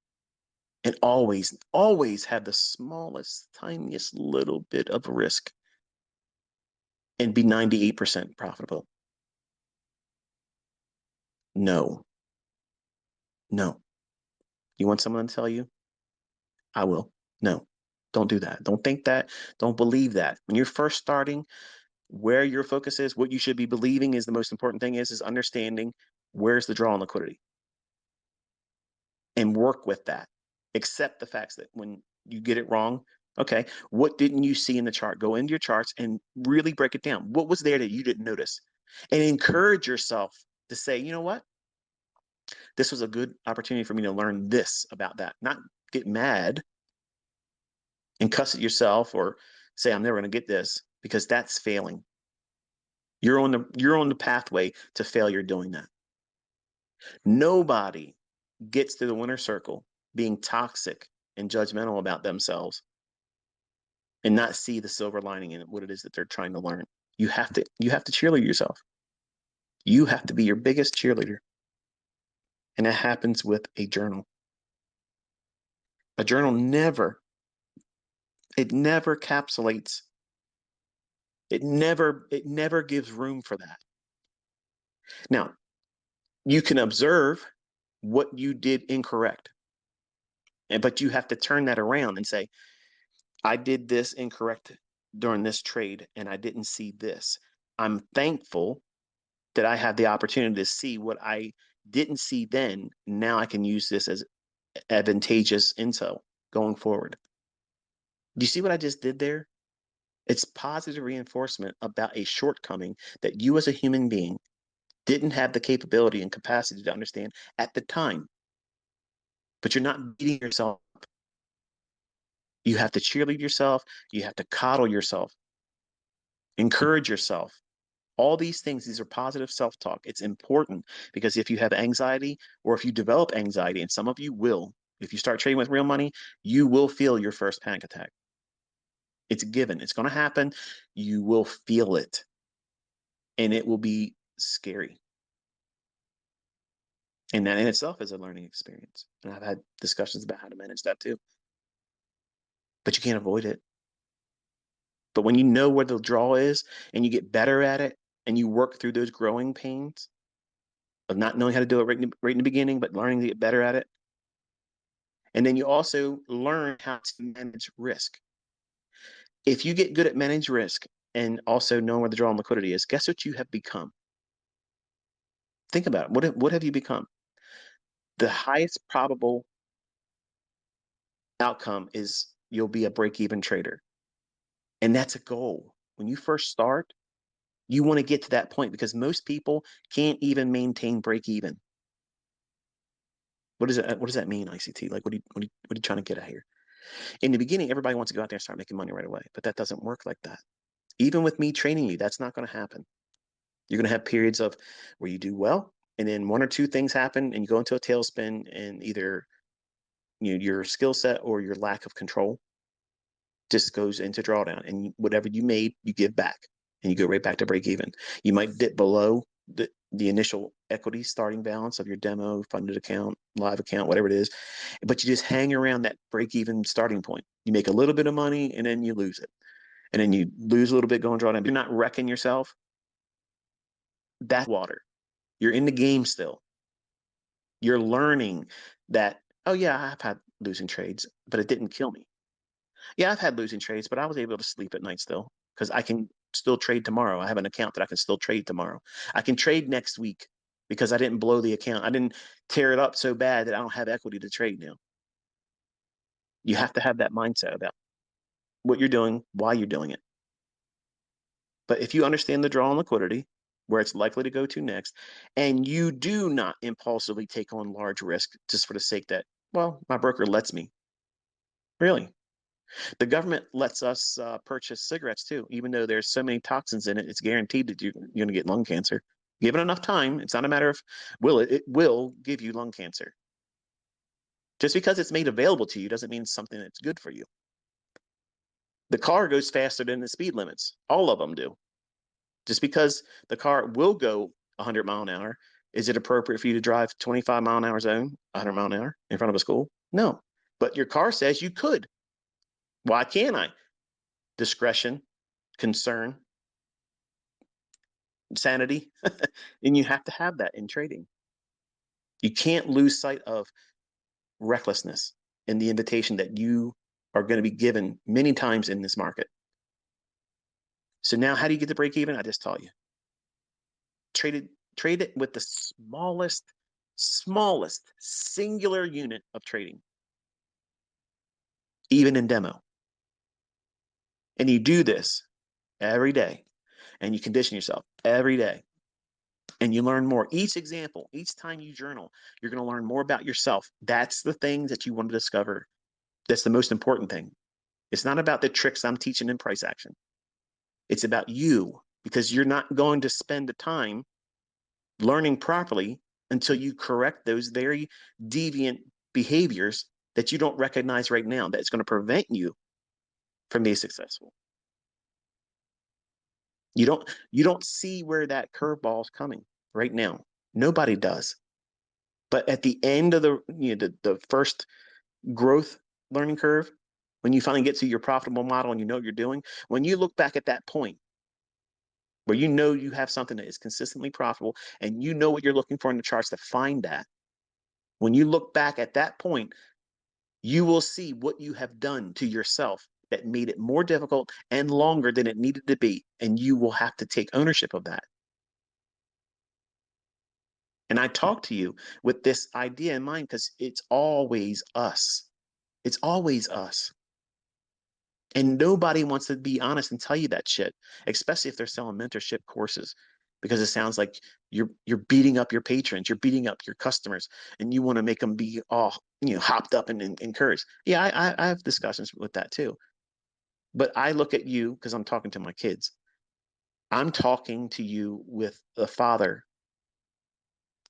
and always have the smallest, tiniest little bit of risk and be 98% profitable. No, no. You want someone to tell you? I will. No, don't do that. Don't think that. Don't believe that. When you're first starting, where your focus is, what you should be believing is the most important thing is understanding where's the draw on liquidity and work with that. Accept the facts that when you get it wrong, okay, what didn't you see in the chart? Go into your charts and really break it down. What was there that you didn't notice? And encourage yourself to say, you know what? This was a good opportunity for me to learn this about that. Not get mad and cuss at yourself or say, I'm never going to get this, because that's failing. You're on the pathway to failure doing that. Nobody gets to the winner's circle being toxic and judgmental about themselves and not see the silver lining in what it is that they're trying to learn. You have to cheerlead yourself. You have to be your biggest cheerleader. And that happens with a journal. A journal never encapsulates. It never gives room for that. Now, you can observe what you did incorrect, but you have to turn that around and say, I did this incorrect during this trade and I didn't see this. I'm thankful that I had the opportunity to see what I didn't see then. Now I can use this as advantageous intel going forward. Do you see what I just did there? It's positive reinforcement about a shortcoming that you as a human being didn't have the capability and capacity to understand at the time. But you're not beating yourself up. You have to cheerlead yourself. You have to coddle yourself, encourage yourself. All these things, these are positive self-talk. It's important because if you have anxiety or if you develop anxiety, and some of you will, if you start trading with real money, you will feel your first panic attack. It's a given. It's going to happen. You will feel it. And it will be scary. And that in itself is a learning experience. And I've had discussions about how to manage that too. But you can't avoid it. But when you know where the draw is and you get better at it and you work through those growing pains of not knowing how to do it right in the beginning, but learning to get better at it. And then you also learn how to manage risk. If you get good at manage risk and also knowing where the draw on liquidity is, guess what you have become? Think about it. What have you become? The highest probable outcome is you'll be a break-even trader. And that's a goal. When you first start, you want to get to that point because most people can't even maintain break-even. What does that mean, ICT? Like, what are you trying to get at here? In the beginning, everybody wants to go out there and start making money right away, but that doesn't work like that. Even with me training you, that's not going to happen. You're going to have periods of where you do well, and then one or two things happen, and you go into a tailspin, and either your skill set or your lack of control just goes into drawdown, and whatever you made, you give back, and you go right back to break even. You might dip below the initial equity starting balance of your demo, funded account, live account, whatever it is, but you just hang around that break even starting point. You make a little bit of money, and then you lose it, and then you lose a little bit going drawdown. You're not wrecking yourself. That's water. You're in the game still. You're learning that, oh yeah, I've had losing trades, but it didn't kill me. Yeah, I've had losing trades, but I was able to sleep at night still because I can still trade tomorrow. I have an account that I can still trade tomorrow. I can trade next week because I didn't blow the account. I didn't tear it up so bad that I don't have equity to trade now. You have to have that mindset about what you're doing, why you're doing it. But if you understand the draw on liquidity, where it's likely to go to next, and you do not impulsively take on large risk just for the sake that, well, my broker lets me. Really? The government lets us purchase cigarettes too, even though there's so many toxins in it. It's guaranteed that you're going to get lung cancer. Given enough time, it's not a matter of will it. It will give you lung cancer. Just because it's made available to you doesn't mean something that's good for you. The car goes faster than the speed limits. All of them do. Just because the car will go 100 mile an hour, is it appropriate for you to drive 25-mile-an-hour zone, 100 mile an hour in front of a school? No. But your car says you could. Why can't I? Discretion, concern, sanity. And you have to have that in trading. You can't lose sight of recklessness and the invitation that you are going to be given many times in this market. So now how do you get to break even? I just taught you. Trade it with the smallest singular unit of trading, even in demo. And you do this every day, and you condition yourself every day, and you learn more. Each example, each time you journal, you're going to learn more about yourself. That's the things that you want to discover. That's the most important thing. It's not about the tricks I'm teaching in price action. It's about you, because you're not going to spend the time learning properly until you correct those very deviant behaviors that you don't recognize right now, that's going to prevent you from being successful. You don't see where that curveball is coming right now. Nobody does. But at the end of the first growth learning curve, when you finally get to your profitable model and you know what you're doing, when you look back at that point where you know you have something that is consistently profitable and you know what you're looking for in the charts to find that, when you look back at that point, you will see what you have done to yourself that made it more difficult and longer than it needed to be. And you will have to take ownership of that. And I talk to you with this idea in mind because it's always us. It's always us. And nobody wants to be honest and tell you that shit, especially if they're selling mentorship courses, because it sounds like you're beating up your patrons, you're beating up your customers, and you want to make them be all hopped up and encouraged. Yeah, I have discussions with that too. But I look at you because I'm talking to my kids. I'm talking to you with the father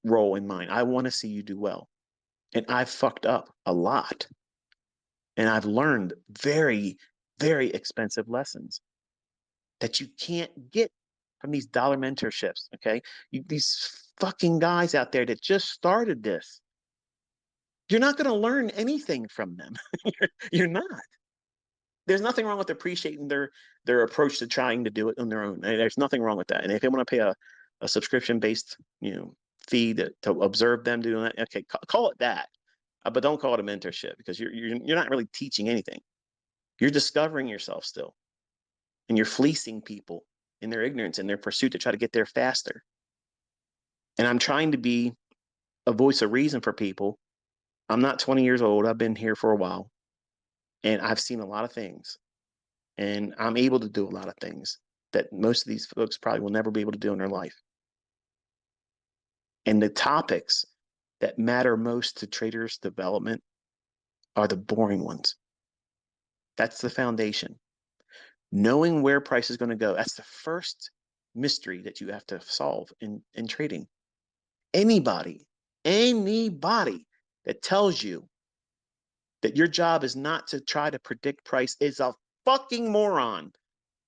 role in mind. I want to see you do well. And I've fucked up a lot. And I've learned very, very expensive lessons that you can't get from these dollar mentorships. Okay. These fucking guys out there that just started this, you're not going to learn anything from them. You're not. There's nothing wrong with appreciating their approach to trying to do it on their own. There's nothing wrong with that. And if they want to pay a subscription based fee to observe them doing that, okay, call it that. But don't call it a mentorship, because you're not really teaching anything. You're discovering yourself still, and you're fleecing people in their ignorance and their pursuit to try to get there faster. And I'm trying to be a voice of reason for people. I'm not 20 years old. I've been here for a while, and I've seen a lot of things, and I'm able to do a lot of things that most of these folks probably will never be able to do in their life. And the topics that matter most to traders' development are the boring ones. That's the foundation. Knowing where price is going to go, that's the first mystery that you have to solve in trading. Anybody that tells you that your job is not to try to predict price is a fucking moron.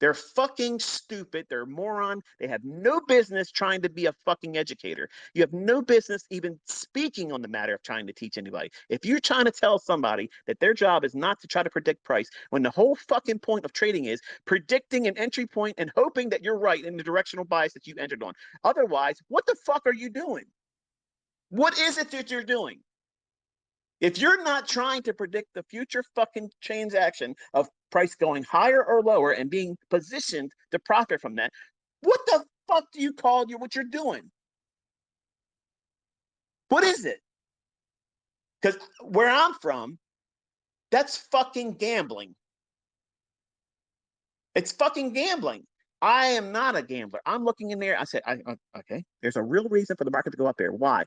They're fucking stupid. They're a moron. They have no business trying to be a fucking educator. You have no business even speaking on the matter of trying to teach anybody. If you're trying to tell somebody that their job is not to try to predict price, when the whole fucking point of trading is predicting an entry point and hoping that you're right in the directional bias that you entered on. Otherwise, what the fuck are you doing? What is it that you're doing? If you're not trying to predict the future fucking transaction of price going higher or lower and being positioned to profit from that, what the fuck do you call what you're doing? What is it? Because where I'm from, that's fucking gambling. It's fucking gambling. I am not a gambler. I'm looking in there. I said, okay, there's a real reason for the market to go up there. Why?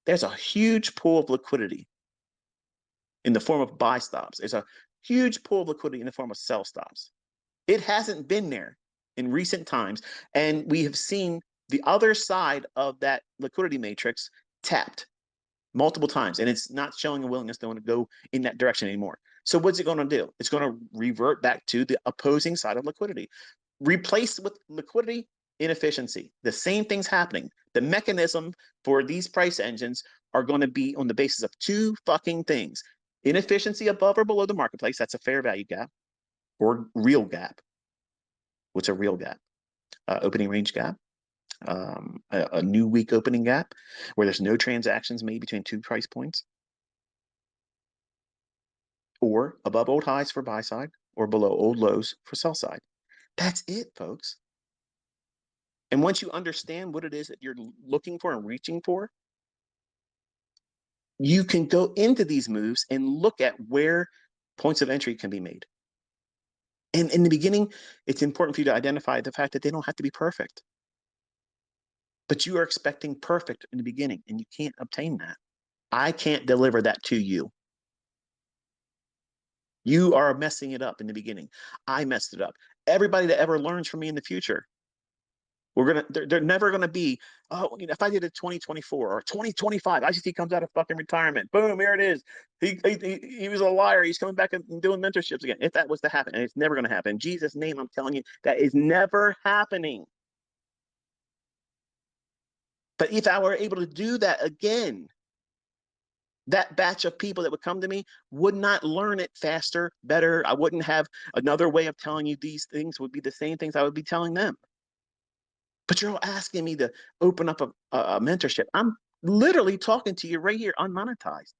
There's a huge pool of liquidity in the form of buy stops. There's a huge pool of liquidity in the form of sell stops. It hasn't been there in recent times. And we have seen the other side of that liquidity matrix tapped multiple times. And it's not showing a willingness to want to go in that direction anymore. So what's it going to do? It's going to revert back to the opposing side of liquidity. Replace with liquidity, inefficiency. The same thing's happening. The mechanism for these price engines are going to be on the basis of two fucking things. Inefficiency above or below the marketplace, that's a fair value gap, or real gap. What's a real gap? Opening range gap, a new week opening gap, where there's no transactions made between two price points, or above old highs for buy side, or below old lows for sell side. That's it, folks. And once you understand what it is that you're looking for and reaching for, you can go into these moves and look at where points of entry can be made. And in the beginning, it's important for you to identify the fact that they don't have to be perfect. But you are expecting perfect in the beginning, and you can't obtain that. I can't deliver that to you. You are messing it up in the beginning. I messed it up. Everybody that ever learns from me in the future, they're never gonna be, oh, you know, if I did a 2024 or 2025, ICT comes out of fucking retirement. Boom, here it is. He was a liar. He's coming back and doing mentorships again. If that was to happen, and it's never gonna happen. In Jesus' name, I'm telling you, that is never happening. But if I were able to do that again, that batch of people that would come to me would not learn it faster, better. I wouldn't have another way of telling you these things would be the same things I would be telling them. But you're all asking me to open up a mentorship. I'm literally talking to you right here, unmonetized.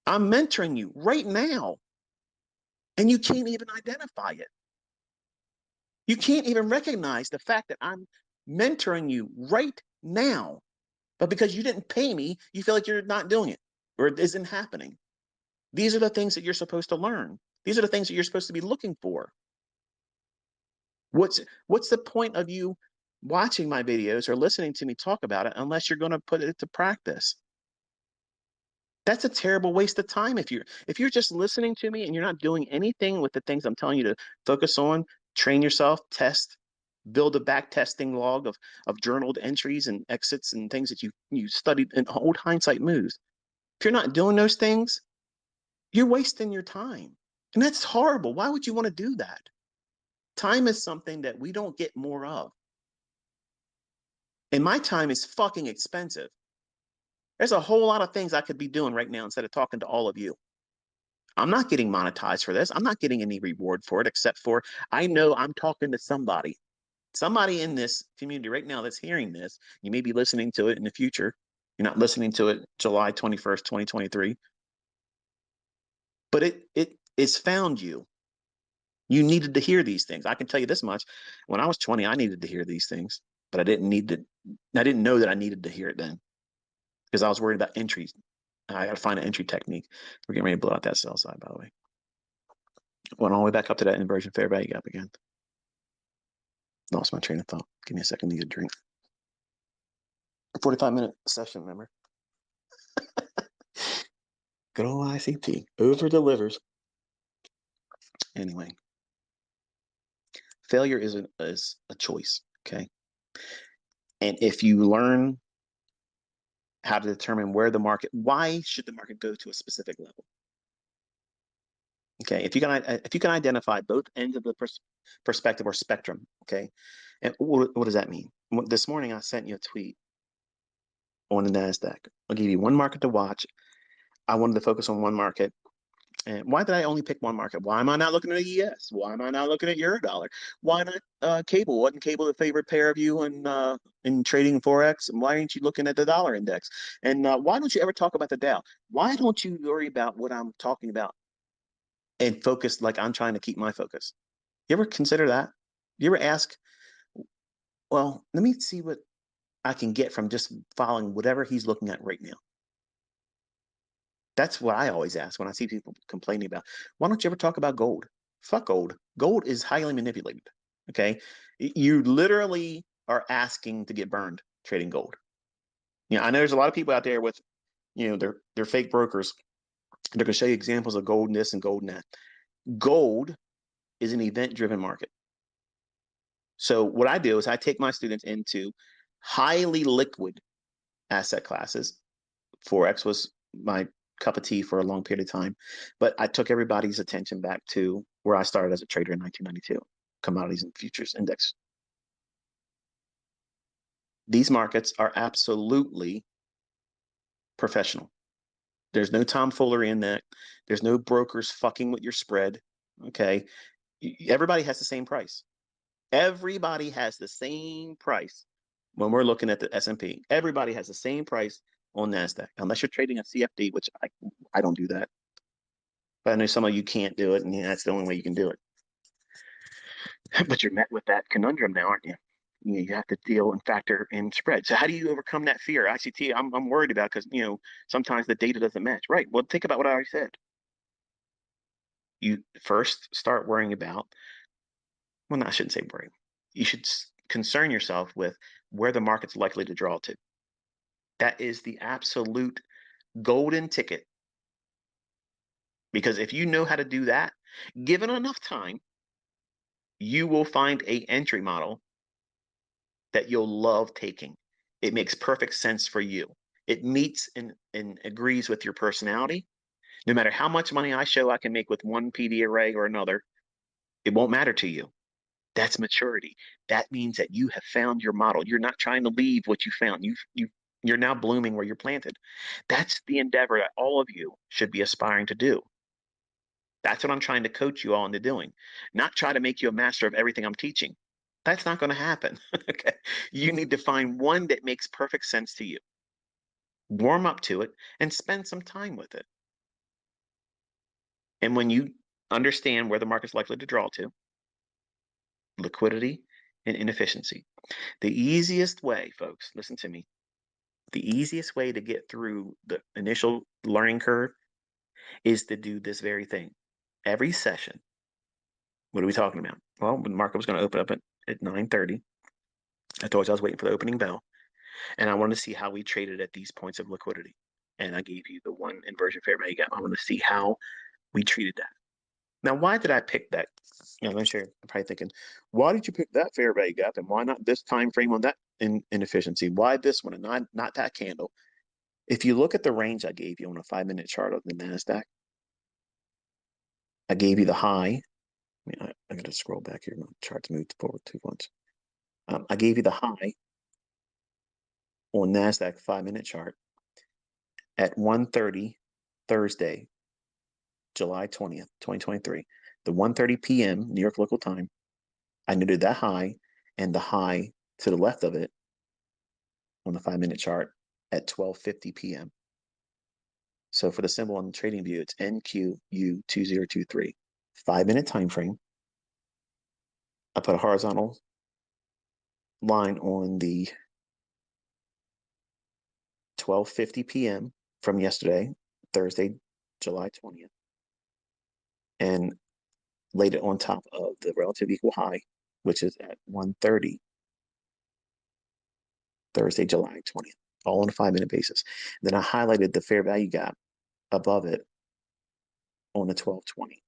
I'm mentoring you right now, and you can't even identify it. You can't even recognize the fact that I'm mentoring you right now. But because you didn't pay me, you feel like you're not doing it or it isn't happening. These are the things that you're supposed to learn. These are the things that you're supposed to be looking for. What's the point of you watching my videos or listening to me talk about it unless you're going to put it to practice? That's a terrible waste of time. If you're just listening to me and you're not doing anything with the things I'm telling you to focus on, train yourself, test, build a back testing log of journaled entries and exits and things that you studied in old hindsight moves. If you're not doing those things, you're wasting your time. And that's horrible. Why would you want to do that? Time is something that we don't get more of. And my time is fucking expensive. There's a whole lot of things I could be doing right now instead of talking to all of you. I'm not getting monetized for this. I'm not getting any reward for it, except for I know I'm talking to somebody. Somebody in this community right now that's hearing this. You may be listening to it in the future. You're not listening to it July 21st, 2023. But it's found you. You needed to hear these things. I can tell you this much. When I was 20, I needed to hear these things, but I didn't know that I needed to hear it then because I was worried about entries. I got to find an entry technique. We're getting ready to blow out that sell side, by the way. Went all the way back up to that inversion fair value gap again. Lost my train of thought. Give me a second to get a drink. 45-minute session, remember? Good old ICT. Over delivers. Anyway, failure is a choice, okay? And if you learn how to determine why should the market go to a specific level? Okay, if you can identify both ends of the perspective or spectrum, okay, and what does that mean? This morning I sent you a tweet on the Nasdaq. I'll give you one market to watch. I wanted to focus on one market. And why did I only pick one market? Why am I not looking at ES? Why am I not looking at Eurodollar? Why not cable? Wasn't cable the favorite pair of you in trading Forex? And why aren't you looking at the dollar index? And why don't you ever talk about the Dow? Why don't you worry about what I'm talking about and focus like I'm trying to keep my focus? You ever consider that? You ever ask, well, let me see what I can get from just following whatever he's looking at right now? That's what I always ask when I see people complaining about, why don't you ever talk about gold? Fuck gold. Gold is highly manipulated. Okay. You literally are asking to get burned trading gold. I know there's a lot of people out there with, they're fake brokers. They're going to show you examples of gold and this and gold and that. Gold is an event driven market. So what I do is I take my students into highly liquid asset classes. Forex was my cup of tea for a long period of time. But I took everybody's attention back to where I started as a trader in 1992, commodities and futures index. These markets are absolutely professional. There's no tomfoolery in that. There's no brokers fucking with your spread. Okay. Everybody has the same price. Everybody has the same price when we're looking at the S&P. Everybody has the same price on NASDAQ, unless you're trading a CFD, which I don't do that. But I know some of you can't do it, and that's the only way you can do it. But you're met with that conundrum now, aren't you? You have to deal and factor in spread. So how do you overcome that fear? ICT, I'm worried about because sometimes the data doesn't match. Right. Well, think about what I already said. You first start worrying about. Well, no, I shouldn't say worry. You should concern yourself with where the market's likely to draw to. That is the absolute golden ticket. Because if you know how to do that, given enough time, you will find a entry model that you'll love taking. It makes perfect sense for you. It meets and agrees with your personality. No matter how much money I show I can make with one PD array or another, it won't matter to you. That's maturity. That means that you have found your model. You're not trying to leave what you found. You're now blooming where you're planted. That's the endeavor that all of you should be aspiring to do. That's what I'm trying to coach you all into doing. Not try to make you a master of everything I'm teaching. That's not going to happen. Okay. You need to find one that makes perfect sense to you. Warm up to it and spend some time with it. And when you understand where the market's likely to draw to, liquidity and inefficiency. The easiest way, folks, listen to me. The easiest way to get through the initial learning curve is to do this very thing. Every session, what are we talking about? Well, the market was going to open up at 9:30. I told you I was waiting for the opening bell. And I wanted to see how we traded at these points of liquidity. And I gave you the one inversion fair value gap. I want to see how we treated that. Now, why did I pick that? I'm sure you're probably thinking, why did you pick that fair value gap, and why not this time frame on that inefficiency? Why this one and not that candle? If you look at the range I gave you on a 5-minute chart of the NASDAQ, I gave you the high. I got to scroll back here. My chart's moved forward too much. I gave you the high on NASDAQ 5-minute chart at 1:30 Thursday, July 20th, 2023. The 1:30 p.m. New York local time, I noted that high and the high to the left of it on the 5-minute chart at 12:50 p.m. So for the symbol on the trading view, it's NQU2023. 5-minute time frame. I put a horizontal line on the 12:50 p.m. from yesterday, Thursday, July 20th, and laid it on top of the relative equal high, which is at 1:30, Thursday, July 20th, all on a 5-minute basis. Then I highlighted the fair value gap above it on the 12:20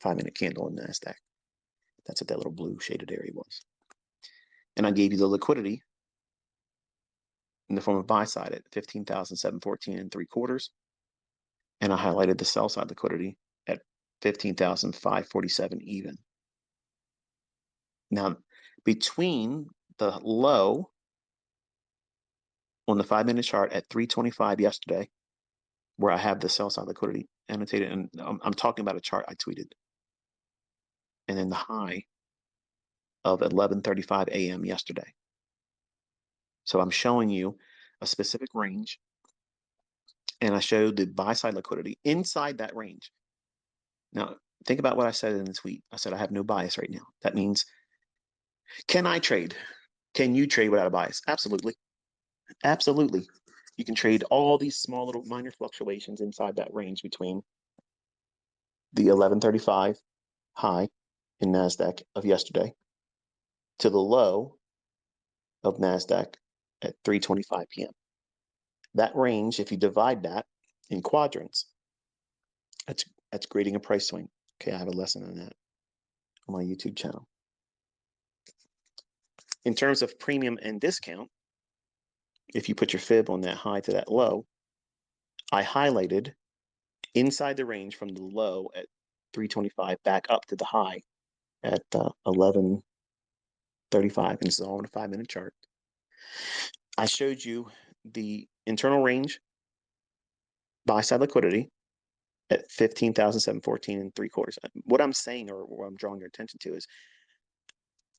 5-minute candle in NASDAQ. That's what that little blue shaded area was. And I gave you the liquidity in the form of buy side at 15,714 3/4. And I highlighted the sell side liquidity at 15,547 even. Now, between the low on the 5-minute chart at 325 yesterday, where I have the sell side liquidity annotated, and I'm talking about a chart I tweeted, and then the high of 11:35 a.m. yesterday. So I'm showing you a specific range, and I showed the buy side liquidity inside that range. Now, think about what I said in the tweet. I said I have no bias right now. That means, can I trade? Can you trade without a bias? Absolutely. Absolutely. You can trade all these small little minor fluctuations inside that range between the 11:35 high in NASDAQ of yesterday to the low of NASDAQ at 3:25 p.m. That range, if you divide that in quadrants, that's creating a price swing. Okay, I have a lesson on that on my YouTube channel. In terms of premium and discount, if you put your fib on that high to that low, I highlighted inside the range from the low at 325 back up to the high at 1135, and this is all in a 5-minute chart. I showed you the internal range buy side liquidity at 15,714 and 3/4. What I'm saying, or what I'm drawing your attention to, is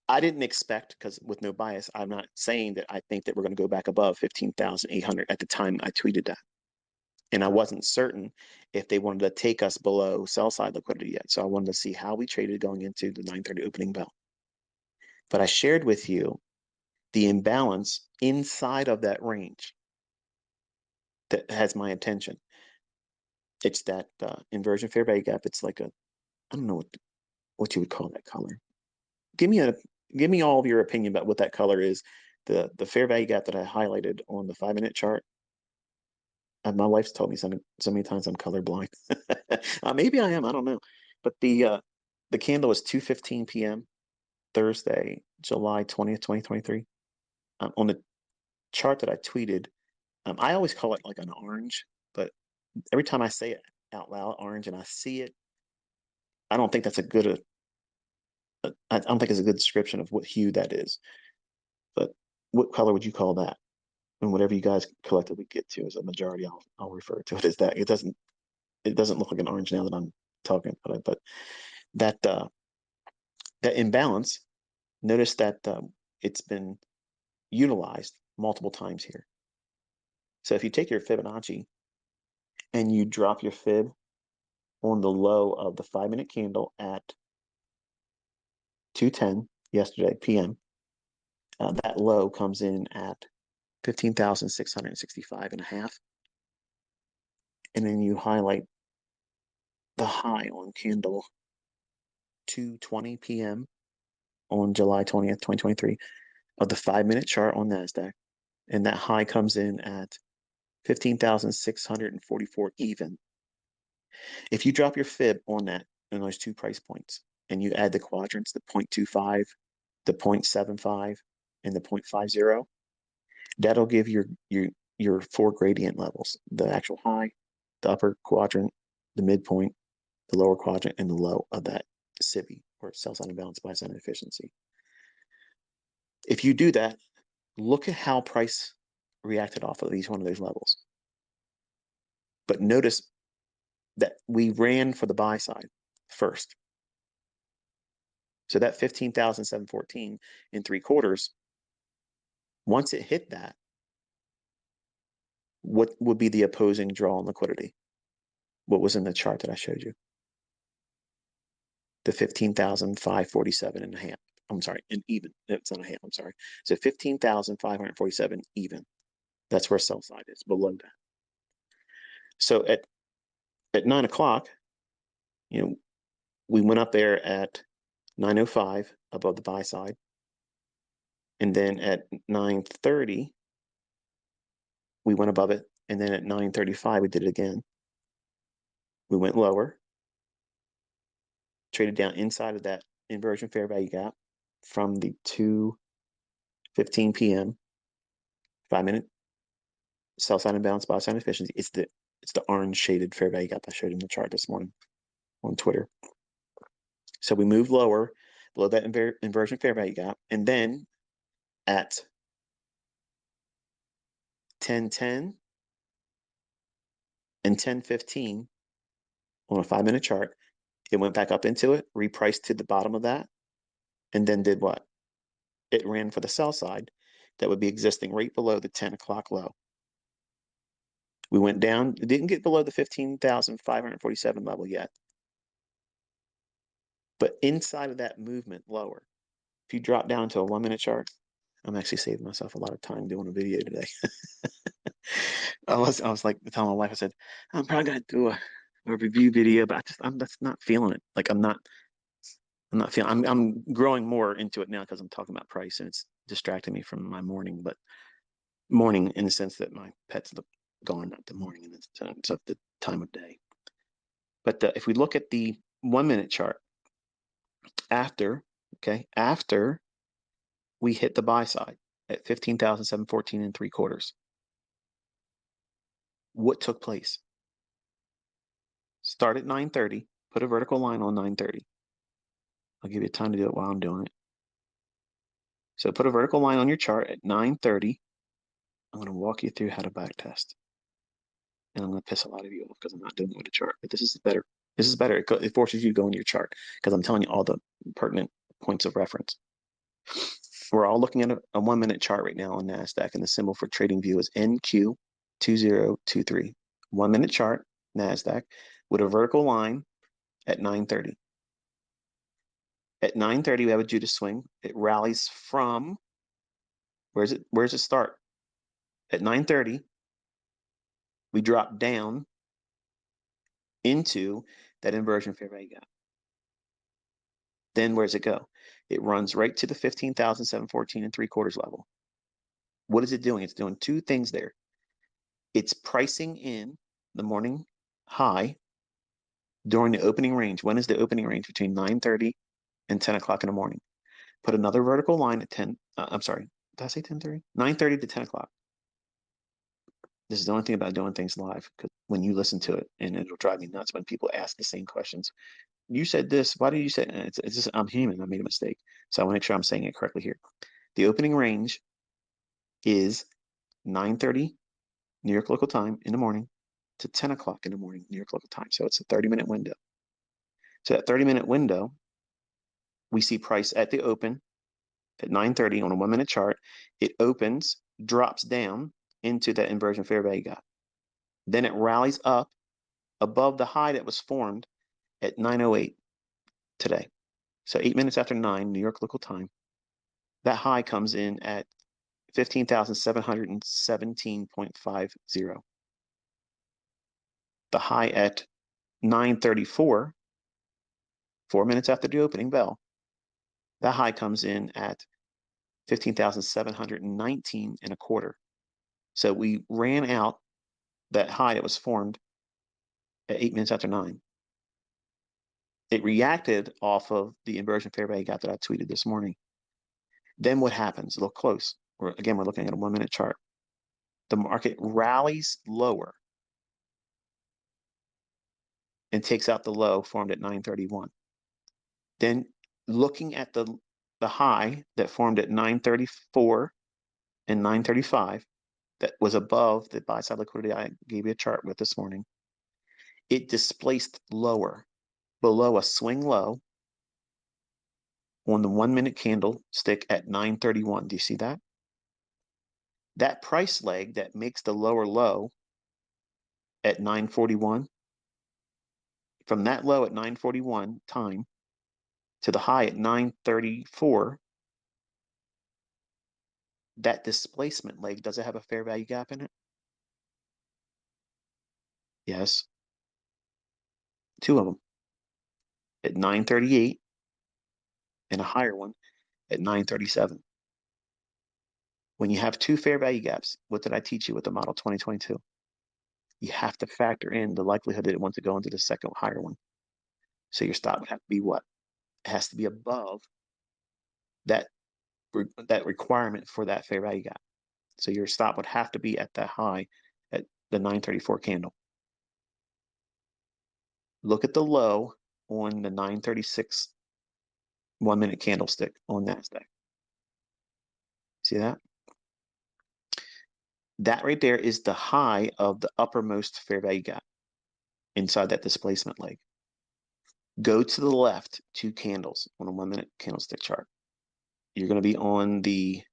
I didn't expect, because with no bias, I'm not saying that I think that we're going to go back above 15,800 at the time I tweeted that. And I wasn't certain if they wanted to take us below sell side liquidity yet. So I wanted to see how we traded going into the 9:30 opening bell. But I shared with you the imbalance inside of that range that has my attention. It's that inversion fair value gap. It's like a, I don't know what you would call that color. Give me all of your opinion about what that color is. The fair value gap that I highlighted on the 5-minute chart. My wife's told me so many times I'm colorblind. Maybe I am. I don't know. But the candle is 2:15 p.m. Thursday, July 20th, 2023. On the chart that I tweeted, I always call it like an orange, but every time I say it out loud, orange, and I see it, I don't think that's a good. I don't think it's a good description of what hue that is. But what color would you call that? And whatever you guys collectively get to as a majority, I'll refer to it as that. It doesn't look like an orange now that I'm talking about it, but that imbalance, notice that it's been utilized multiple times here. So if you take your Fibonacci and you drop your fib on the low of the 5-minute candle at 2:10 yesterday p.m., that low comes in at 15,665.5. And then you highlight the high on candle 2:20 p.m. on July 20th, 2023 of the 5-minute chart on NASDAQ. And that high comes in at 15,644 even. If you drop your fib on those 2 price points, and you add the quadrants, the 0.25, the 0.75, and the 0.50, that'll give your 4 gradient levels: the actual high, the upper quadrant, the midpoint, the lower quadrant, and the low of that SIBI, or sell side imbalance, buy side inefficiency. If you do that, look at how price reacted off of each one of those levels. But notice that we ran for the buy side first. So that 15,714 and 3/4, once it hit that, what would be the opposing draw on liquidity? What was in the chart that I showed you? The 15,547.5. I'm sorry, and even. It's not a half, I'm sorry. So 15,547 even. That's where sell side is, below that. So at 9 o'clock, we went up there at 9:05 above the buy side. And then at 9:30, we went above it. And then at 9:35, we did it again. We went lower, traded down inside of that inversion fair value gap from the 2:15 p.m. 5-minute sell side imbalance, buy side efficiency. It's the orange shaded fair value gap I showed in the chart this morning on Twitter. So we moved lower below that inversion fair value gap, and then at 10:10 and 10:15 on a 5-minute chart, it went back up into it, repriced to the bottom of that, and then did what? It ran for the sell side that would be existing right below the 10 o'clock low. We went down, it didn't get below the 15,547 level yet. But inside of that movement lower, if you drop down to a 1-minute chart, I'm actually saving myself a lot of time doing a video today. I was like telling my wife, I said, I'm probably gonna do a review video, but I'm just not feeling it. Like I'm not feeling. I'm growing more into it now because I'm talking about price, and it's distracting me from my morning. But morning in the sense that my pet's gone, not the morning in the sense of the time of day. But if we look at the 1-minute chart, after we hit the buy side at 15,714 and 3/4, what took place? Start at 9:30. Put a vertical line on 9:30. I'll give you time to do it while I'm doing it. So put a vertical line on your chart at 9:30. I'm going to walk you through how to backtest. And I'm going to piss a lot of you off because I'm not doing it with a chart. But this is better. This is better. It forces you to go into your chart because I'm telling you all the pertinent points of reference. We're all looking at a 1 minute chart right now on NASDAQ, and the symbol for trading view is NQ2023. 1 minute chart, NASDAQ, with a vertical line at 9:30. At 9:30, we have a Judas swing. It rallies from, where's it start? At 9:30, we drop down into that inversion fair value gap. Then where's it go? It runs right to the 15,714 3/4 level. What is it doing? It's doing two things there. It's pricing in the morning high during the opening range. When is the opening range? Between 9:30 and 10 o'clock in the morning. Put another vertical line at 10. I'm sorry. Did I say 10:30? 9:30 to 10 o'clock. This is the only thing about doing things live, because when you listen to it, and it'll drive me nuts when people ask the same questions. You said this. Why did you say it? It's just, I'm human. I made a mistake. So I want to make sure I'm saying it correctly here. The opening range is 9:30 New York local time in the morning to 10 o'clock in the morning New York local time. So it's a 30-minute window. So that 30-minute window, we see price at the open at 9:30 on a 1 minute chart. It opens, drops down into that inversion fair value gap. Then it rallies up above the high that was formed at 9:08 today. So 8 minutes after 9 New York local time, that high comes in at 15,717.50. The high at 9:34, 4 minutes after the opening bell, that high comes in at 15,719 and a quarter. So we ran out that high that was formed at 8 minutes after 9. It reacted off of the inversion fair value gap that I tweeted this morning. Then what happens? Look close. Again, we're looking at a 1 minute chart. The market rallies lower and takes out the low formed at 9:31. Then looking at the high that formed at 9:34 and 9:35, that was above the buy side liquidity I gave you a chart with this morning, it displaced lower below a swing low on the 1 minute candlestick at 9:31. Do you see that? That price leg that makes the lower low at 9:41, from that low at 9:41 time to the high at 9:34, that displacement leg, does it have a fair value gap in it? Yes. Two of them at 9:38 and a higher one at 9:37. When you have two fair value gaps, what did I teach you with the model 2022? You have to factor in the likelihood that it wants to go into the second higher one. So your stop would have to be what? It has to be above that requirement for that fair value gap. So your stop would have to be at that high at the 9:34 candle. Look at the low on the 9:36 1 minute candlestick on NASDAQ. See that? That right there is the high of the uppermost fair value gap inside that displacement leg. Go to the left 2 candles on a 1 minute candlestick chart. You're going to be on the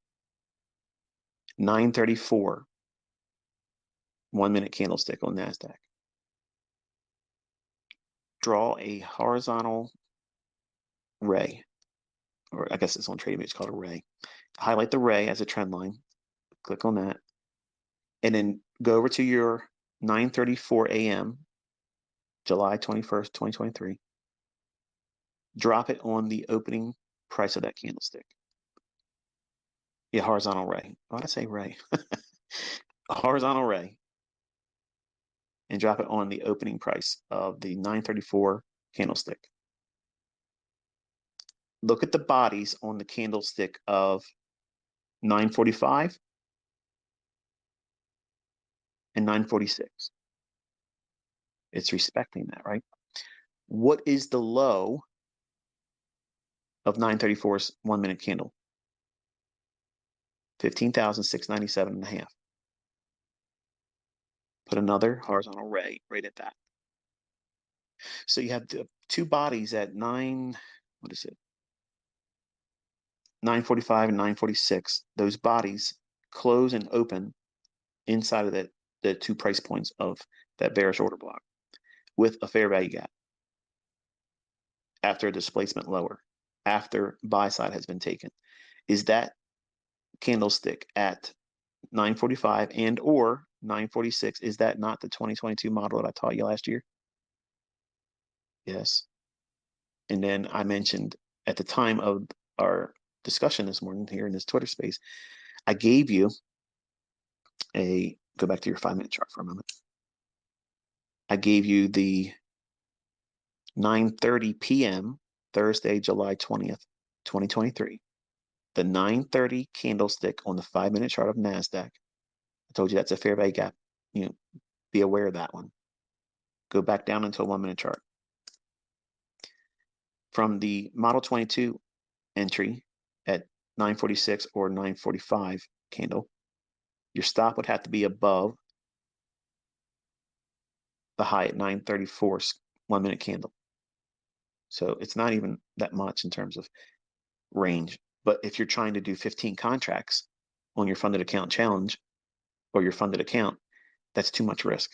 9:34 1 minute candlestick on NASDAQ. Draw a horizontal ray, or I guess it's on TradingView, it's called a ray. Highlight the ray as a trend line. Click on that. And then go over to your 9:34 a.m., July 21st, 2023. Drop it on the opening price of that candlestick. Yeah, horizontal ray. Why did I say ray? A horizontal ray. And drop it on the opening price of the 9:34 candlestick. Look at the bodies on the candlestick of 9:45 and 9:46. It's respecting that, right? What is the low of 934's 1 minute candle? 15,697 and a half. Put another horizontal ray right at that. So you have the two bodies at what is it? 945 and 946. Those bodies close and open inside of the 2 price points of that bearish order block with a fair value gap after a displacement lower, after buy side has been taken. Is that candlestick at 945 and or 946, is that not the 2022 model that I taught you last year? Yes. And then I mentioned at the time of our discussion this morning here in this Twitter space, I gave you go back to your 5-minute chart for a moment. I gave you the 9:30 p.m. Thursday, July 20th, 2023. The 9:30 candlestick on the 5-minute chart of NASDAQ. I told you that's a fair value gap. Be aware of that one. Go back down into a 1-minute chart. From the Model 22 entry at 946 or 945 candle, your stop would have to be above the high at 934's 1-minute candle. So it's not even that much in terms of range. But if you're trying to do 15 contracts on your funded account challenge or your funded account, that's too much risk.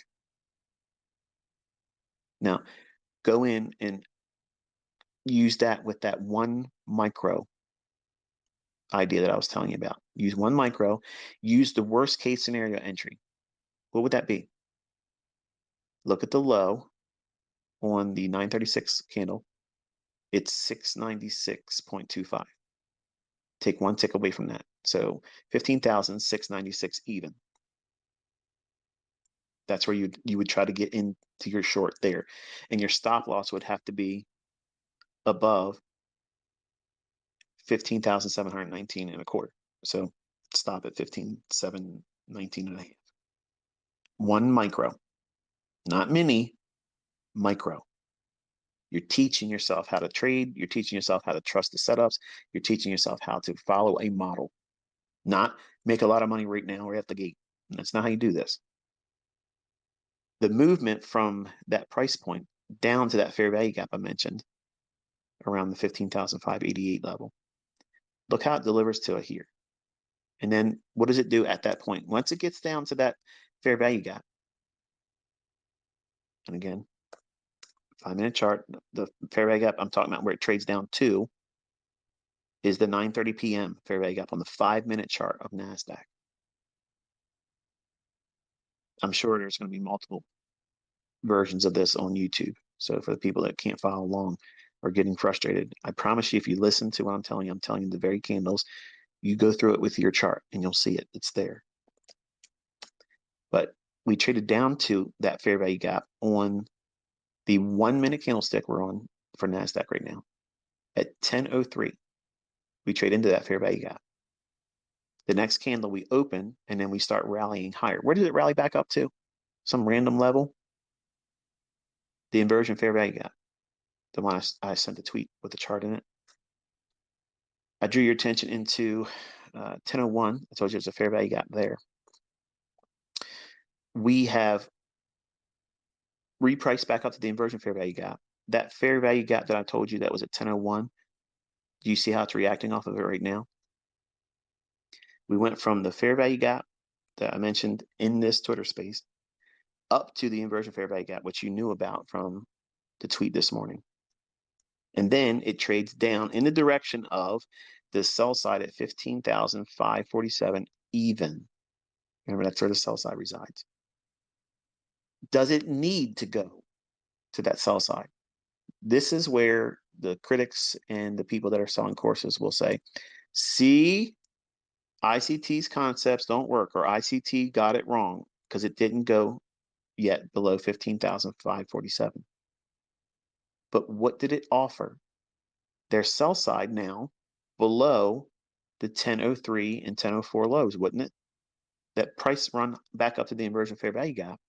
Now, go in and use that with that 1 micro idea that I was telling you about. Use 1 micro, use the worst case scenario entry. What would that be? Look at the low on the 936 candle. It's 696.25. Take 1 tick away from that. So 15,696 even. That's where you would try to get into your short there. And your stop loss would have to be above 15,719 and a quarter. So stop at 15,719 and a half. 1 micro, not mini, micro. You're teaching yourself how to trade. You're teaching yourself how to trust the setups. You're teaching yourself how to follow a model, not make a lot of money right now or at the gate. And that's not how you do this. The movement from that price point down to that fair value gap I mentioned, around the 15,588 level. Look how it delivers to it here. And then what does it do at that point? Once it gets down to that fair value gap, and again, 5-minute chart, the fair value gap I'm talking about where it trades down to is the 9:30 p.m. fair value gap on the 5-minute chart of NASDAQ. I'm sure there's going to be multiple versions of this on YouTube. So for the people that can't follow along or getting frustrated, I promise you, if you listen to what I'm telling you the very candles, you go through it with your chart and you'll see it. It's there. But we traded down to that fair value gap on the 1-minute candlestick we're on for NASDAQ right now. At 10:03, we trade into that fair value gap. The next candle we open, and then we start rallying higher. Where did it rally back up to? Some random level? The inversion fair value gap. The one I sent a tweet with the chart in it. I drew your attention into 10:01. I told you there's a fair value gap there. We have repriced back up to the inversion fair value gap. That fair value gap that I told you that was at 10:01, do you see how it's reacting off of it right now? We went from the fair value gap that I mentioned in this Twitter space up to the inversion fair value gap, which you knew about from the tweet this morning. And then it trades down in the direction of the sell side at 15,547 even. Remember, that's where the sell side resides. Does it need to go to that sell side? This is where the critics and the people that are selling courses will say, see, ICT's concepts don't work, or ICT got it wrong because it didn't go yet below 15,547. But what did it offer? Their sell side now below the 10:03 and 10:04 lows, wouldn't it? That price run back up to the inversion fair value gap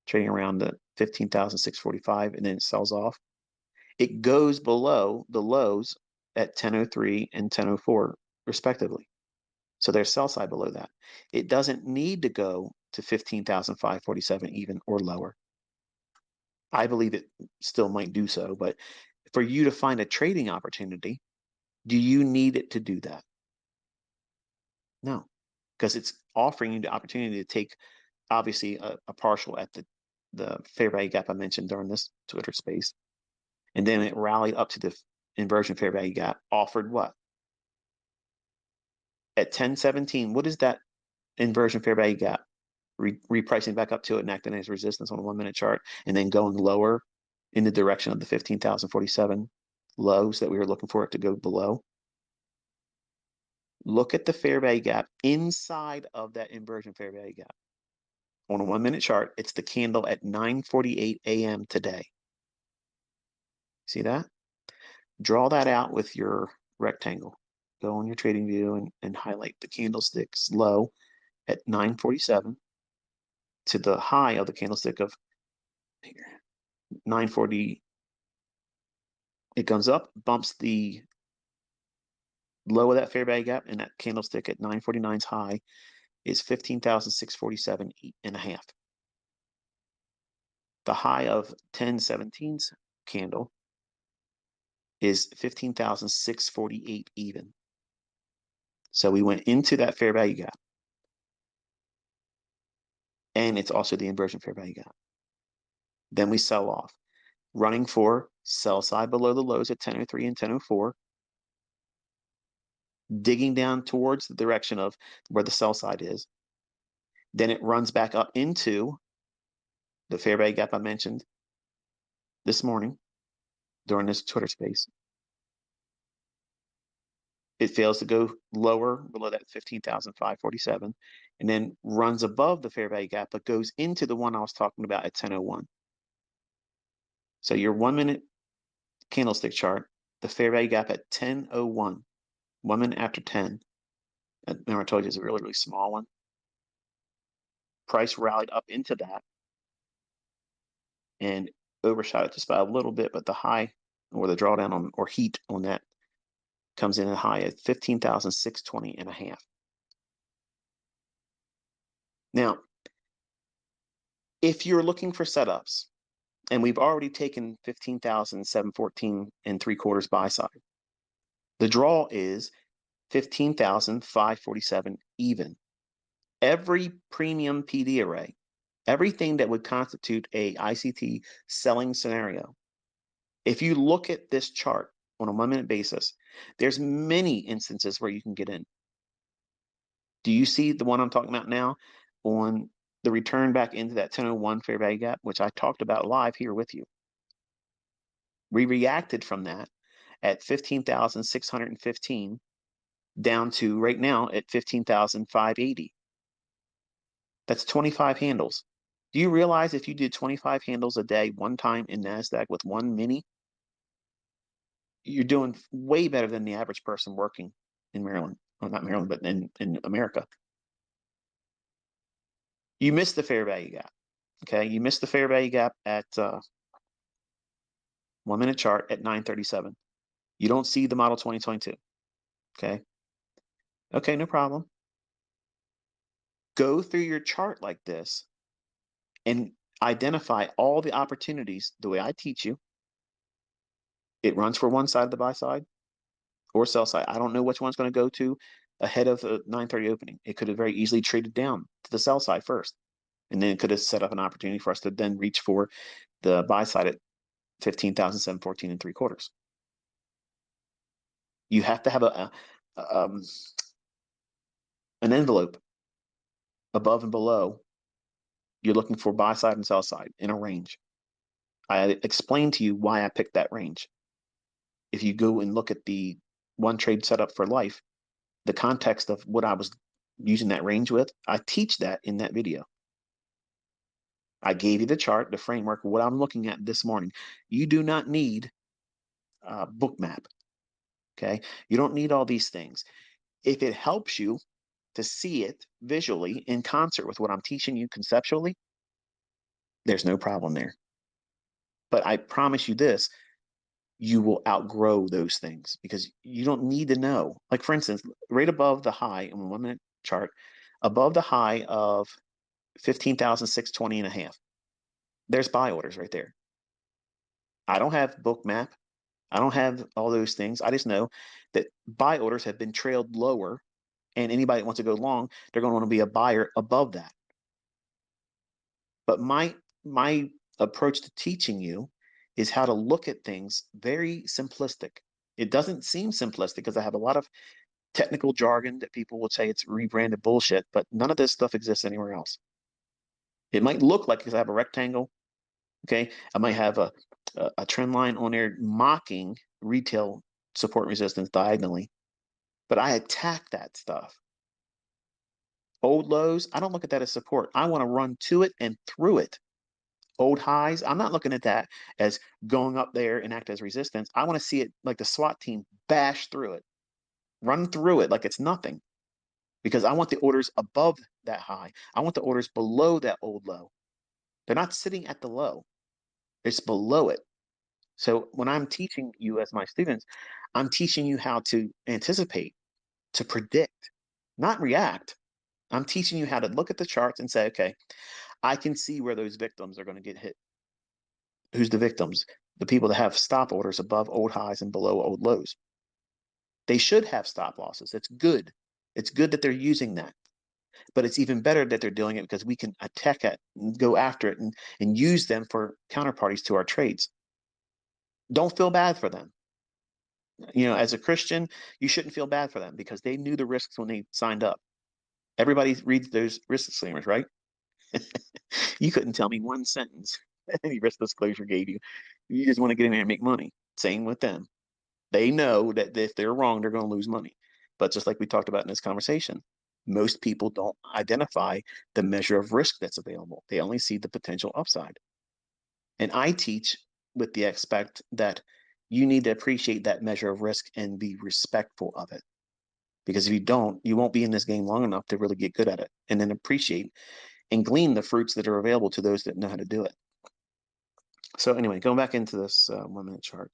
trading around the 15,645, and then it sells off. It goes below the lows at 1003 and 1004, respectively. So there's sell side below that. It doesn't need to go to 15,547 even or lower. I believe it still might do so, but for you to find a trading opportunity, do you need it to do that? No, because it's offering you the opportunity to take obviously a partial at the fair value gap I mentioned during this Twitter space. And then it rallied up to the inversion fair value gap, offered what? At 1017, what is that inversion fair value gap? Repricing back up to it and acting as resistance on a 1 minute chart, and then going lower in the direction of the 15,047 lows that we were looking for it to go below. Look at the fair value gap inside of that inversion fair value gap. On a 1 minute chart, it's the candle at 9:48 a.m. today. See that? Draw that out with your rectangle. Go on your trading view and highlight the candlestick's low at 9:47 to the high of the candlestick of here, 9:40. It comes up, bumps the low of that fair value gap, and that candlestick at 9:49's high is 15,647 and a half. The high of 1017's candle is 15,648 even. So we went into that fair value gap. And it's also the inversion fair value gap. Then we sell off, running for sell side below the lows at 1003 and 1004, digging down towards the direction of where the sell side is. Then it runs back up into the fair value gap I mentioned this morning during this Twitter space. It fails to go lower below that 15,547, and then runs above the fair value gap, but goes into the one I was talking about at 1001. So your 1 minute candlestick chart, the fair value gap at 1001, 1 minute after 10. Remember I told you it's a really, really small one. Price rallied up into that and overshot it just by a little bit, but the high or the drawdown on or heat on that comes in at high at 15,620 and a half. Now, if you're looking for setups, and we've already taken 15,714 and 3/4 buy side, the draw is 15,547 even. Every premium PD array, everything that would constitute a ICT selling scenario, if you look at this chart on a 1 minute basis, there's many instances where you can get in. Do you see the one I'm talking about now on the return back into that 1001 fair value gap, which I talked about live here with you? We reacted from that at 15,615 down to right now at 15,580. That's 25 handles. Do you realize if you did 25 handles a day one time in NASDAQ with one mini, you're doing way better than the average person working in Maryland, or not Maryland, but in America. You missed the fair value gap. Okay, you missed the fair value gap at 1 minute chart at 937. You don't see the model 2022. Okay, no problem. Go through your chart like this and identify all the opportunities the way I teach you. It runs for one side of the buy side or sell side. I don't know which one's going to go to ahead of the 930 opening. It could have very easily traded down to the sell side first, and then it could have set up an opportunity for us to then reach for the buy side at 15,714 and 3/4. You have to have an envelope above and below. You're looking for buy side and sell side in a range. I explained to you why I picked that range. If you go and look at the one trade setup for life, the context of what I was using that range with, I teach that in that video. I gave you the chart, the framework, what I'm looking at this morning. You do not need a book map. Okay, you don't need all these things. If it helps you to see it visually in concert with what I'm teaching you conceptually, There's no problem there. But I promise you this, you will outgrow those things because you don't need to know. Like for instance, right above the high in 1 minute chart, above the high of 15,620 and a half, there's buy orders right there. I don't have bookmap. I don't have all those things. I just know that buy orders have been trailed lower, and anybody that wants to go long, they're going to want to be a buyer above that. But my approach to teaching you is how to look at things very simplistic. It doesn't seem simplistic because I have a lot of technical jargon that people will say it's rebranded bullshit, but none of this stuff exists anywhere else. It might look like because I have a rectangle, okay? I might have a trend line on there mocking retail support resistance diagonally, but I attack that stuff. Old lows, I don't look at that as support. I want to run to it and through it. Old highs, I'm not looking at that as going up there and act as resistance. I want to see it like the SWAT team bash through it, run through it like it's nothing because I want the orders above that high. I want the orders below that old low. They're not sitting at the low, it's below it. So when I'm teaching you as my students, I'm teaching you how to anticipate, to predict, not react. I'm teaching you how to look at the charts and say, okay, I can see where those victims are going to get hit. Who's the victims? The people that have stop orders above old highs and below old lows. They should have stop losses. It's good. It's good that they're using that. But it's even better that they're doing it because we can attack it and go after it and use them for counterparties to our trades. Don't feel bad for them. You know, as a Christian, you shouldn't feel bad for them because they knew the risks when they signed up. Everybody reads those risk disclaimers, right? You couldn't tell me one sentence any risk disclosure gave you. You just want to get in there and make money. Same with them. They know that if they're wrong, they're going to lose money. But just like we talked about in this conversation, most people don't identify the measure of risk that's available. They only see the potential upside. And I teach with the aspect that you need to appreciate that measure of risk and be respectful of it. Because if you don't, you won't be in this game long enough to really get good at it and then appreciate and glean the fruits that are available to those that know how to do it. So anyway, going back into this 1 minute chart,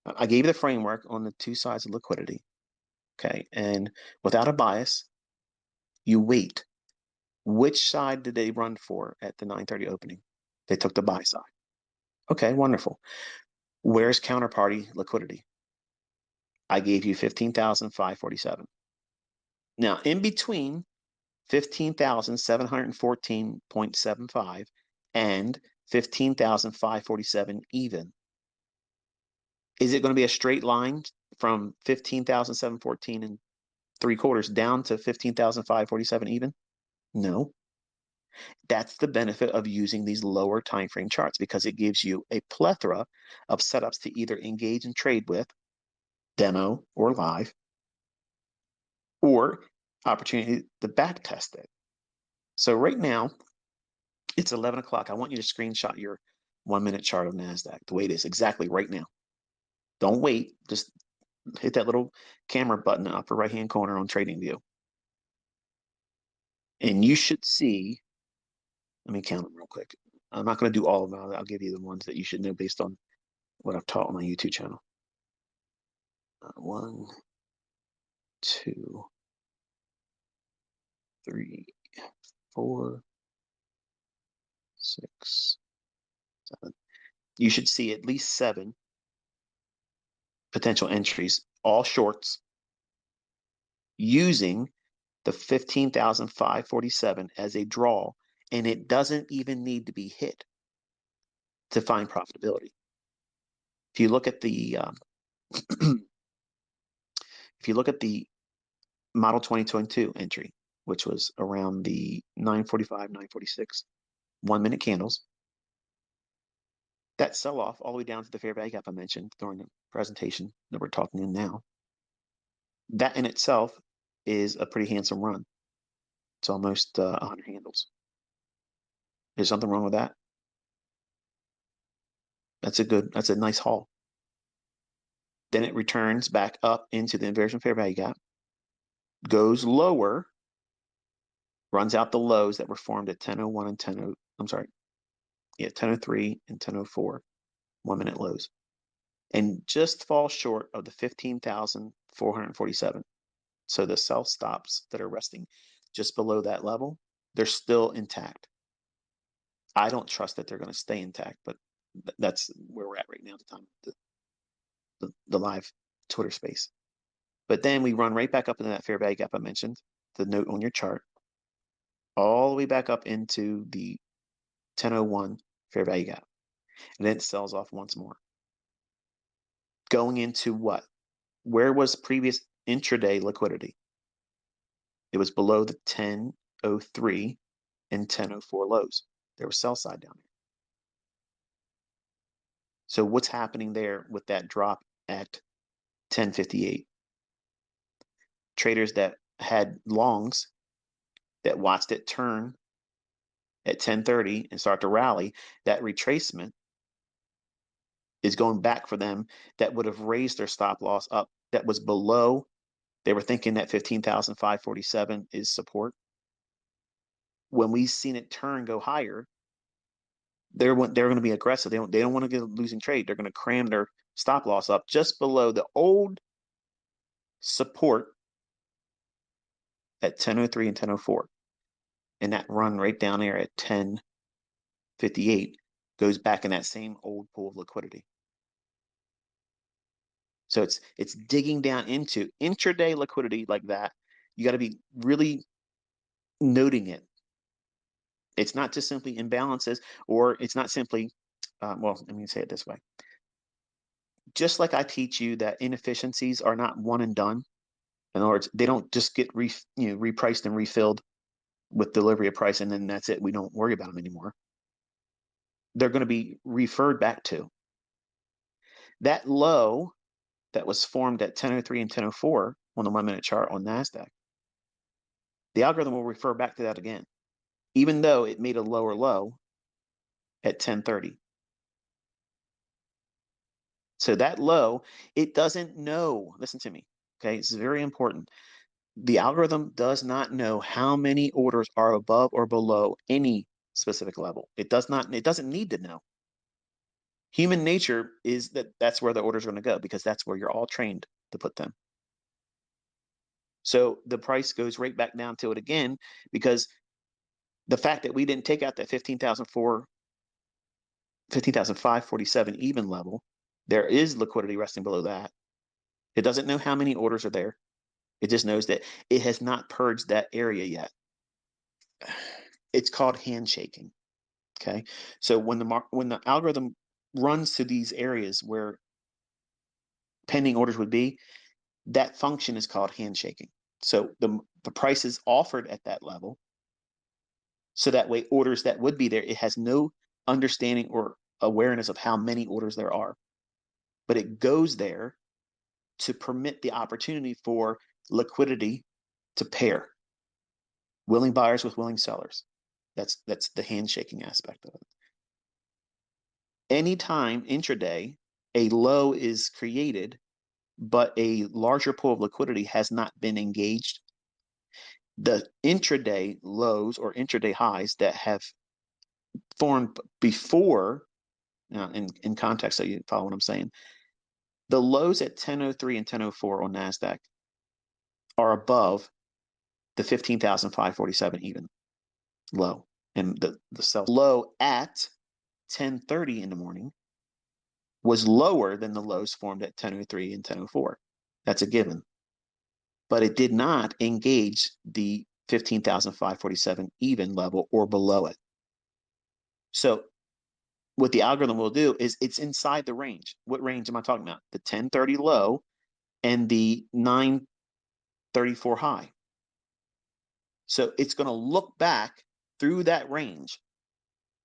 I gave you the framework on the two sides of liquidity. Okay. And without a bias, you wait. Which side did they run for at the 9:30 opening? They took the buy side. Okay, wonderful. Where's counterparty liquidity? I gave you 15,547. Now, in between 15,714.75 and 15,547 even, is it going to be a straight line from 15,714 and three quarters down to 15,547 even? No. That's the benefit of using these lower time frame charts because it gives you a plethora of setups to either engage and trade with, demo or live, or opportunity to back test it. So right now, it's 11 o'clock. I want you to screenshot your 1 minute chart of NASDAQ the way it is exactly right now. Don't wait. Just hit that little camera button in the upper right-hand corner on TradingView. And you should see, let me count them real quick. I'm not going to do all of them. I'll give you the ones that you should know based on what I've taught on my YouTube channel. 1, 2, 3, 4, 6, 7. You should see at least 7 potential entries, all shorts, using the 15,547 as a draw, and it doesn't even need to be hit to find profitability. If you look at the if you look at the model 2022 entry, which was around the 945, 946 1 minute candles, that sell off all the way down to the fair value gap I mentioned during the presentation that we're talking in now, that in itself is a pretty handsome run. It's almost 100 handles. Is something wrong with that? That's a nice haul. Then it returns back up into the inversion fair value gap, goes lower, runs out the lows that were formed at 10:01 and 10:0. I'm sorry, Yeah, 10:03 and 10:04, 1 minute lows, and just fall short of the 15,447. So the sell stops that are resting just below that level, they're still intact. I don't trust that they're going to stay intact, but that's where we're at right now at the time of the live Twitter space. But then we run right back up into that fair value gap I mentioned, the note on your chart, all the way back up into the 10:01 fair value gap. And then it sells off once more. Going into what? Where was previous intraday liquidity? It was below the 10:03 and 10:04 lows. There was sell side down there. So what's happening there with that drop at 10:58? Traders that had longs that watched it turn at 10:30 and start to rally, that retracement is going back for them. That would have raised their stop loss up. That was below. They were thinking that 15,547 is support. When we've seen it turn go higher, they're going to be aggressive. They don't want to get a losing trade. They're going to cram their stop loss up just below the old support at 10:03 and 10:04, and that run right down there at 10:58 goes back in that same old pool of liquidity. So it's digging down into intraday liquidity like that. You got to be really noting it. It's not just simply imbalances, or it's not simply, well, let me say it this way. Just like I teach you that inefficiencies are not one and done. In other words, they don't just get repriced and refilled with delivery of price, and then that's it. We don't worry about them anymore. They're going to be referred back to. That low that was formed at 10:03 and 10:04 on the 1 minute chart on NASDAQ, the algorithm will refer back to that again, even though it made a lower low at 10:30. So that low, it doesn't know. Listen to me, okay? It's very important. The algorithm does not know how many orders are above or below any specific level. It doesn't need to know. Human nature is that's where the orders are going to go, because that's where you're all trained to put them. So the price goes right back down to it again, because the fact that we didn't take out that 15,547 even level, there is liquidity resting below that. It doesn't know how many orders are there. It just knows that it has not purged that area yet. It's called handshaking. Okay, so when the algorithm runs to these areas where pending orders would be, that function is called handshaking. So the price is offered at that level, so that way orders that would be there, it has no understanding or awareness of how many orders there are, but it goes there to permit the opportunity for liquidity to pair willing buyers with willing sellers. That's the handshaking aspect of it. Anytime intraday a low is created, but a larger pool of liquidity has not been engaged, the intraday lows or intraday highs that have formed before, now in context, so you follow what I'm saying, the lows at 10:03 and 10:04 on NASDAQ are above the 15,547 even low. And the sell low at 10:30 in the morning was lower than the lows formed at 10:03 and 10:04. That's a given. But it did not engage the 15,547 even level or below it. So what the algorithm will do is it's inside the range. What range am I talking about? The 10:30 low and the 9:34 high. So it's going to look back through that range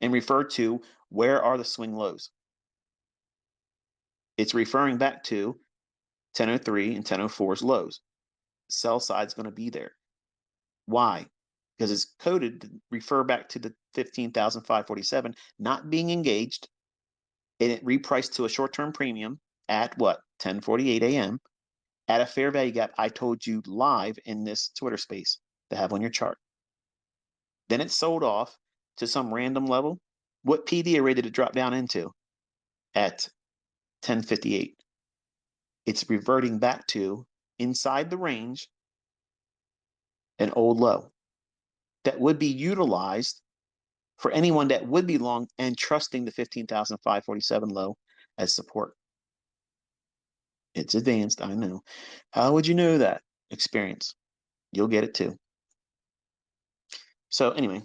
and refer to where are the swing lows. It's referring back to 10:03 and 10:04's lows. Sell side's going to be there. Why? Because it's coded to refer back to the 15,547 not being engaged, and it repriced to a short-term premium at what? 10:48 a.m. at a fair value gap I told you live in this Twitter space to have on your chart. Then it sold off to some random level What PD array did it drop down into at 1058? It's reverting back to inside the range, an old low that would be utilized for anyone that would be long and trusting the 15,547 low as support. It's advanced, I know. How would you know that? Experience. You'll get it too. So anyway,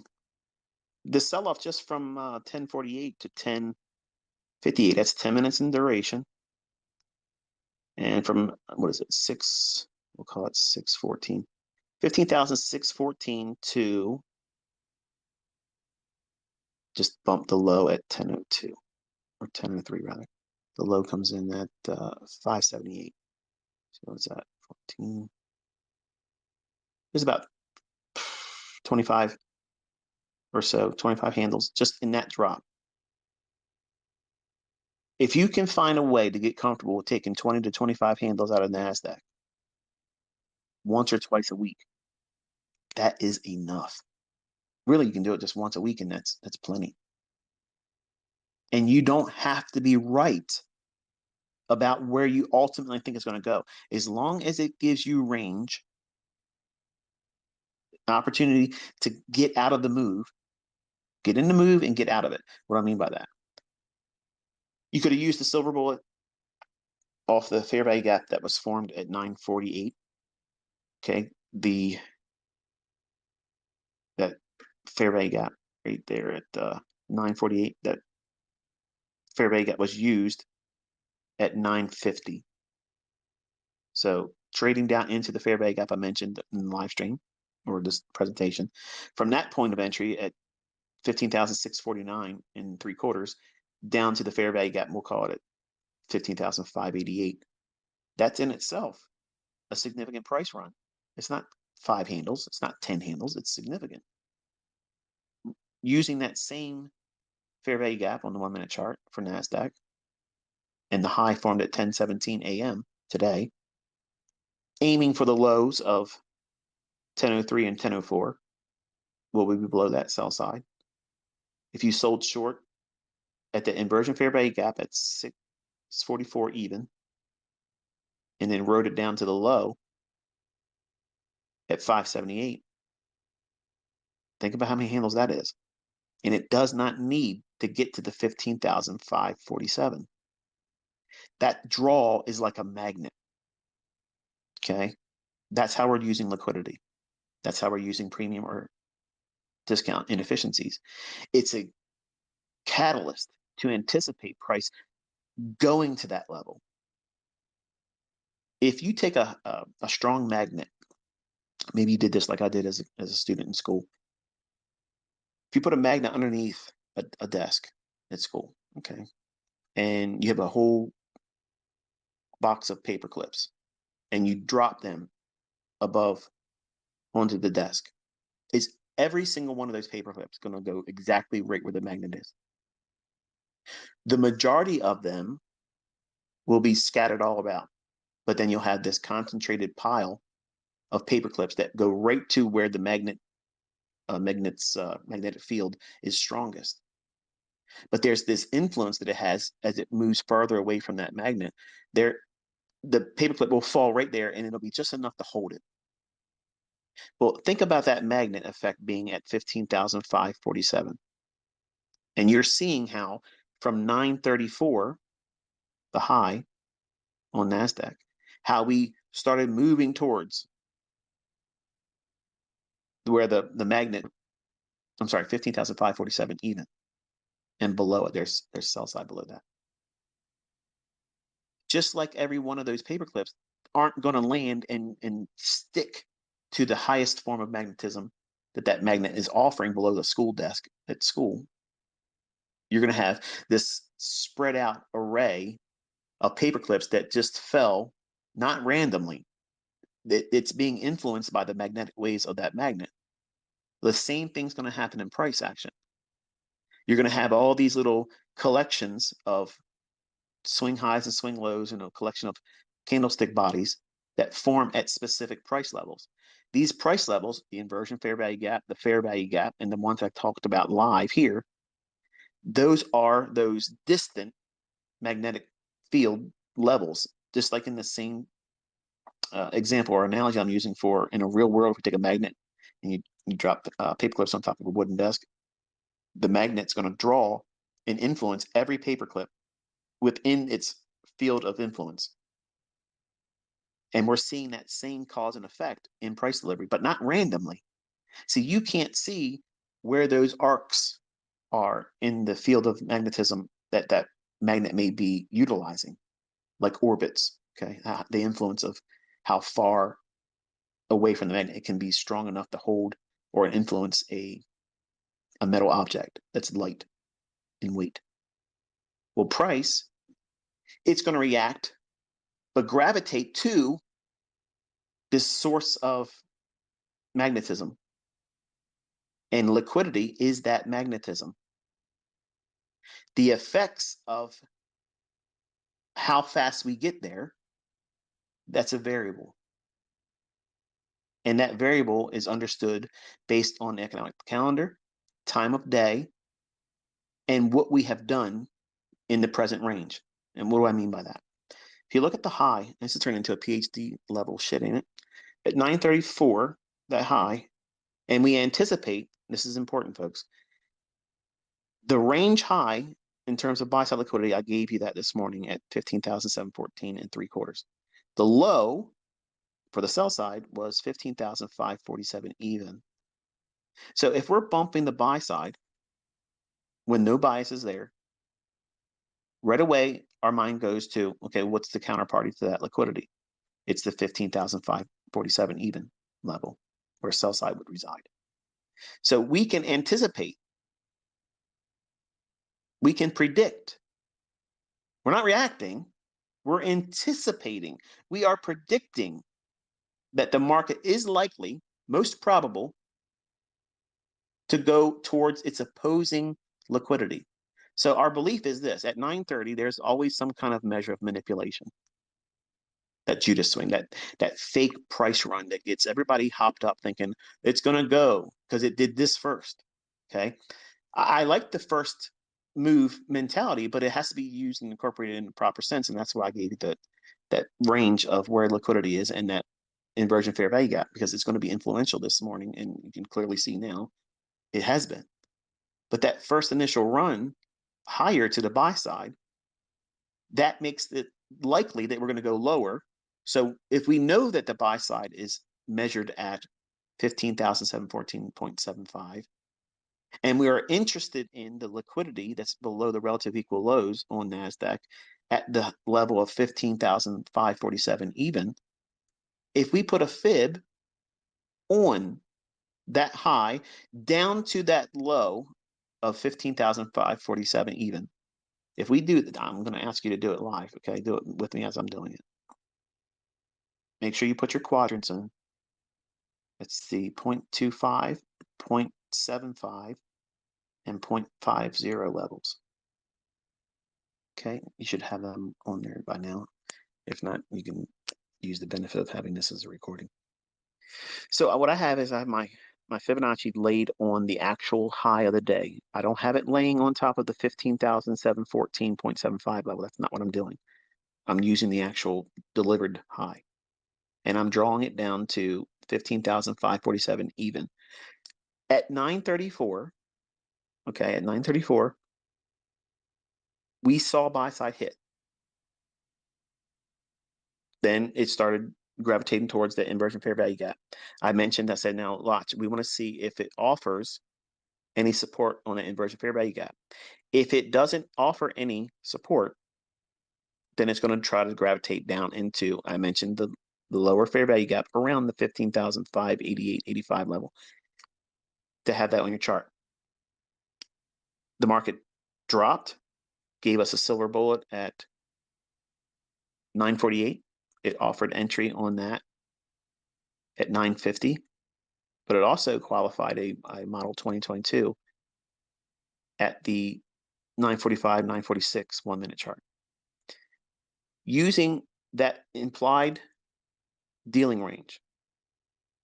the sell-off just from 1048 to 1058, that's 10 minutes in duration. And from, what is it, we'll call it 614. 15,614 to just bump the low at 1002, or 1003 rather. The low comes in at 578. So what's that? 14. There's about 25 or so, 25 handles just in that drop. If you can find a way to get comfortable with taking 20 to 25 handles out of NASDAQ once or twice a week, that is enough. Really, you can do it just once a week, and that's plenty. And you don't have to be right about where you ultimately think it's going to go. As long as it gives you range, opportunity to get out of the move, get in the move and get out of it. What do I mean by that? You could have used the silver bullet off the fair value gap that was formed at 948. Okay, that fair value gap right there at 948, that fair value gap was used at 950. So trading down into the fair value gap I mentioned in the live stream or this presentation, from that point of entry at 15,649 and 3/4 down to the fair value gap, we'll call it at 15,588. That's in itself a significant price run. It's not 5 handles, it's not 10 handles, it's significant. Using that same fair value gap on the 1-minute chart for NASDAQ and the high formed at 10:17 a.m. today, aiming for the lows of 1003 and 1004, will we be below that sell side? If you sold short at the inversion fair value gap at 644 even, and then rode it down to the low at 578, think about how many handles that is. And it does not need to get to the 15,547. That draw is like a magnet. Okay. That's how we're using liquidity. That's how we're using premium or discount inefficiencies. It's a catalyst to anticipate price going to that level. If you take a strong magnet, maybe you did this like I did as a student in school. If you put a magnet underneath a desk at school, okay, and you have a whole box of paper clips and you drop them above onto the desk, is every single one of those paper clips going to go exactly right where the magnet is? The majority of them will be scattered all about, but then you'll have this concentrated pile of paper clips that go right to where the magnetic field is strongest. But there's this influence that it has as it moves farther away from that magnet. The paperclip will fall right there, and it'll be just enough to hold it. Well, think about that magnet effect being at 15,547. And you're seeing how from 934, the high on NASDAQ, how we started moving towards where the magnet, I'm sorry, 15,547 even. And below it, there's sell side below that. Just like every one of those paper clips aren't going to land and stick to the highest form of magnetism that magnet is offering below the school desk at school. You're going to have this spread out array of paper clips that just fell, not randomly. It's being influenced by the magnetic waves of that magnet. The same thing's going to happen in price action. You're going to have all these little collections of swing highs and swing lows and a collection of candlestick bodies that form at specific price levels. These price levels, the inversion fair value gap, the fair value gap, and the ones I talked about live here, Those are those distant magnetic field levels, just like in the same example or analogy I'm using for in a real world. If you take a magnet and you drop paper clips on top of a wooden desk, the magnet's going to draw and influence every paper clip within its field of influence. And we're seeing that same cause and effect in price delivery, but not randomly. See, you can't see where those arcs are in the field of magnetism that that magnet may be utilizing, like orbits, okay? The influence of how far away from the magnet it can be strong enough to hold or influence a metal object that's light in weight. Well, price, it's going to react, but gravitate to this source of magnetism. And liquidity is that magnetism. The effects of how fast we get there, that's a variable. And that variable is understood based on the economic calendar, time of day, and what we have done in the present range. And what do I mean by that? If you look at the high, this is turning into a PhD level shit, ain't it? At 934, that high, and we anticipate, this is important, folks, the range high in terms of buy side liquidity, I gave you that this morning at 15,714 and 3/4. The low for the sell side was 15,547 even. So if we're bumping the buy side when no bias is there, right away our mind goes to, okay, what's the counterparty to that liquidity? It's the 15,547 even level where sell side would reside. So we can anticipate, we can predict. We're not reacting, we're anticipating. We are predicting that the market is likely, most probable, to go towards its opposing liquidity. So our belief is this: at 9:30, there's always some kind of measure of manipulation. That Judas swing, that fake price run that gets everybody hopped up thinking it's going to go because it did this first. Okay, I like the first move mentality, but it has to be used and incorporated in the proper sense, and that's why I gave you that range of where liquidity is and that inversion fair value gap, because it's going to be influential this morning, and you can clearly see now it has been. But that first initial run higher to the buy side, that makes it likely that we're going to go lower. So if we know that the buy side is measured at 15,714.75, and we are interested in the liquidity that's below the relative equal lows on NASDAQ at the level of 15,547 even, if we put a fib on that high down to that low of 15,547 even, if we do that, I'm going to ask you to do it live, okay? Do it with me as I'm doing it. Make sure you put your quadrants in. It's the 0.25, 0.75, and 0.50 levels. Okay, you should have them on there by now. If not, you can use the benefit of having this as a recording. So what I have is I have my Fibonacci laid on the actual high of the day. I don't have it laying on top of the 15,714.75 level. That's not what I'm doing. I'm using the actual delivered high, and I'm drawing it down to 15,547 even. At 9:34, okay, at 9:34, we saw buy side hit. Then it started gravitating towards the inversion fair value gap. I said, now watch, we want to see if it offers any support on the inversion fair value gap. If it doesn't offer any support, then it's going to try to gravitate down into, I mentioned the lower fair value gap around the 15,588.85 level to have that on your chart. The market dropped, gave us a silver bullet at 9:48. It offered entry on that at 9:50, but it also qualified a model 2022 at the 9:45, 9:46 1-minute chart. Using that implied dealing range.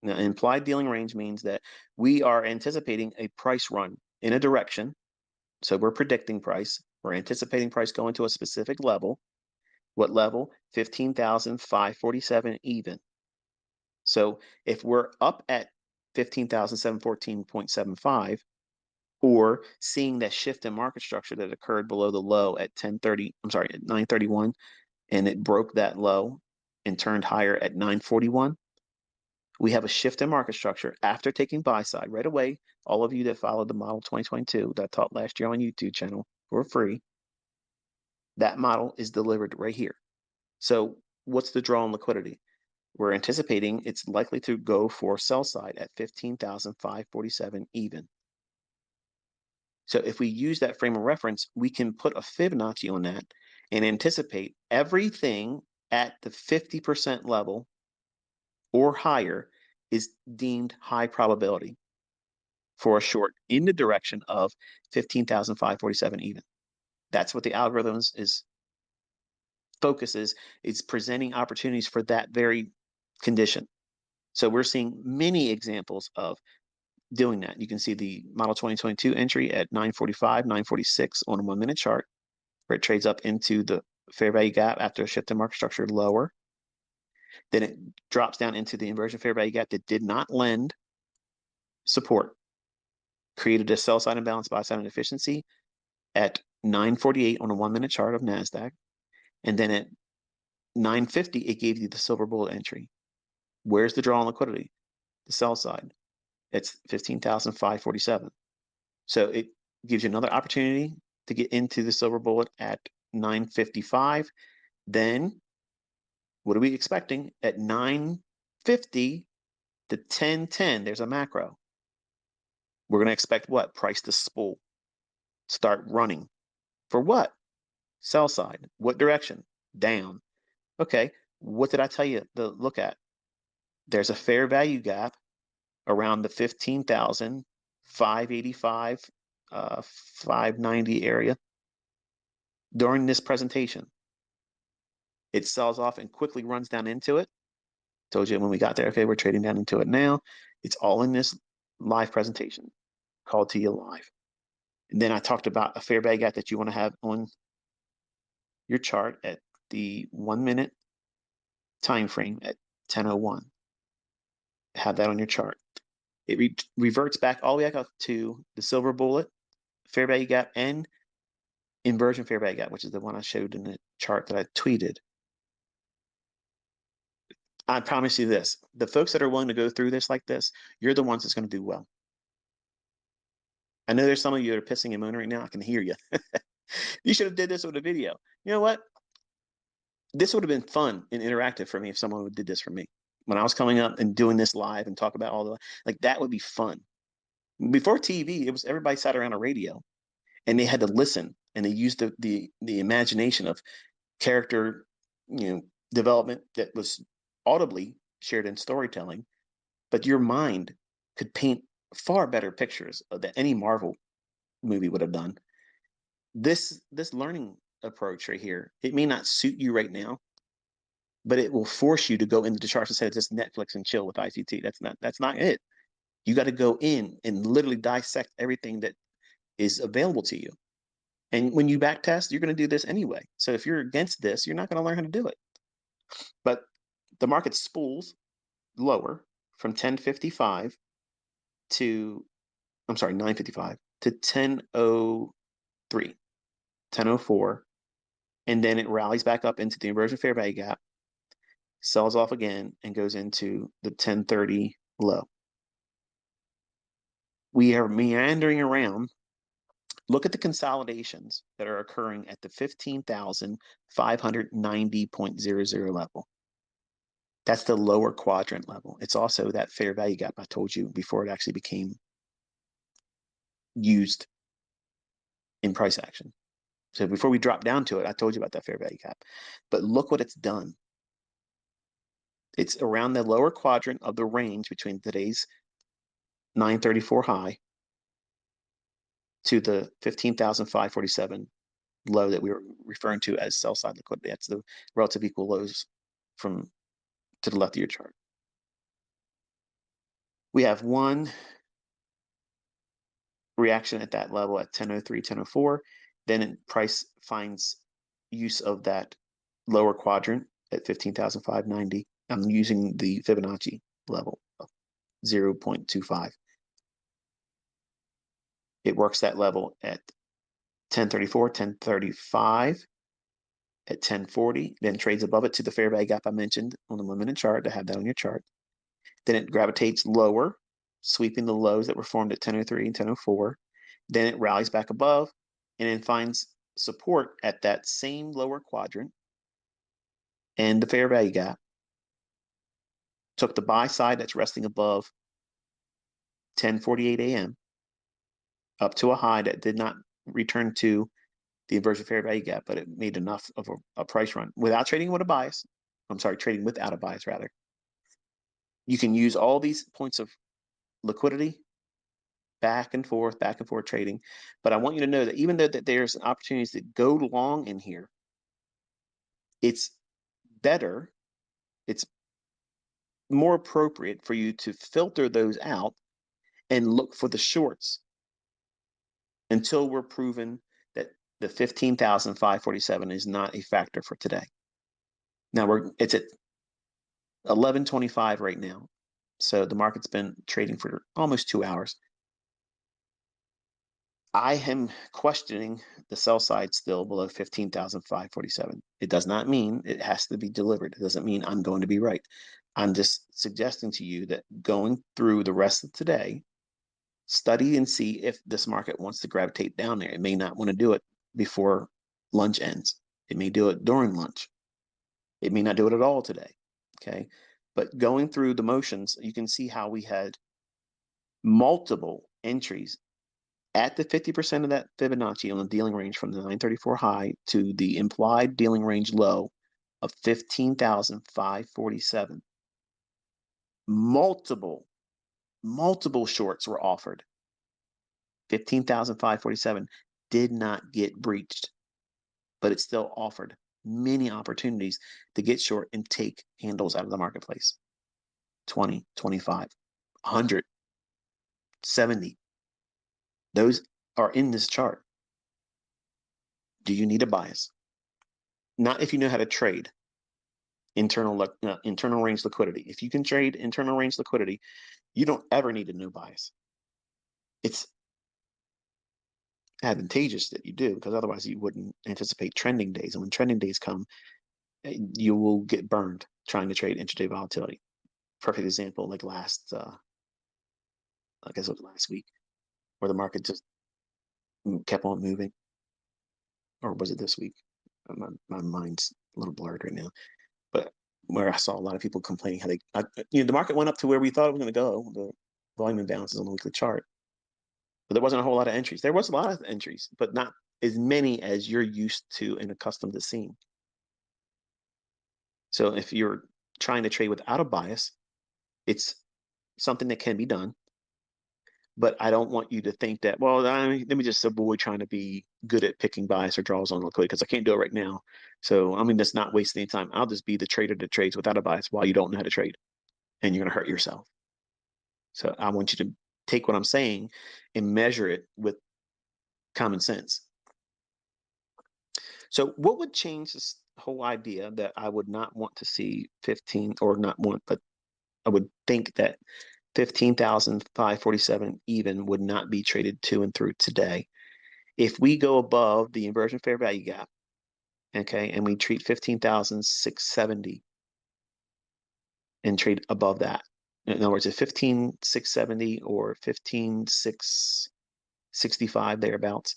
Now, implied dealing range means that we are anticipating a price run in a direction So we're predicting price. We're anticipating price going to a specific level. What level? 15,547 even. So if we're up at 15,714.75, or seeing that shift in market structure that occurred below the low at 10:30, I'm sorry, at 9:31, and it broke that low and turned higher at 9:41, we have a shift in market structure after taking buy side right away. All of you that followed the model 2022 that I taught last year on YouTube channel for free, that model is delivered right here. So what's the draw on liquidity? We're anticipating it's likely to go for sell side at 15,547 even. So if we use that frame of reference, we can put a Fibonacci on that and anticipate everything at the 50% level or higher is deemed high probability for a short in the direction of 15,547 even. That's what the algorithms is focuses. It's presenting opportunities for that very condition. So we're seeing many examples of doing that. You can see the model 2022 entry at 945, 946 on a 1 minute chart, where it trades up into the fair value gap after a shift in market structure lower. Then it drops down into the inversion fair value gap that did not lend support, created a sell side imbalance, buy side inefficiency at 948 on a 1 minute chart of NASDAQ. And then at 950, it gave you the silver bullet entry. Where's the draw on liquidity? The sell side. It's 15,547. So it gives you another opportunity to get into the silver bullet at 955. Then what are we expecting at 950 to 1010? There's a macro. We're going to expect what? Price to spool, start running. For what? Sell side. What direction? Down. Okay, what did I tell you to look at? There's a fair value gap around the 15,585, 590 area during this presentation. It sells off and quickly runs down into it. Told you when we got there, okay, we're trading down into it now. It's all in this live presentation called to you live. And then I talked about a fair value gap that you want to have on your chart at the 1 minute time frame at 10:01. Have that on your chart. It reverts back all the way up to the silver bullet, fair value gap, and inversion fair value gap, which is the one I showed in the chart that I tweeted. I promise you this, the folks that are willing to go through this like this, you're the ones that's going to do well. I know there's some of you that are pissing and moaning right now. I can hear you. You should have did this with a video. You know what? This would have been fun and interactive for me if someone did this for me. When I was coming up and doing this live and talk about all the, like, that would be fun. Before TV, it was everybody sat around a radio and they had to listen and they used the imagination of character, development that was audibly shared in storytelling, but your mind could paint far better pictures that any Marvel movie would have done. This learning approach right here, it may not suit you right now, but it will force you to go into the charts instead of just Netflix and chill with ICT. That's not it. You got to go in and literally dissect everything that is available to you. And when you back test, you're going to do this anyway. So if you're against this, you're not going to learn how to do it. But the market spools lower from 1055 to, I'm sorry, 955 to 1003, 1004. And then it rallies back up into the inversion fair value gap, sells off again, and goes into the 1030 low. We are meandering around. Look at the consolidations that are occurring at the 15,590.00 level. That's the lower quadrant level. It's also that fair value gap I told you before it actually became used in price action. So before we drop down to it, I told you about that fair value gap. But look what it's done. It's around the lower quadrant of the range between today's 934 high to the 15,547 low that we were referring to as sell side liquidity. That's the relative equal lows from to the left of your chart. We have one reaction at that level at 10:03, 10:04. Then price finds use of that lower quadrant at 15,590. I'm using the Fibonacci level of 0.25. It works that level at 10:34, 10:35, at 10:40, then trades above it to the fair value gap I mentioned on the 1-minute chart to have that on your chart. Then it gravitates lower, sweeping the lows that were formed at 10:03 and 10:04. Then it rallies back above and then finds support at that same lower quadrant and the fair value gap. Took the buy side that's resting above 10:48 a.m. up to a high that did not return to the inversion fair value gap, but it made enough of a price run without trading with a bias. I'm sorry, trading without a bias rather. You can use all these points of liquidity, back and forth trading. But I want you to know that even though that there's opportunities that go long in here, it's better, it's more appropriate for you to filter those out and look for the shorts until we're proven that the 15,547 is not a factor for today. Now it's at 11:25 right now. So the market's been trading for almost 2 hours. I am questioning the sell side still below 15,547. It does not mean it has to be delivered. It doesn't mean I'm going to be right. I'm just suggesting to you that going through the rest of today, study and see if this market wants to gravitate down there. It may not want to do it before lunch ends. It may do it during lunch. It may not do it at all today. Okay. But going through the motions, you can see how we had multiple entries at the 50% of that Fibonacci on the dealing range from the 934 high to the implied dealing range low of 15,547. Multiple shorts were offered. 15,547 did not get breached, but it still offered many opportunities to get short and take handles out of the marketplace. 20, 25, 100, 70. Those are in this chart. Do you need a bias? Not if you know how to trade internal range liquidity. If you can trade internal range liquidity, you don't ever need a no bias. It's advantageous that you do, because otherwise you wouldn't anticipate trending days. And when trending days come, you will get burned trying to trade intraday volatility. Perfect example, like I guess it was last week, where the market just kept on moving. Or was it this week? My mind's a little blurred right now. But where I saw a lot of people complaining how the market went up to where we thought it was going to go. The volume imbalances on the weekly chart. But there wasn't a whole lot of entries. There was a lot of entries, but not as many as you're used to and accustomed to seeing. So if you're trying to trade without a bias, it's something that can be done. But I don't want you to think that, well, let me just avoid trying to be good at picking bias or draws on liquidity because I can't do it right now. So, that's not wasting any time. I'll just be the trader that trades without a bias while you don't know how to trade, and you're going to hurt yourself. So I want you to take what I'm saying and measure it with common sense. So what would change this whole idea that I would not want to see 15 or not want, but I would think that 15,547 even would not be traded to and through today. If we go above the inversion fair value gap, okay, and we treat 15,670 and trade above that. In other words, at 15,670 or 15,665 thereabouts,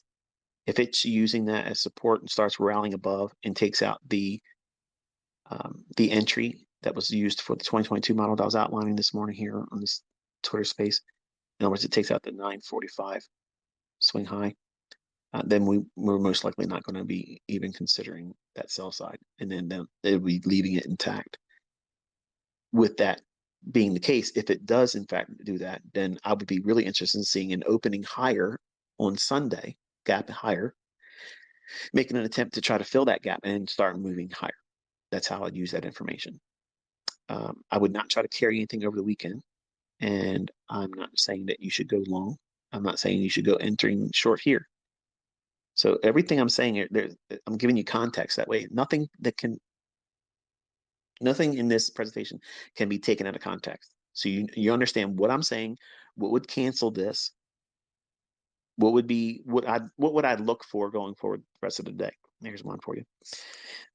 if it's using that as support and starts rallying above and takes out the entry that was used for the 2022 model that I was outlining this morning here on this Twitter space. In other words, it takes out the 945 swing high. Then we're most likely not going to be even considering that sell side, and then they'll be leaving it intact. With that being the case, if it does in fact do that, then I would be really interested in seeing an opening higher on Sunday, gap higher, making an attempt to try to fill that gap and start moving higher. That's how I'd use that information. I would not try to carry anything over the weekend, and I'm not saying that you should go long. I'm not saying you should go entering short here. So everything I'm saying, I'm giving you context that way. Nothing in this presentation can be taken out of context. So you understand what I'm saying, what would cancel this, what would I look for going forward the rest of the day. Here's one for you.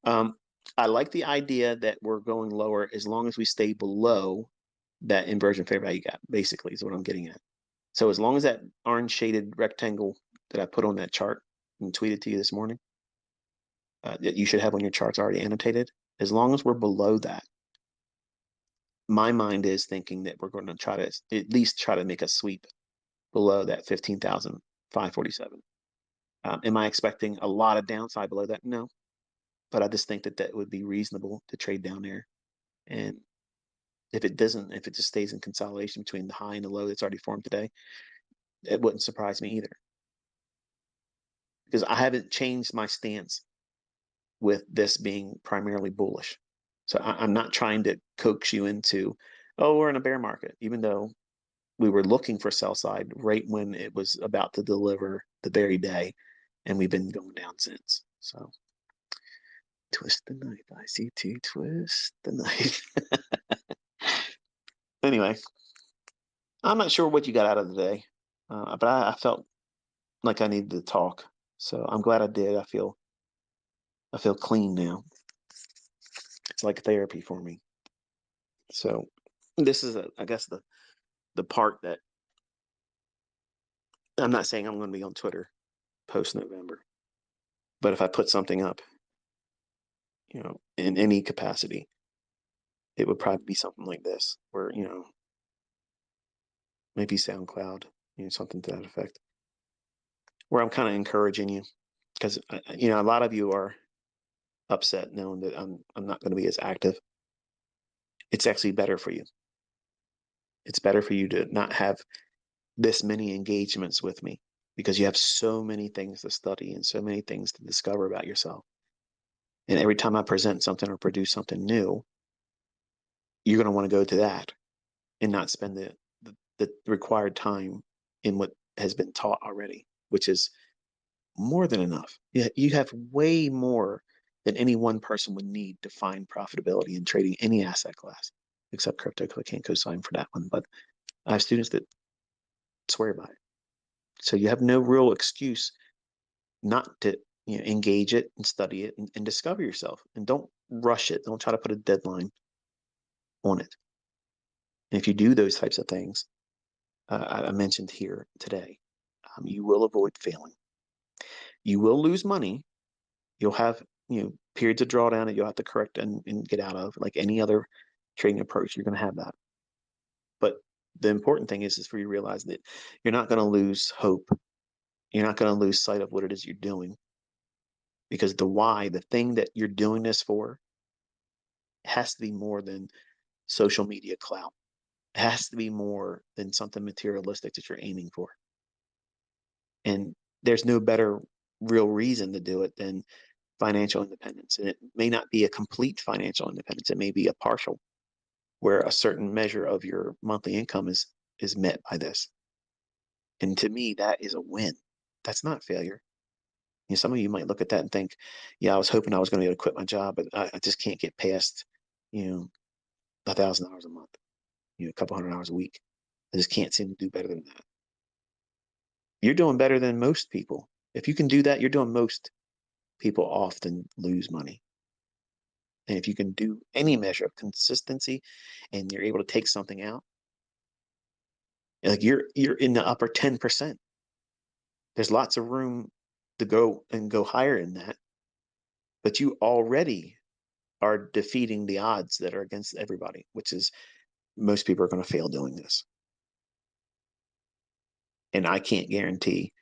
I like the idea that we're going lower as long as we stay below that inversion fair value gap, basically, is what I'm getting at. So as long as that orange shaded rectangle that I put on that chart and tweeted to you this morning, that you should have on your charts already annotated, as long as we're below that, my mind is thinking that we're going to try to at least try to make a sweep below that 15,547. Am I expecting a lot of downside below that? No, but I just think that that would be reasonable to trade down there. And if it just stays in consolidation between the high and the low that's already formed today, it wouldn't surprise me either. Because I haven't changed my stance with this being primarily bullish. So I'm not trying to coax you into, oh, we're in a bear market, even though we were looking for sell side right when it was about to deliver the very day, and we've been going down since. So twist the knife, ICT, twist the knife. Anyway, I'm not sure what you got out of the day, but I felt like I needed to talk. So I'm glad I did. I feel clean now. It's like therapy for me. So this is, I guess, the part that I'm not saying I'm going to be on Twitter post November, but if I put something up, in any capacity, it would probably be something like this, where, maybe SoundCloud, something to that effect, where I'm kind of encouraging you, because, a lot of you are upset knowing that I'm not going to be as active. It's actually better for you. It's better for you to not have this many engagements with me, because you have so many things to study and so many things to discover about yourself. And every time I present something or produce something new, you're going to want to go to that and not spend the required time in what has been taught already, which is more than enough. Yeah, you have way more than any one person would need to find profitability in trading any asset class, except crypto, because I can't co-sign for that one. But I have students that swear by it. So you have no real excuse not to engage it and study it and discover yourself. And don't rush it. Don't try to put a deadline on it. And if you do those types of things, I mentioned here today, you will avoid failing. You will lose money. You'll have periods of drawdown that you'll have to correct and get out of, like any other trading approach. You're going to have that. But the important thing is for you to realize that you're not going to lose hope. You're not going to lose sight of what it is you're doing, because the why, the thing that you're doing this for, has to be more than social media clout. It has to be more than something materialistic that you're aiming for. And there's no better real reason to do it than financial independence. And it may not be a complete financial independence. It may be a partial, where a certain measure of your monthly income is met by this. And to me, that is a win. That's not failure. Some of you might look at that and think, yeah, I was hoping I was going to be able to quit my job, but I just can't get past, $1,000 a month, a couple $100 a week. I just can't seem to do better than that. You're doing better than most people. If you can do that, you're doing most people often lose money. And if you can do any measure of consistency and you're able to take something out, like you're in the upper 10%. There's lots of room to go higher in that. But you already are defeating the odds that are against everybody, which is most people are going to fail doing this. And I can't guarantee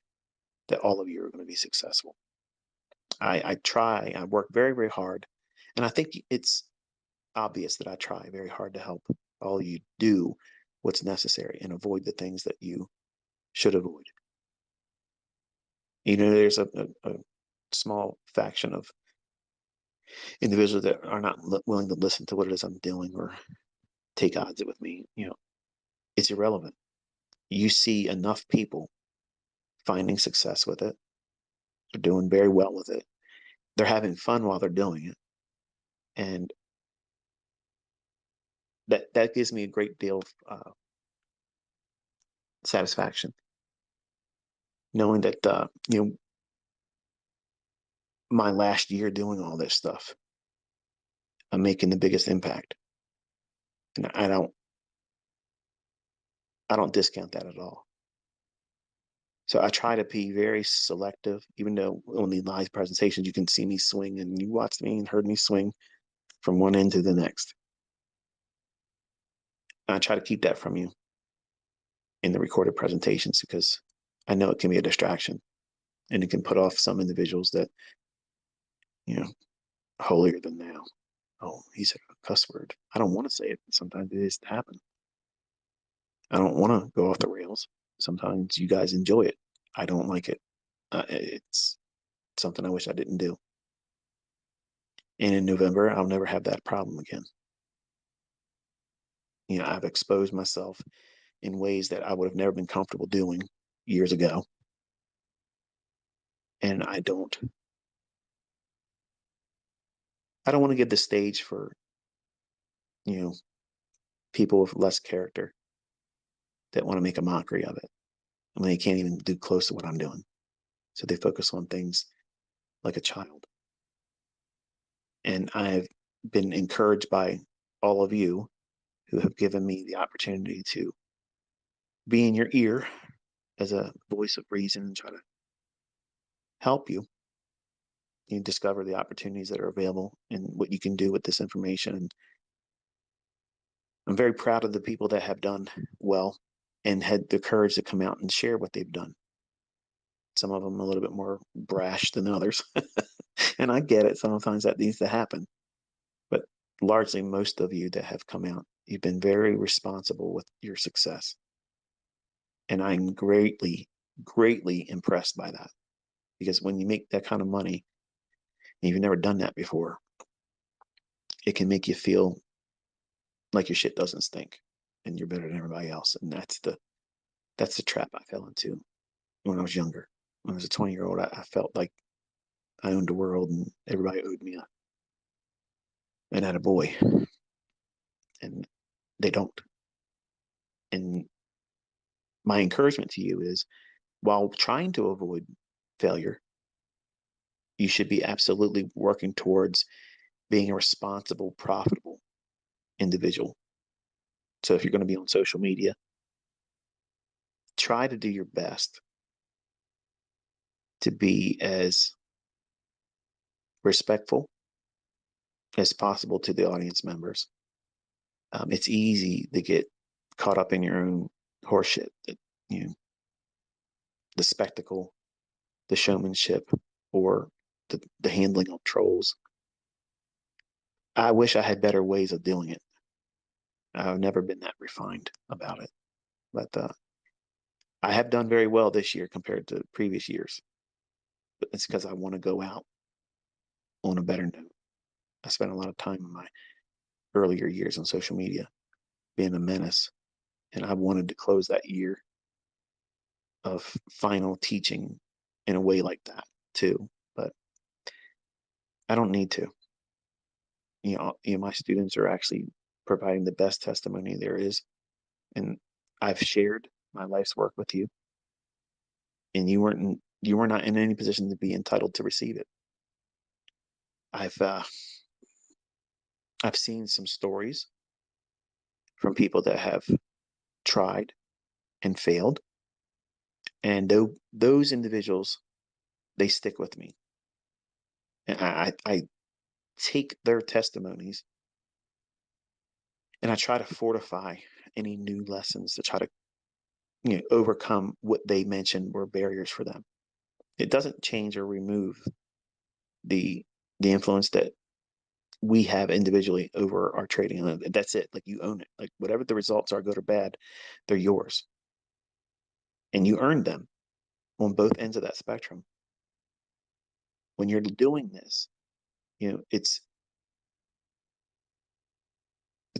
that all of you are going to be successful. I try, I work very, very hard. And I think it's obvious that I try very hard to help all of you do what's necessary and avoid the things that you should avoid. There's a small faction of individuals that are not willing to listen to what it is I'm doing or take odds with me. It's irrelevant. You see enough people finding success with it. They're doing very well with it. They're having fun while they're doing it. And that gives me a great deal of satisfaction, knowing that my last year doing all this stuff, I'm making the biggest impact, and I don't discount that at all. So I try to be very selective, even though on the live presentations you can see me swing, and you watched me and heard me swing from one end to the next. And I try to keep that from you in the recorded presentations because I know it can be a distraction, and it can put off some individuals that, holier than thou. Oh, he said a cuss word. I don't want to say it. Sometimes it is to happen. I don't want to go off the rails. Sometimes you guys enjoy it. I don't like it. It's something I wish I didn't do. And in November, I'll never have that problem again. I've exposed myself in ways that I would have never been comfortable doing years ago. And I don't want to give the stage for, people with less character that want to make a mockery of it. I mean, they can't even do close to what I'm doing. So they focus on things like a child. And I've been encouraged by all of you who have given me the opportunity to be in your ear as a voice of reason and try to help you. You discover the opportunities that are available and what you can do with this information. And I'm very proud of the people that have done well and had the courage to come out and share what they've done. Some of them a little bit more brash than others. And I get it. Sometimes that needs to happen. But largely, most of you that have come out, you've been very responsible with your success. And I'm greatly, greatly impressed by that. Because when you make that kind of money, and you've never done that before, it can make you feel like your shit doesn't stink and you're better than everybody else. And that's the trap I fell into when I was younger. When I was a 20-year-old, I felt like I owned the world and everybody owed me an attaboy. And they don't. And my encouragement to you is, while trying to avoid failure, you should be absolutely working towards being a responsible, profitable individual. So if you're going to be on social media, try to do your best to be as respectful as possible to the audience members. It's easy to get caught up in your own horseshit, the spectacle, the showmanship, or the handling of trolls. I wish I had better ways of doing it. I've never been that refined about it, but I have done very well this year compared to previous years. But it's because I want to go out on a better note. I spent a lot of time in my earlier years on social media being a menace, and I wanted to close that year of final teaching in a way like that too. But I don't need to. My students are actually providing the best testimony there is, and I've shared my life's work with you, and you were not in any position to be entitled to receive it. I've seen some stories from people that have tried and failed, and those individuals, they stick with me, and I take their testimonies and I try to fortify any new lessons to try to overcome what they mentioned were barriers for them. It doesn't change or remove the influence that we have individually over our trading. That's it. Like, you own it. Like, whatever the results are, good or bad, they're yours, and you earned them on both ends of that spectrum. When you're doing this, it's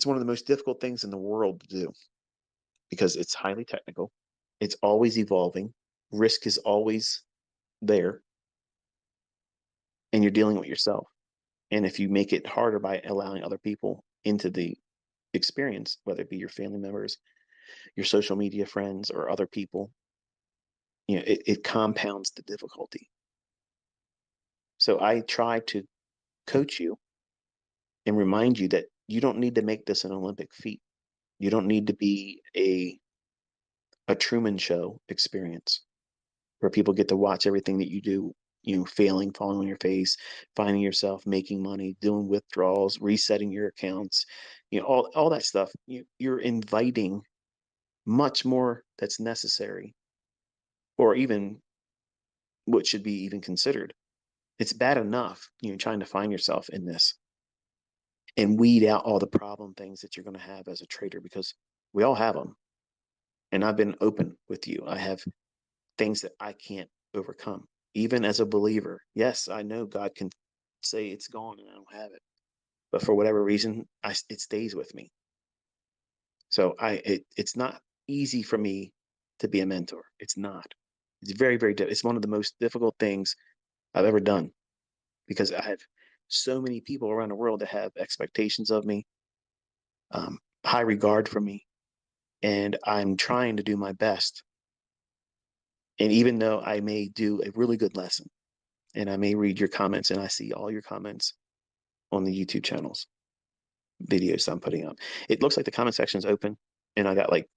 one of the most difficult things in the world to do because it's highly technical. It's always evolving. risk is always there, and you're dealing with yourself. And if you make it harder by allowing other people into the experience, whether it be your family members, your social media friends, or other people, it compounds the difficulty. So I try to coach you and remind you that you don't need to make this an Olympic feat. You don't need to be a Truman Show experience where people get to watch everything that you do, failing, falling on your face, finding yourself making money, doing withdrawals, resetting your accounts, all that stuff. You're inviting much more that's necessary, or even what should be even considered. It's bad enough, trying to find yourself in this and weed out all the problem things that you're going to have as a trader, because we all have them. And I've been open with you. I have things that I can't overcome, even as a believer. Yes, I know God can say it's gone and I don't have it, but for whatever reason, it stays with me. So it's not easy for me to be a mentor. It's not. It's very, very difficult. It's one of the most difficult things I've ever done, because I have so many people around the world that have expectations of me, high regard for me, and I'm trying to do my best. And even though I may do a really good lesson and I may read your comments, and I see all your comments on the YouTube channels, videos I'm putting up, it looks like the comment section is open, and I got like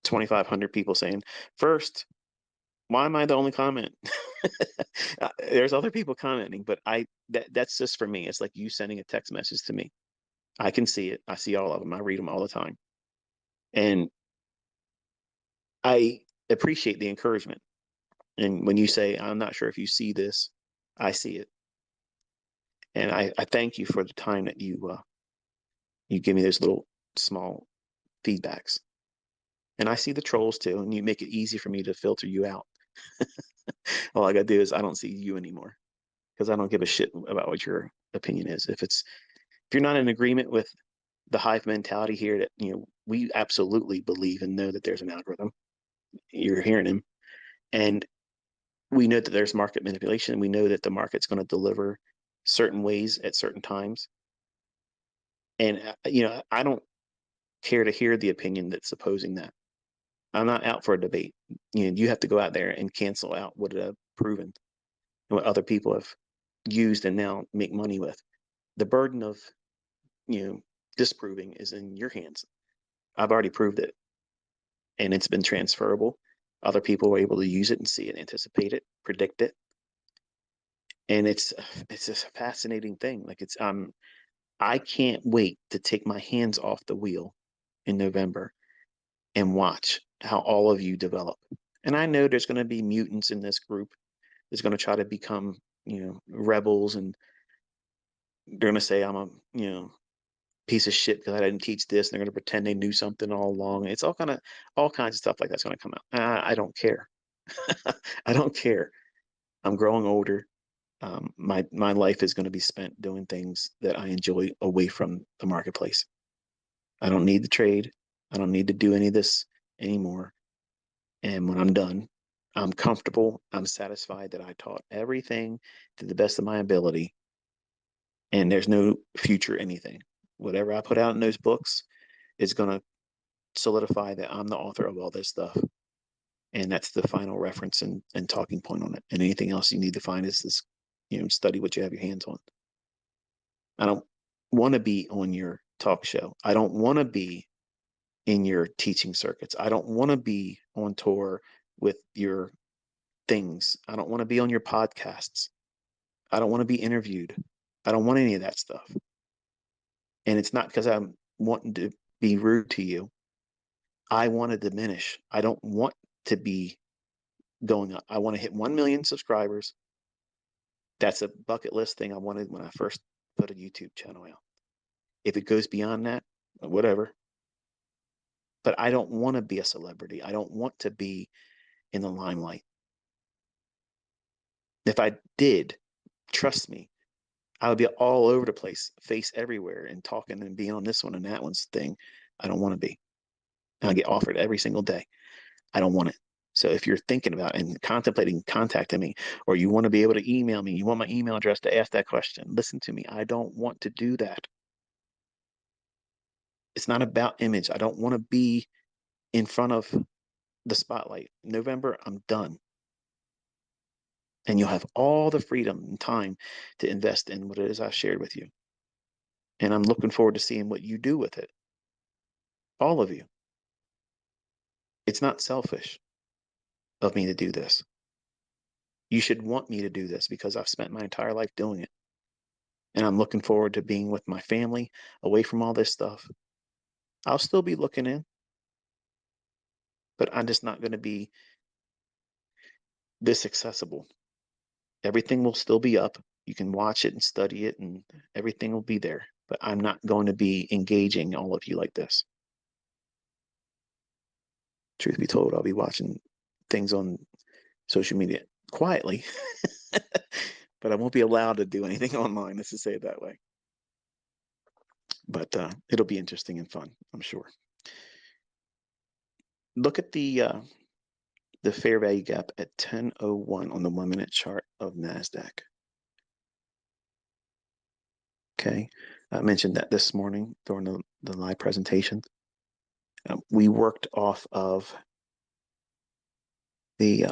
2,500 people saying, first, why am I the only comment? There's other people commenting, but that's just for me. It's like you sending a text message to me. I can see it. I see all of them. I read them all the time. And I appreciate the encouragement. And when you say, I'm not sure if you see this, I see it. And I thank you for the time that you give me those little small feedbacks. And I see the trolls too, and you make it easy for me to filter you out. All I gotta do is I don't see you anymore, because I don't give a shit about what your opinion is. If you're not in agreement with the hive mentality here, that we absolutely believe and know that there's an algorithm. You're hearing him, and we know that there's market manipulation. We know that the market's going to deliver certain ways at certain times. And I don't care to hear the opinion that's opposing that. I'm not out for a debate. You have to go out there and cancel out what I've proven and what other people have used and now make money with. The burden of disproving is in your hands. I've already proved it, and it's been transferable. Other people were able to use it and see it, anticipate it, predict it, and it's a fascinating thing. Like I can't wait to take my hands off the wheel in November and watch how all of you develop. And I know there's going to be mutants in this group that's going to try to become, rebels, and they're going to say I'm a, piece of shit because I didn't teach this. And they're going to pretend they knew something all along. It's all kinds of stuff like that's going to come out. I don't care. I don't care. I'm growing older. My life is going to be spent doing things that I enjoy away from the marketplace. I don't need to trade. I don't need to do any of this anymore. And when I'm done, I'm comfortable. I'm satisfied that I taught everything to the best of my ability. And there's no future anything. Whatever I put out in those books is going to solidify that I'm the author of all this stuff. And that's the final reference and talking point on it. And anything else you need to find is this, study what you have your hands on. I don't want to be on your talk show. I don't want to be in your teaching circuits. I don't want to be on tour with your things. I don't want to be on your podcasts. I don't want to be interviewed. I don't want any of that stuff. And it's not because I'm wanting to be rude to you. I want to diminish. I don't want to be going up. I want to hit 1 million subscribers. That's a bucket list thing I wanted when I first put a YouTube channel out. If it goes beyond that, whatever. But I don't want to be a celebrity. I don't want to be in the limelight. If I did, trust me, I would be all over the place, face everywhere, and talking and being on this one and that one's thing. I don't want to be. And I get offered every single day. I don't want it. So if you're thinking about and contemplating contacting me, or you want to be able to email me, you want my email address to ask that question, listen to me. I don't want to do that. It's not about image. I don't want to be in front of the spotlight. November, I'm done. And you'll have all the freedom and time to invest in what it is I shared with you. And I'm looking forward to seeing what you do with it. All of you. It's not selfish of me to do this. You should want me to do this because I've spent my entire life doing it. And I'm looking forward to being with my family, away from all this stuff. I'll still be looking in, but I'm just not going to be this accessible. Everything will still be up. You can watch it and study it, and everything will be there. But I'm not going to be engaging all of you like this. Truth be told, I'll be watching things on social media quietly, but I won't be allowed to do anything online, let's just say it that way. But it'll be interesting and fun, I'm sure. Look at the fair value gap at 10:01 on the 1-minute chart of NASDAQ. Okay, I mentioned that this morning during the live presentation. We worked off of the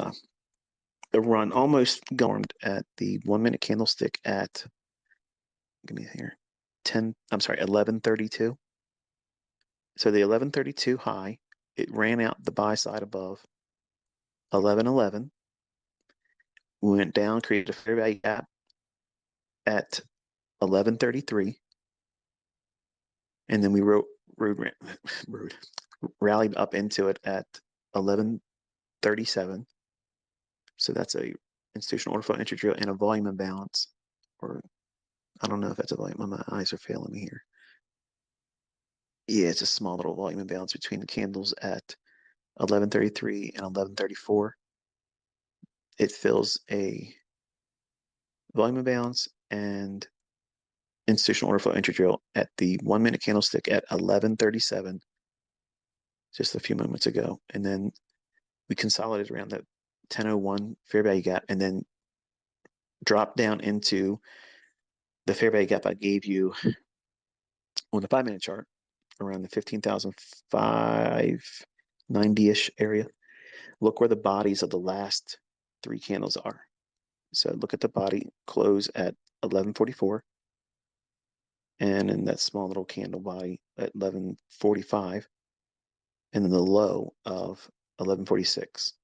run almost formed at the 1-minute candlestick at, give me here, 11:32. So the 11:32 high, it ran out the buy side above 11:11. We went down, created a fair value gap at 11:33, and then we rallied up into it at 11:37. So that's a institutional order flow entry drill and a volume imbalance, or I don't know if that's a volume. My eyes are failing me here. Yeah, it's a small little volume imbalance between the candles at 11:33 and 11:34. It fills a volume imbalance and institutional order flow entry drill at the 1-minute candlestick at 11:37 just a few moments ago. And then we consolidated around that 10:01 fair value gap and then dropped down into the fair value gap I gave you on the 5-minute chart around the 15,590-ish area. Look where the bodies of the last 3 candles are. So look at the body close at 11:44, and in that small little candle body at 11:45, and then the low of 11:46,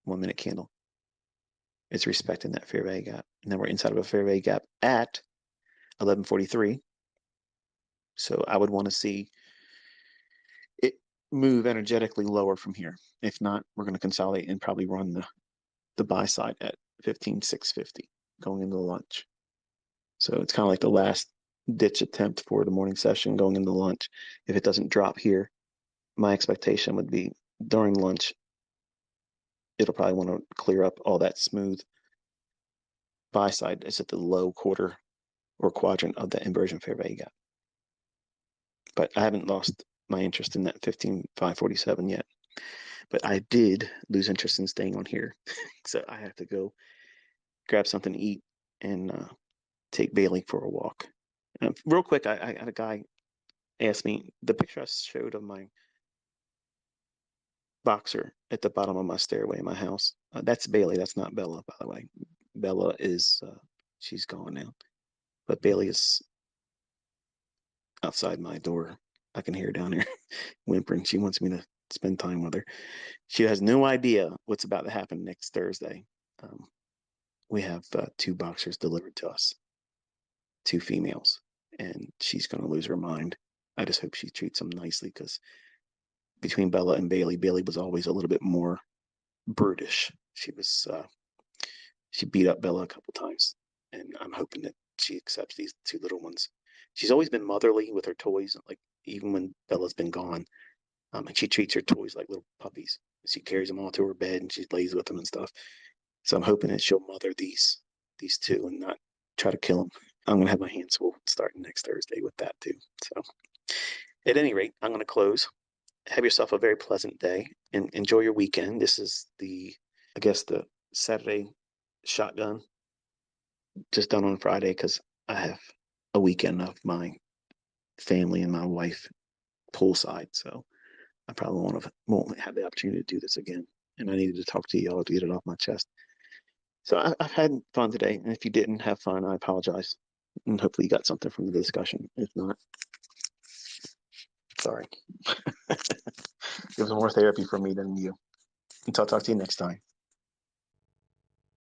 1-minute candle. It's respecting that fair value gap. And then we're inside of a fair value gap at 11:43. So I would want to see it move energetically lower from here. If not, we're going to consolidate and probably run the buy side at 15,650 going into lunch. So it's kind of like the last ditch attempt for the morning session going into lunch. If it doesn't drop here, my expectation would be during lunch, it'll probably want to clear up all that smooth buy side is at the low quarter or quadrant of the inversion fair value gap. But I haven't lost my interest in that 15,547 yet. But I did lose interest in staying on here. So I have to go grab something to eat and take Bailey for a walk. Real quick, I had a guy ask me the picture I showed of my boxer at the bottom of my stairway in my house. That's Bailey. That's not Bella, by the way. Bella is, she's gone now. But Bailey is outside my door. I can hear her down here whimpering. She wants me to spend time with her. She has no idea what's about to happen next Thursday. We have 2 boxers delivered to us, 2 females, and she's going to lose her mind. I just hope she treats them nicely because between Bella and Bailey, Bailey was always a little bit more brutish. She beat up Bella a couple times, and I'm hoping that she accepts these 2 little ones. She's always been motherly with her toys, like even when Bella's been gone. And she treats her toys like little puppies. She carries them all to her bed and she lays with them and stuff. So I'm hoping that she'll mother these 2 and not try to kill them. I'm gonna have my hands full starting next Thursday with that too. So at any rate, I'm gonna close. have yourself a very pleasant day and enjoy your weekend. This is the Saturday shotgun, just done on Friday because I have a weekend of my family and my wife poolside. So I probably won't have the opportunity to do this again. And I needed to talk to y'all to get it off my chest. So I've had fun today. And if you didn't have fun, I apologize. And hopefully you got something from the discussion. If not, sorry. It was more therapy for me than you. Until I'll talk to you next time.